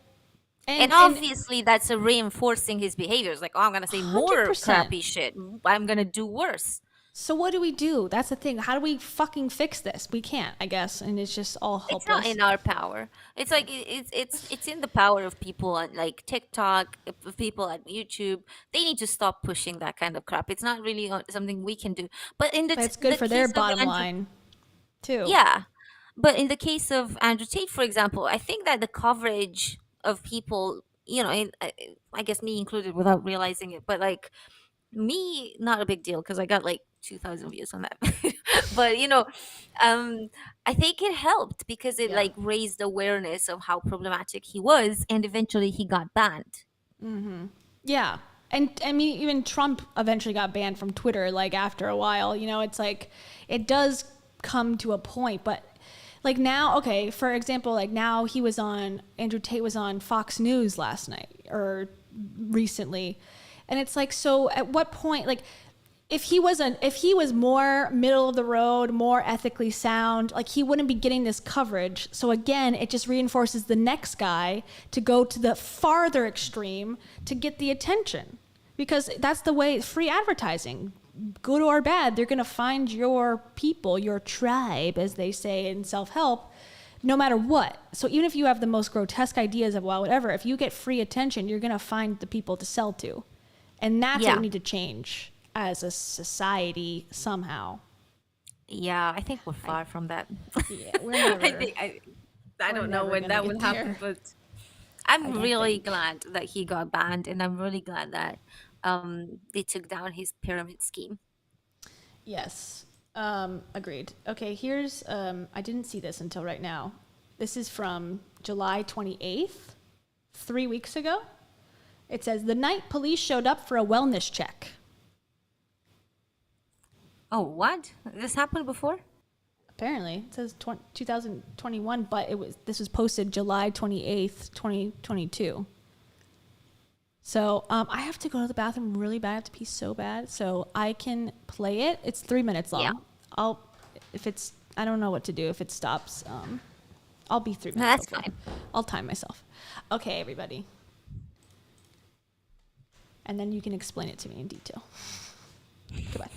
And obviously that's reinforcing his behaviors. Like, oh, I'm going to say more 100%. crappy shit. I'm going to do worse. So what do we do? That's the thing. How do we fucking fix this? We can't, I guess. And it's just all hopeless. It's not in our power. It's like it's in the power of people on like TikTok, of people at YouTube. They need to stop pushing that kind of crap. It's not really something we can do. But it's good for their bottom line too. Yeah. But in the case of Andrew Tate, for example, I think that the coverage of people, you know, I guess me included without realizing it, but like me, not a big deal because I got like 2,000 views on that. But you know, I think it helped because it like raised awareness of how problematic he was, and eventually he got banned. Yeah. And I mean, even Trump eventually got banned from Twitter, like after a while. You know, it's like it does come to a point, but like now, okay, for example, like now Andrew Tate was on Fox News last night or recently, and it's like, so at what point, like if he was more middle of the road, more ethically sound, like he wouldn't be getting this coverage. So again, it just reinforces the next guy to go to the farther extreme to get the attention, because that's the way, free advertising, good or bad, they're going to find your people, your tribe, as they say in self-help, no matter what. So even if you have the most grotesque ideas of, well, whatever, if you get free attention, you're going to find the people to sell to. And that's what we need to change as a society somehow. Yeah, I think we're far from that. Yeah, we're never, I don't know when that will happen, but I'm really glad that he got banned, and I'm really glad that they took down his pyramid scheme. Yes, agreed. Okay, here's, I didn't see this until right now. This is from July 28th, 3 weeks ago. It says, the night police showed up for a wellness check. Oh, what? This happened before? Apparently. It says 2021, but this was posted July 28th, 2022. So I have to go to the bathroom really bad. I have to pee so bad. So I can play it. It's 3 minutes long. Yeah. I don't know what to do if it stops. I'll be 3 minutes. No, that's fine. I'll time myself. Okay, everybody. And then you can explain it to me in detail. Goodbye.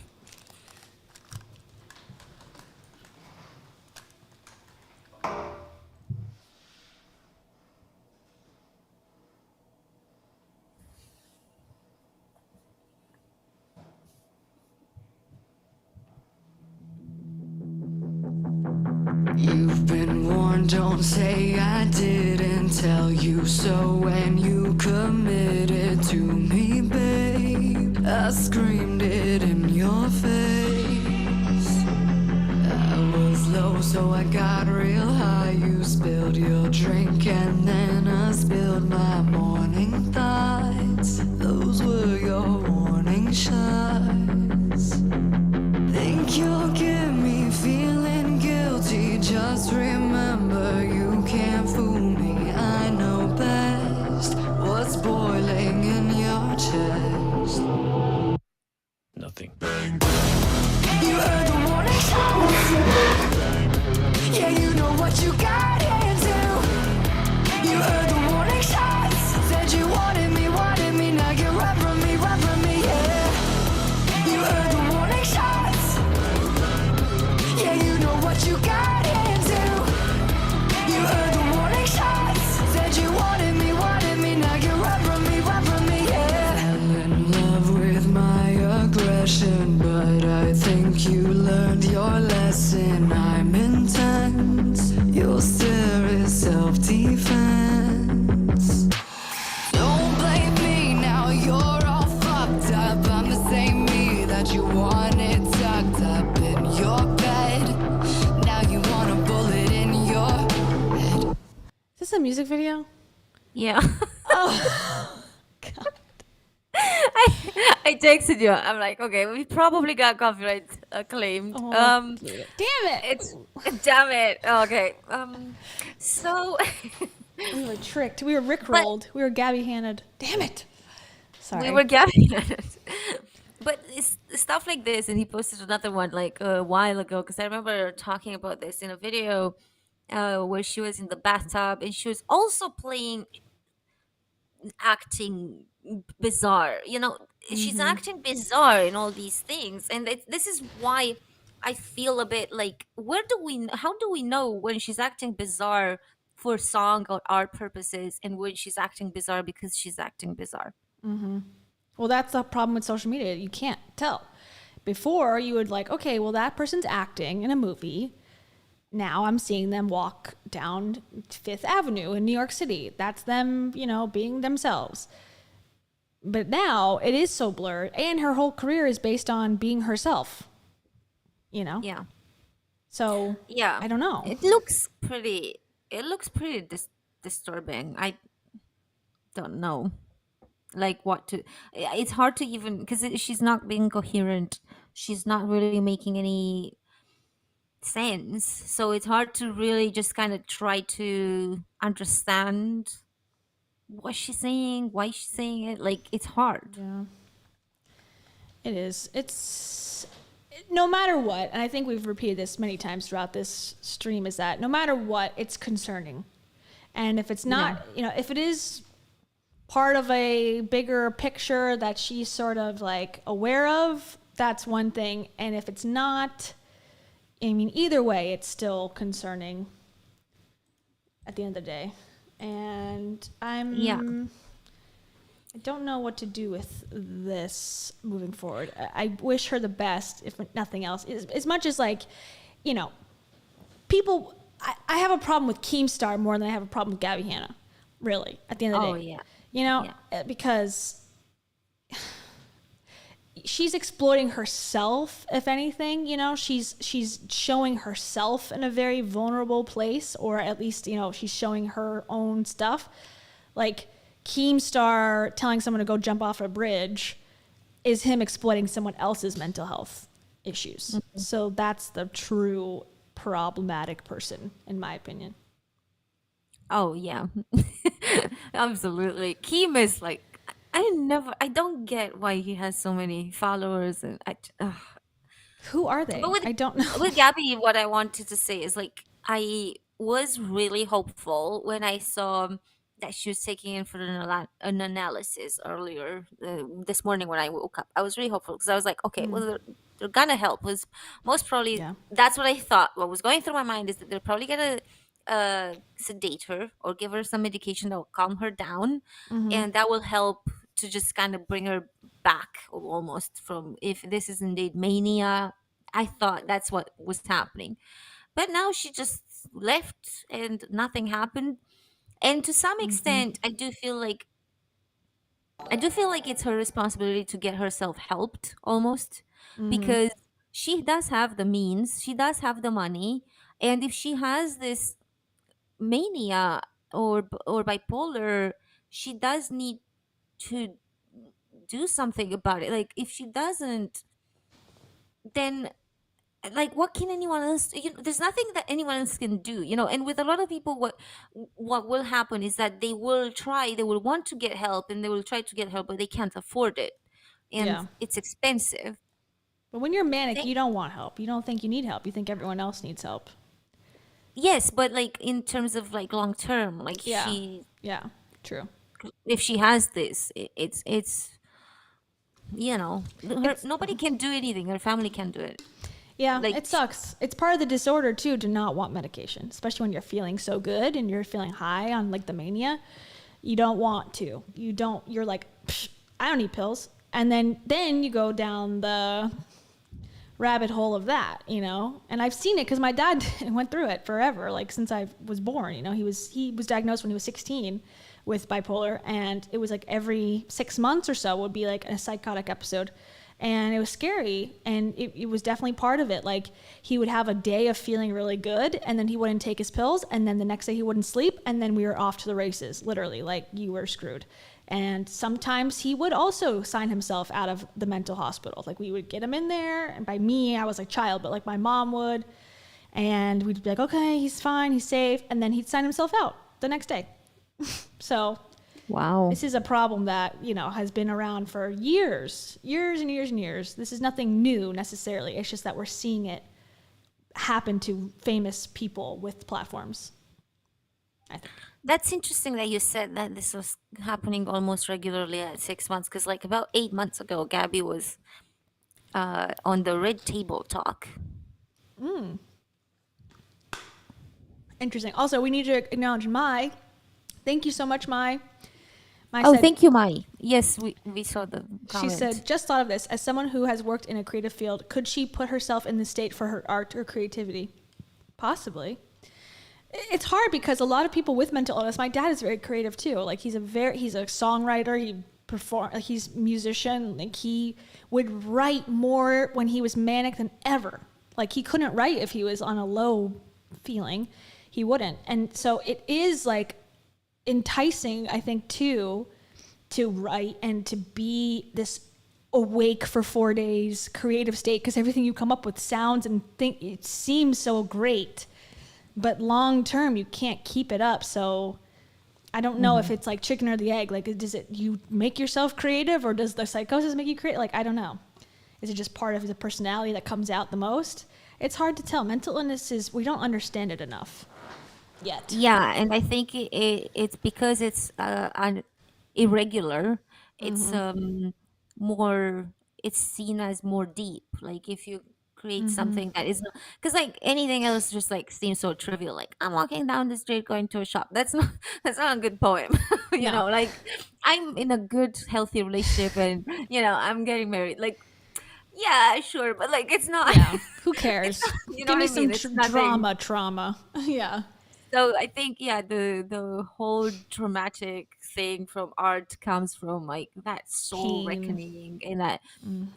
You've been warned, don't say I didn't tell you so. When you committed to me, babe, I screamed it in your face. I was low, so I got real high. You spilled your drink and then I spilled my morning thoughts. Those were your warning shots. Think you'll get me feeling guilty? Just remember, you can't fool me. I know best what's boiling in your chest. music video? Yeah. Oh, God. I texted you. I'm like, okay, we probably got copyright claimed. Oh, damn it. It's damn it. Okay. So We were tricked. We were rickrolled. We were Gabbie Hanna. Damn it. Sorry. we were Gabbie Hanna. But it's stuff like this, and he posted another one like a while ago because I remember talking about this in a video where she was in the bathtub and she was also acting bizarre. She's acting bizarre in all these things, and this is why I feel a bit like, how do we know when she's acting bizarre for song or art purposes and when she's acting bizarre because she's acting bizarre? Well, that's the problem with social media. You can't tell. Before, you would like, okay, well, that person's acting in a movie. Now I'm seeing them walk down Fifth Avenue in New York City. That's them, being themselves. But now it is so blurred, and her whole career is based on being herself. Yeah. So Yeah. I don't know. It looks pretty disturbing. I don't know. Like what to, it's hard to even, because she's not being coherent. She's not really making any sense. So it's hard to really just kind of try to understand what she's saying, why she's saying it. Like, it's hard. Yeah. It is. It's no matter what, and I think we've repeated this many times throughout this stream, is that no matter what, it's concerning. And if it's not, if it is part of a bigger picture that she's sort of like aware of, that's one thing. And if it's not, I mean, either way, it's still concerning at the end of the day. And I don't know what to do with this moving forward. I wish her the best, if nothing else. As much as people, I have a problem with Keemstar more than I have a problem with Gabbie Hanna, really, at the end of the day. Because she's exploiting herself, if anything. She's showing herself in a very vulnerable place, or at least, she's showing her own stuff. Like Keemstar telling someone to go jump off a bridge is him exploiting someone else's mental health issues. Mm-hmm. So that's the true problematic person, in my opinion. Oh yeah. Absolutely. Keem is like, I don't get why he has so many followers, and who are they? I don't know. With Gabbie, what I wanted to say is like, I was really hopeful when I saw that she was taking in for an analysis earlier this morning when I woke up. I was really hopeful because I was like, okay, well, they're gonna help. Was most probably that's what I thought. What was going through my mind is that they're probably gonna sedate her or give her some medication that will calm her down, and that will help to just kind of bring her back almost from, if this is indeed mania. I thought that's what was happening, but now she just left and nothing happened. And to some extent, I do feel like it's her responsibility to get herself helped almost, because she does have the means, she does have the money, and if she has this mania or bipolar, she does need to do something about it. Like, if she doesn't, then like, what can anyone else do? There's nothing that anyone else can do, and with a lot of people, what will happen is that they will want to get help, and they will try to get help, but they can't afford it, and it's expensive. But when you're manic, you don't want help. You don't think you need help. You think everyone else needs help. Yes, but like in terms of like long term, like true. If she has this, it's nobody can do anything. Her family can do it. Yeah, it sucks. It's part of the disorder too to not want medication, especially when you're feeling so good and you're feeling high on like the mania. You don't want to. You're like, I don't need pills. And then you go down the rabbit hole of that, And I've seen it because my dad went through it forever, like since I was born. He was diagnosed when he was 16 with bipolar, and it was like every 6 months or so would be like a psychotic episode. and it was scary, and it was definitely part of it. Like, he would have a day of feeling really good, and then he wouldn't take his pills, and then the next day he wouldn't sleep, and then we were off to the races, literally, like, you were screwed. And sometimes he would also sign himself out of the mental hospital. Like, we would get him in there, and by me, I was a child, but like my mom would, and we'd be like, okay, he's fine, he's safe, and then he'd sign himself out the next day. So wow, this is a problem that, you know, has been around for years and years and years. This is nothing new necessarily. It's just that we're seeing it happen to famous people with platforms, I think. That's interesting that you said that this was happening almost regularly at 6 months, because like about 8 months ago, Gabbie was on the Red Table Talk. Interesting. Also, we need to acknowledge Mai. Thank you so much, Mai. Mai Oh, said, thank you, Mai. Yes, we saw the she comment. said, just thought of this. As someone who has worked in a creative field, could she put herself in the state for her art or creativity? Possibly. It's hard because a lot of people with mental illness, my dad is very creative too. Like, he's a songwriter, he's a musician. Like, he would write more when he was manic than ever. Like, he couldn't write if he was on a low feeling. He wouldn't. And so it is like enticing, I think, too, to write and to be this awake for 4 days creative state, because everything you come up with sounds and think, it seems so great, but long term you can't keep it up. So I don't know if it's like chicken or the egg. Like, does it, you make yourself creative, or does the psychosis make you creative? Like, I don't know. Is it just part of the personality that comes out the most? It's hard to tell. Mental illness is, we don't understand it enough yet. Yeah, and I think it's because it's irregular. It's more. It's seen as more deep. Like, if you create something that is not, because like anything else just like seems so trivial. Like, I'm walking down the street going to a shop. That's not a good poem. you know, like, I'm in a good healthy relationship, and you know, I'm getting married. Like, yeah, sure, but like, it's not. Yeah, who cares? You know Give me what I mean? some It's nothing. trauma. Yeah. So I think, yeah, the whole dramatic thing from art comes from like that soul Pain. reckoning, and that,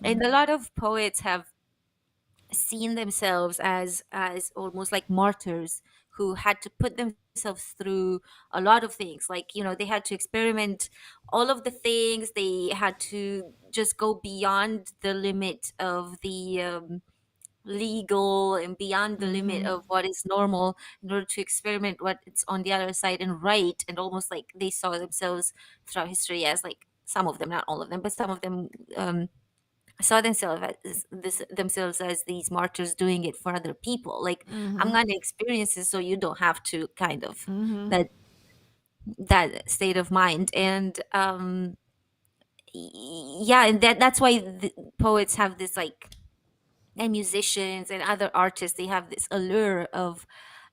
and a lot of poets have seen themselves as almost like martyrs who had to put themselves through a lot of things. Like, you know, they had to experiment all of the things. They had to just go beyond the limit of the legal and beyond the limit of what is normal in order to experiment what it's on the other side and write. And almost like they saw themselves throughout history as, like, some of them, not all of them, but some of them saw themselves as these martyrs doing it for other people. Like, I'm going to experience this so you don't have to, kind of that state of mind. And yeah, and that's why the poets have this, like, and musicians and other artists, they have this allure of,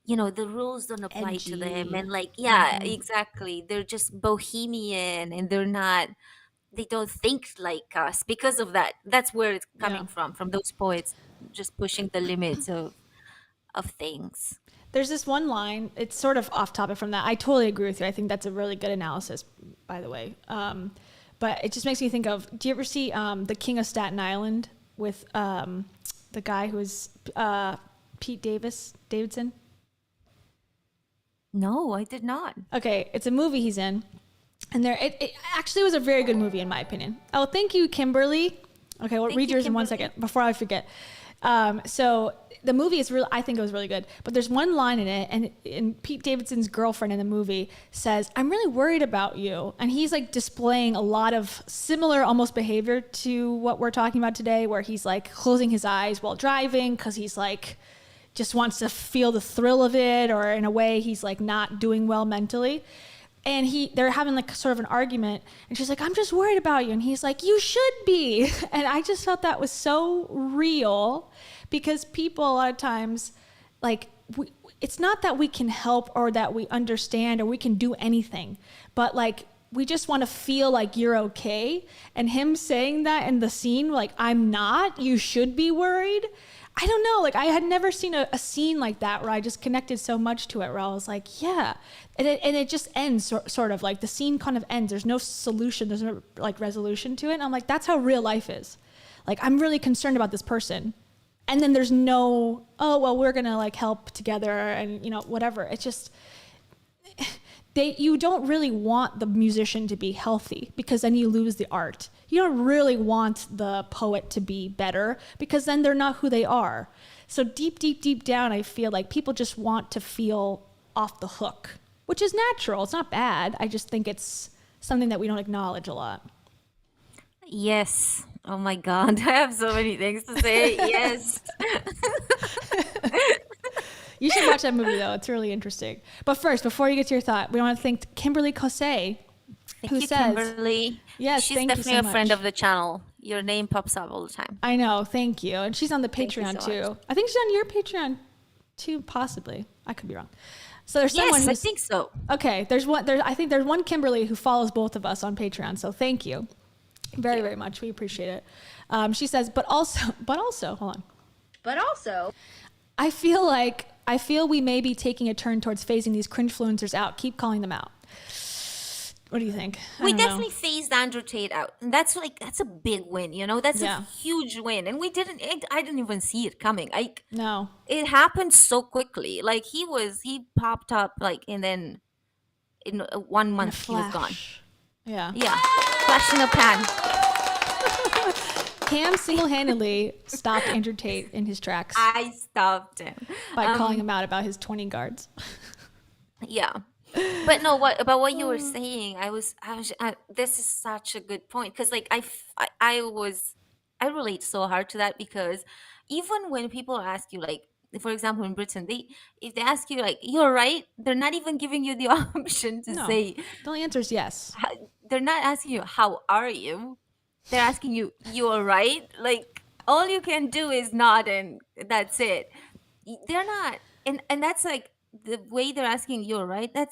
you know, the rules don't apply to them, and like, yeah, exactly, they're just bohemian, and they don't think like us because of that. That's where it's coming from those poets just pushing the limits of things. There's this one line, it's sort of off topic from that. I totally agree with you. I think that's a really good analysis, by the way. But it just makes me think of, do you ever see The King of Staten Island with the guy who is Pete Davidson? No, I did not. Okay, it's a movie he's in. And it actually was a very good movie, in my opinion. Oh, thank you, Kimberly. Okay, well, read yours in 1 second before I forget. So the movie is I think it was really good. But there's one line in it, and Pete Davidson's girlfriend in the movie says, "I'm really worried about you." And he's like displaying a lot of similar almost behavior to what we're talking about today, where he's like closing his eyes while driving because he's like just wants to feel the thrill of it, or in a way he's like not doing well mentally. And they're having like sort of an argument, and she's like, "I'm just worried about you." And he's like, "You should be." And I just felt that was so real, because people a lot of times, like, it's not that we can help or that we understand or we can do anything, but like, we just want to feel like you're okay. And him saying that in the scene, like, "I'm not, you should be worried." I don't know, like, I had never seen a scene like that where I just connected so much to it, where I was like, yeah. And it just ends sort of like the scene kind of ends. There's no solution. There's no like resolution to it. And I'm like, that's how real life is. like, I'm really concerned about this person. And then there's no, oh, well, we're going to like help together and, you know, whatever. It's just, you don't really want the musician to be healthy because then you lose the art. You don't really want the poet to be better because then they're not who they are. So deep, deep, deep down, I feel like people just want to feel off the hook, which is natural. It's not bad. I just think it's something that we don't acknowledge a lot. Yes. Oh my God. I have so many things to say. Yes. You should watch that movie, though. It's really interesting. But first, before you get to your thought, we want to thank Kimberly Cosay, who you, says, Kimberly. Yes, she's thank you definitely so a friend much. of the channel. Your name pops up all the time. I know. Thank you. And she's on the Thank you Patreon, so too. much. I think she's on your Patreon, too, possibly. I could be wrong. So there's someone Yes, I who's, think so. Okay, I think there's one Kimberly who follows both of us on Patreon, so thank you. Very, very much. We appreciate it. She says, but also, hold on. But also, I feel we may be taking a turn towards phasing these cringe-fluencers out. Keep calling them out. What do you think? I We don't know. definitely phased Andrew Tate out. And that's a big win, you know? That's a huge win. And I didn't even see it coming. No. It happened so quickly. Like he popped up like, and then in 1 month he was gone. Yeah. Yeah. Flash in a pan. Cam single-handedly stopped Andrew Tate in his tracks I stopped him. by calling him out about his 20 guards. Yeah. But no, what you were saying, this is such a good point. Cause like I relate so hard to that because even when people ask you, like, for example, in Britain, if they ask you like, you're right, they're not even giving you the option to say. The only answer is yes. They're not asking you, how are you? They're asking you, you're right? Like, all you can do is nod and that's it. They're not, and that's like, the way they're asking you're right, that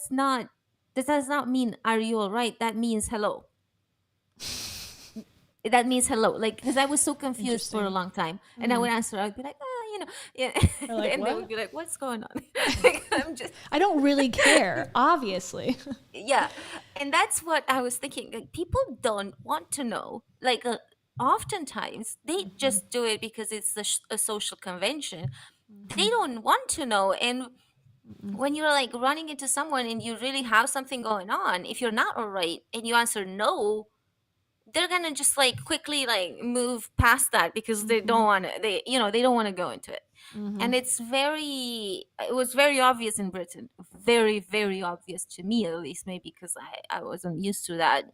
does not mean are you all right? That means hello. That means hello. Like, because I was so confused for a long time. And I would answer, I'd be like, yeah. Like, and they would be like, what's going on? Like, I don't really care, obviously. Yeah. And that's what I was thinking. Like, people don't want to know. Like, oftentimes they just do it because it's a social convention. They don't want to know. And when you're like running into someone and you really have something going on, if you're not all right and you answer no, they're gonna just like quickly like move past that because they don't want to. They don't want to go into it. And it was very obvious in Britain, very, very obvious to me, at least, maybe because I wasn't used to that.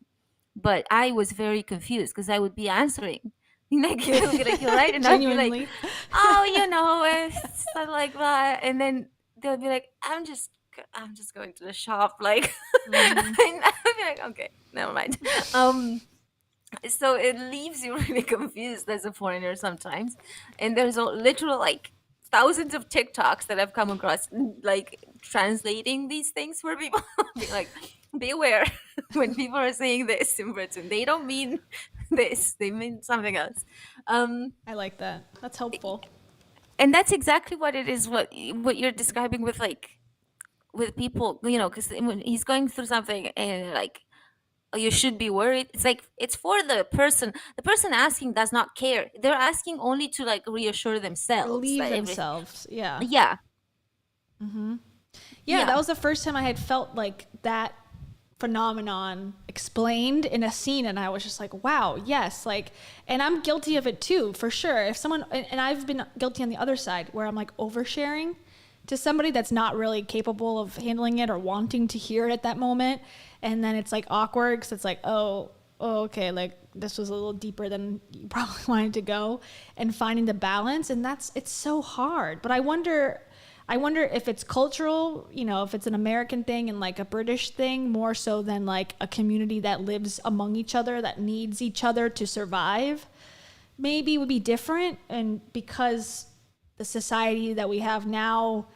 But I was very confused because I would be answering. Like, you'll be like, you're right. And I'd be like, oh, it's not like that. And then they'll be like, I'm just going to the shop. Like, and I'll be like, okay, never mind. So it leaves you really confused as a foreigner sometimes. And there's a literal like thousands of TikToks that I've come across, like translating these things for people. Be like, be aware when people are saying this in Britain, they don't mean this, they mean something else. I like that. That's helpful. And that's exactly what it is, what you're describing with like, with people, because when he's going through something and like, oh, you should be worried. It's like, it's for the person asking does not care. They're asking only to like reassure themselves. Relieve themselves. Yeah. Yeah. Yeah, that was the first time I had felt like that phenomenon explained in a scene, and I was just like, wow, yes, like, and I'm guilty of it too, for sure. If someone, and I've been guilty on the other side where I'm like oversharing to somebody that's not really capable of handling it or wanting to hear it at that moment, and then it's like awkward because it's like, oh, okay, like this was a little deeper than you probably wanted to go, and finding the balance, and it's so hard. But I wonder if it's cultural, if it's an American thing and like a British thing, more so than like a community that lives among each other, that needs each other to survive, maybe it would be different. And because the society that we have now,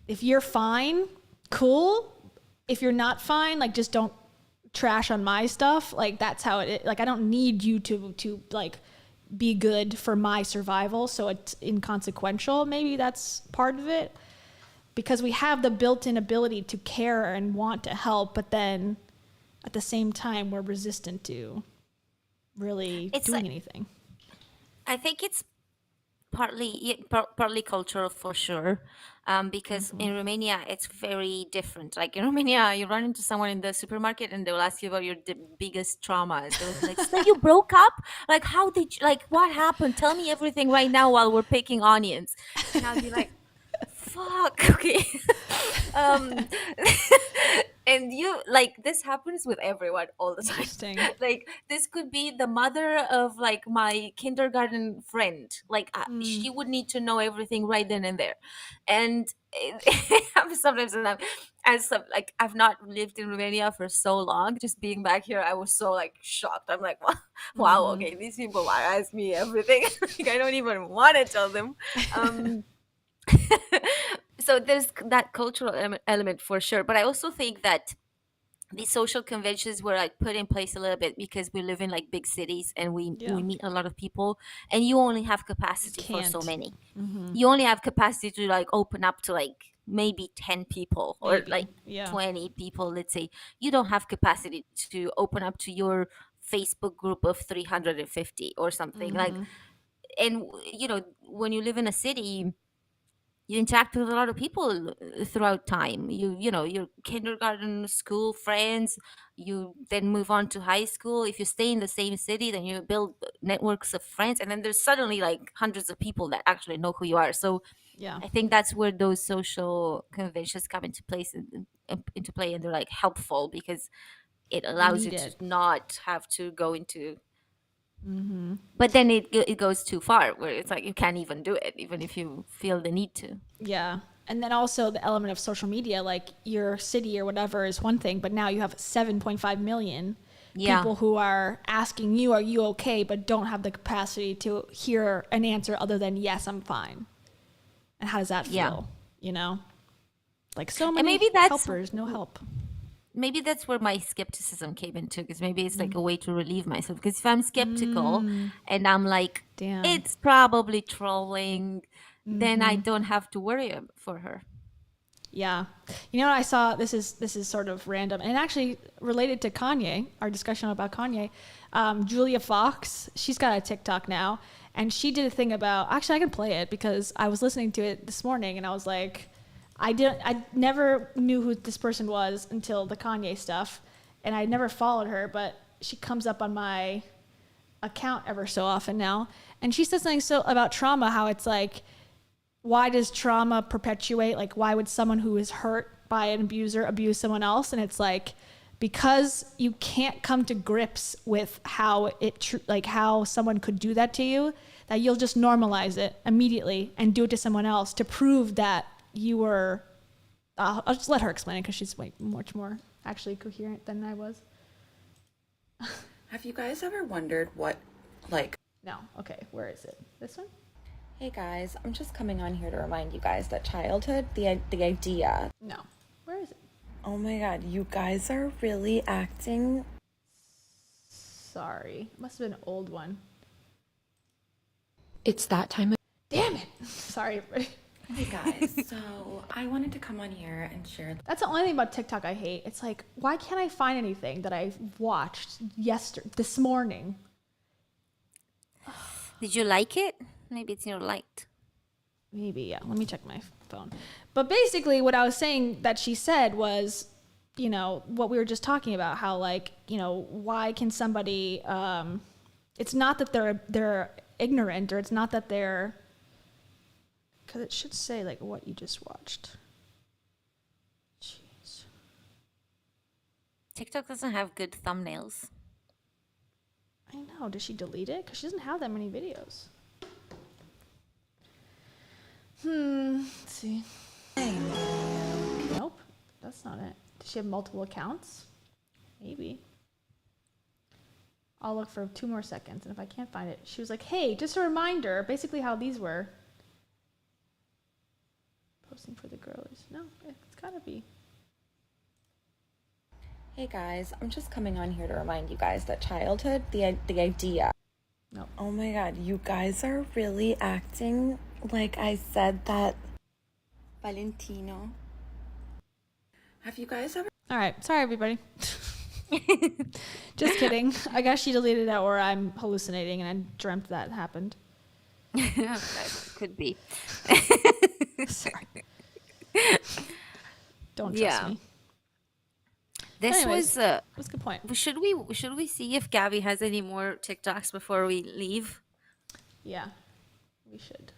if you're fine, cool. If you're not fine, like just don't trash on my stuff. Like that's how it, like I don't need you to like be good for my survival. So it's inconsequential. Maybe that's part of it. Because we have the built-in ability to care and want to help, but then at the same time, we're resistant to really doing anything. I think it's partly cultural for sure, because in Romania it's very different. Like in Romania, you run into someone in the supermarket and they'll ask you about your biggest traumas. They'll be like, "So you broke up? Like, how did you, like, what happened? Tell me everything right now while we're picking onions." And I'll be like, "Fuck, okay." um, and you like this happens with everyone all the time. Interesting. Like this could be the mother of like my kindergarten friend. Like she would need to know everything right then and there. And sometimes like I've not lived in Romania for so long. Just being back here, I was so like shocked. I'm like, wow, okay, these people ask me everything. Like I don't even want to tell them. So there's that cultural element for sure, but I also think that these social conventions were like put in place a little bit because we live in like big cities and we meet a lot of people, and you only have capacity for so many. You only have capacity to like open up to like maybe 10 people or like 20 people, let's say. You don't have capacity to open up to your Facebook group of 350 or something. Like, and you know, when you live in a city, you interact with a lot of people throughout time. You know, your kindergarten, school friends, you then move on to high school. If you stay in the same city, then you build networks of friends, and then there's suddenly like hundreds of people that actually know who you are. So I think that's where those social conventions come into place into play, and they're like helpful because it allows you to not have to go into but then it goes too far where it's like you can't even do it even if you feel the need to. And then also the element of social media, like your city or whatever is one thing, but now you have 7.5 million people who are asking you, are you okay, but don't have the capacity to hear an answer other than yes, I'm fine. And how does that feel? You know, like so many helpers, no help. Maybe that's where my skepticism came into, because maybe it's like a way to relieve myself. Because if I'm skeptical and I'm like, it's probably trolling, then I don't have to worry for her. Yeah. You know what I saw? This is sort of random and actually related to Kanye, our discussion about Kanye. Julia Fox, she's got a TikTok now, and she did a thing about, actually I can play it because I was listening to it this morning and I was like, I never knew who this person was until the Kanye stuff, and I never followed her, but she comes up on my account ever so often now, and she says something about trauma, how it's like, why does trauma perpetuate? Like, why would someone who is hurt by an abuser abuse someone else? And it's like, because you can't come to grips with how how someone could do that to you, that you'll just normalize it immediately and do it to someone else to prove that you were, I'll just let her explain it because she's way much more actually coherent than I was. Have you guys ever wondered what, like... No, okay, where is it? This one? Hey guys, I'm just coming on here to remind you guys that childhood, the idea... No, where is it? Oh my god, you guys are really acting... Sorry, must have been an old one. It's that time of... Damn it! Sorry, everybody. Hey guys, so I wanted to come on here and share. That's the only thing about TikTok I hate. It's like, why can't I find anything that I watched this morning? Did you like it? Maybe it's your liked. Maybe, yeah. Let me check my phone. But basically what I was saying that she said was, you know, what we were just talking about, how like, you know, why can somebody, it's not that they're ignorant, or it's not that they're, because it should say like what you just watched. Jeez. TikTok doesn't have good thumbnails. I know. Did she delete it? Because she doesn't have that many videos. Let's see. Nope. That's not it. Does she have multiple accounts? Maybe. I'll look for 2 more seconds, and if I can't find it, she was like, hey, just a reminder, basically how these were. Posting for the girlies. No, it's gotta be. Hey guys, I'm just coming on here to remind you guys that childhood, the idea. No. Oh my god, you guys are really acting like I said that. Valentino. Have you guys ever... All right, sorry everybody. Just kidding. I guess she deleted it, or I'm hallucinating and I dreamt that happened. That could be. Sorry. Don't trust Yeah. me. This Anyways, was that's a good point. should we see if Gabbie has any more TikToks before we leave? Yeah, we should.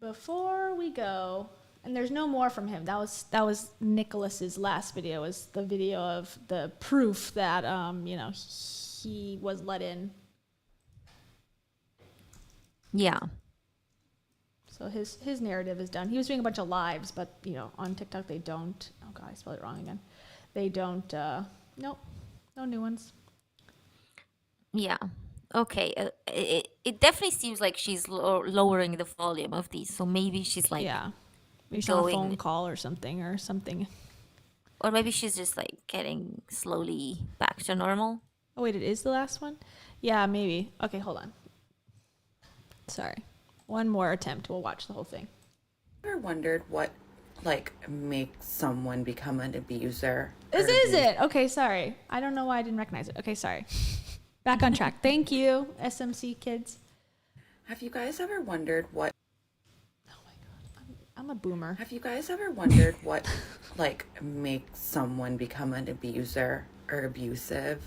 Before we go, and there's no more from him. That was Nicholas's last video. Was the video of the proof that he was let in. Yeah. So his narrative is done. He was doing a bunch of lives, but on TikTok they don't. Oh god, I spelled it wrong again. They don't. Nope, no new ones. Yeah. Okay. It definitely seems like she's lowering the volume of these. So maybe she's like, Yeah, maybe she's on a phone call or something. Or maybe she's just like getting slowly back to normal. Oh wait, it is the last one? Yeah, maybe. Okay, hold on. Sorry. One more attempt. We'll watch the whole thing. Ever wondered what makes someone become an abuser? This is it. Okay, sorry. I don't know why I didn't recognize it. Okay, sorry. Back on track. Thank you, SMC kids. Have you guys ever wondered what? Oh my god, I'm a boomer. Have you guys ever wondered what makes someone become an abuser or abusive?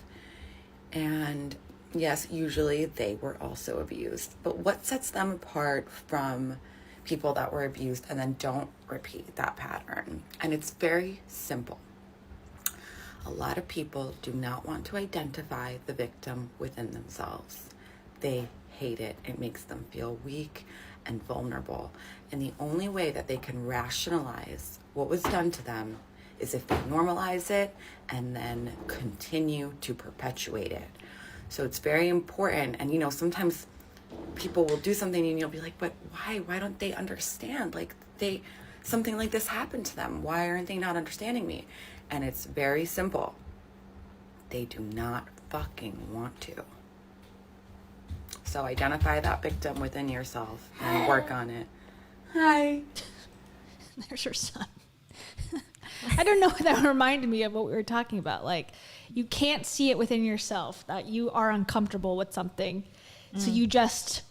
And yes, usually they were also abused. But what sets them apart from people that were abused and then don't repeat that pattern? And it's very simple. A lot of people do not want to identify the victim within themselves. They hate it. It makes them feel weak and vulnerable. And the only way that they can rationalize what was done to them is if they normalize it and then continue to perpetuate it. So it's very important. And sometimes people will do something and you'll be like, but why? Why don't they understand? Something like this happened to them. Why aren't they not understanding me? And it's very simple. They do not fucking want to. So identify that victim within yourself and work on it. Hi. There's your son. I don't know. That reminded me of what we were talking about. You can't see it within yourself that you are uncomfortable with something. So you just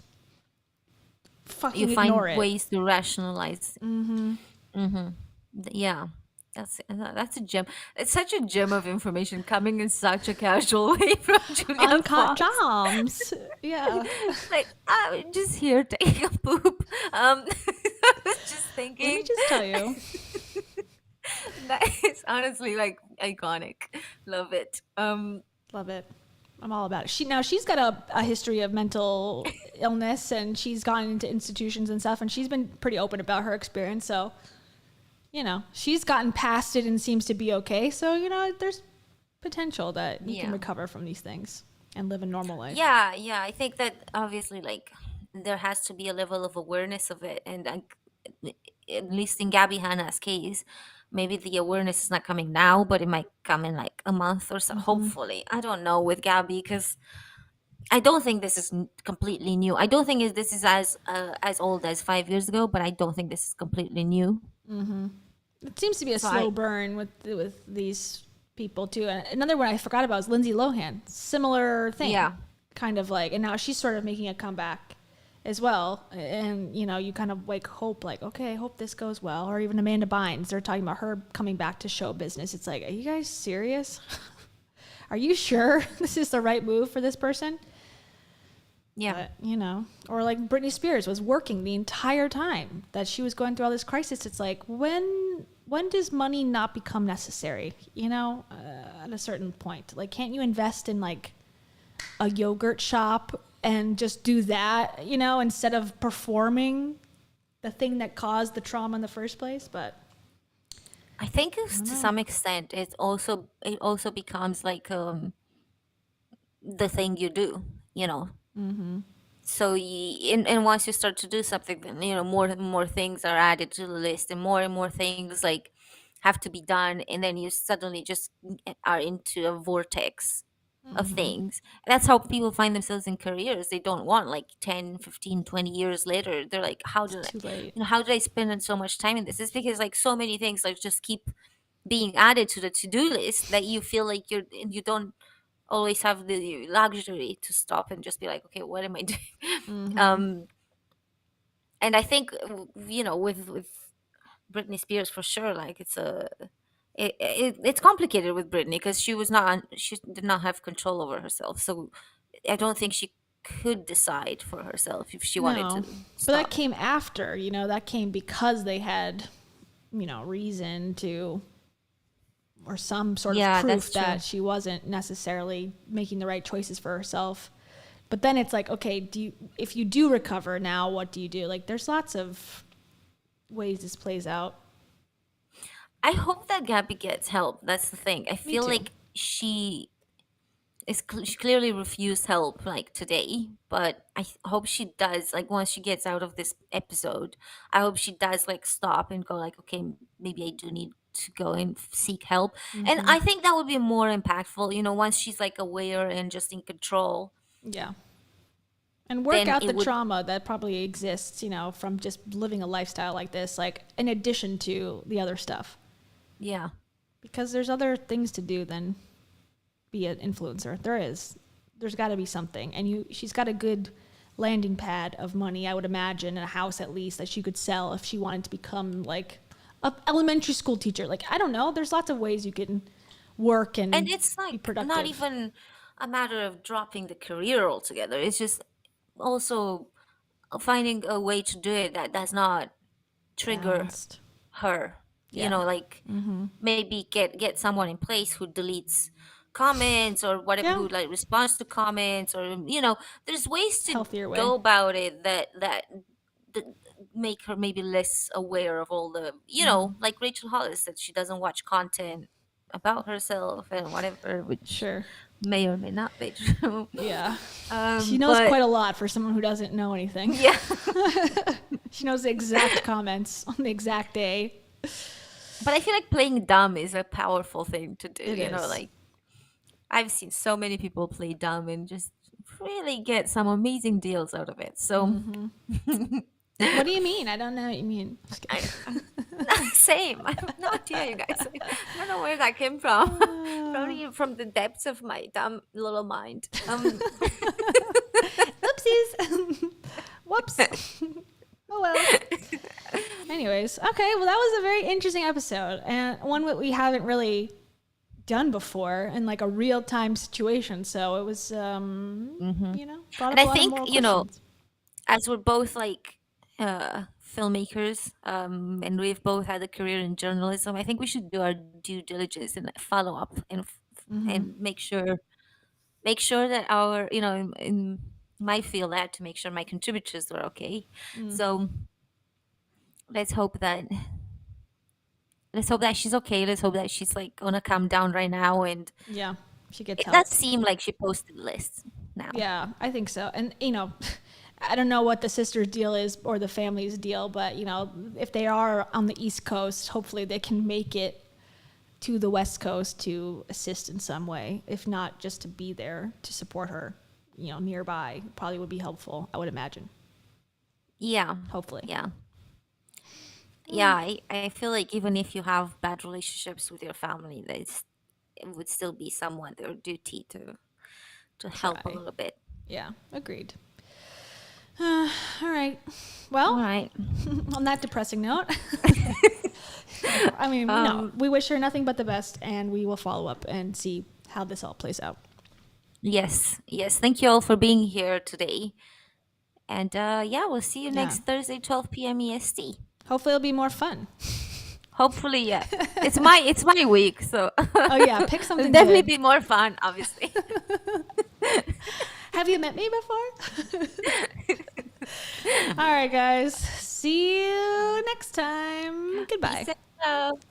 fucking ignore it. You find ways to rationalize. Mm-hmm. Yeah. That's a gem. It's such a gem of information coming in such a casual way from Julia Fox. Joms. Yeah. I'm just here taking a poop. I was just thinking. Let me just tell you. That is honestly iconic. Love it. Love it. I'm all about it. She's got a history of mental illness, and she's gone into institutions and stuff, and she's been pretty open about her experience. So, she's gotten past it and seems to be okay. So, there's potential that you can recover from these things and live a normal life. Yeah. I think that obviously, there has to be a level of awareness of it, and at least in Gabbie Hanna's case, maybe the awareness is not coming now, but it might come in a month or so. Mm-hmm. Hopefully, I don't know with Gabbie, because I don't think this is completely new. I don't think this is as old as 5 years ago, but I don't think this is completely new. Mm-hmm. It seems to be a slow burn with these people too. And another one I forgot about was Lindsay Lohan. Similar thing. Yeah. Kind of and now she's sort of making a comeback as well. And, you kind of hope okay, I hope this goes well. Or even Amanda Bynes, they're talking about her coming back to show business. It's are you guys serious? Are you sure this is the right move for this person? Yeah. But, or Britney Spears was working the entire time that she was going through all this crisis. It's when does money not become necessary? At a certain point, can't you invest in a yogurt shop and just do that, instead of performing the thing that caused the trauma in the first place? But I think to some extent it also becomes the thing you do, Mm-hmm. So and once you start to do something, then more and more things are added to the list, and more things have to be done, and then you suddenly just are into a vortex of things. That's how people find themselves in careers. They don't want 10, 15, 20 years later. They're like, how did I spend so much time in this? It's because so many things just keep being added to the to-do list that you feel you don't always have the luxury to stop and just be like, okay, what am I doing? Mhm. And I think with Britney Spears for sure, like it's complicated with Britney because she did not have control over herself, so I don't think she could decide for herself if she wanted No, to but that stop. came after, that came because they had, reason to, or some sort of Yeah, proof that's true. that she wasn't necessarily making the right choices for herself. But then it's like, okay, if you do recover now, what do you do? Like, there's lots of ways this plays out. I hope that Gabby gets help. That's the thing. I feel too. like she clearly refused help like today, but I hope she does, like once she gets out of this episode, I hope she does like stop and go like, okay, maybe I do need to go and seek help. And Mhm. I think that would be more impactful, once she's like aware and just in control. Yeah. And work Then out it the would trauma that probably exists, from just living a lifestyle like this, like in addition to the other stuff. Yeah. Because there's other things to do than be an influencer. There's got to be something. And she's got a good landing pad of money, I would imagine, a house at least that she could sell if she wanted to become like a elementary school teacher. Like, I don't know. There's lots of ways you can work and it's be like productive. not even a matter of dropping the career altogether. It's just also finding a way to do it that does not trigger Balanced. her. Yeah. Like Mhm. maybe get someone in place who deletes comments or whatever, who like responds to comments, or there's ways to Healthier way. go about it that make her maybe less aware of all the like Rachel Hollis said, she doesn't watch content about herself and whatever, which may or may not be true. Yeah. She knows quite a lot for someone who doesn't know anything. Yeah. She knows the exact comments on the exact day. But I feel like playing dumb is a powerful thing to do. It is. Like I've seen so many people play dumb and just really get some amazing deals out of it. So What do you mean? I don't know what you mean. Same. I have no idea, you guys. I don't know where that came from. Probably from the depths of my dumb little mind. Oopsies. Whoops. Oh well. Anyways, okay. Well, that was a very interesting episode, and one that we haven't really done before in like a real time situation. So it was, brought up And a I lot of think, moral questions. as we're both like filmmakers, and we've both had a career in journalism, I think we should do our due diligence and follow up and make sure that our, in my field, I had to make sure my contributors were okay. So let's hope that she's okay. Let's hope that she's like gonna calm down right now, and Yeah, she gets it help. does seem like she posted lists now. Yeah, I think so. And, I don't know what the sister's deal is or the family's deal, but, if they are on the East Coast, hopefully they can make it to the West Coast to assist in some way. If not, just to be there to support her, nearby probably would be helpful, I would imagine. Yeah. Hopefully. Yeah. Yeah, I feel like even if you have bad relationships with your family, it would still be somewhat their duty to help a little bit. Yeah, agreed. All right. Well, All right. On that depressing note, I mean, no, we wish her nothing but the best, and we will follow up and see how this all plays out. Yes. Thank you all for being here today. And we'll see you next Thursday, 12 p.m. EST. Hopefully it'll be more fun. Hopefully, yeah. It's my week, so Oh yeah, pick something it'll definitely good. be more fun, obviously. Have you met me before? All right, guys. See you next time. Goodbye. Peace out.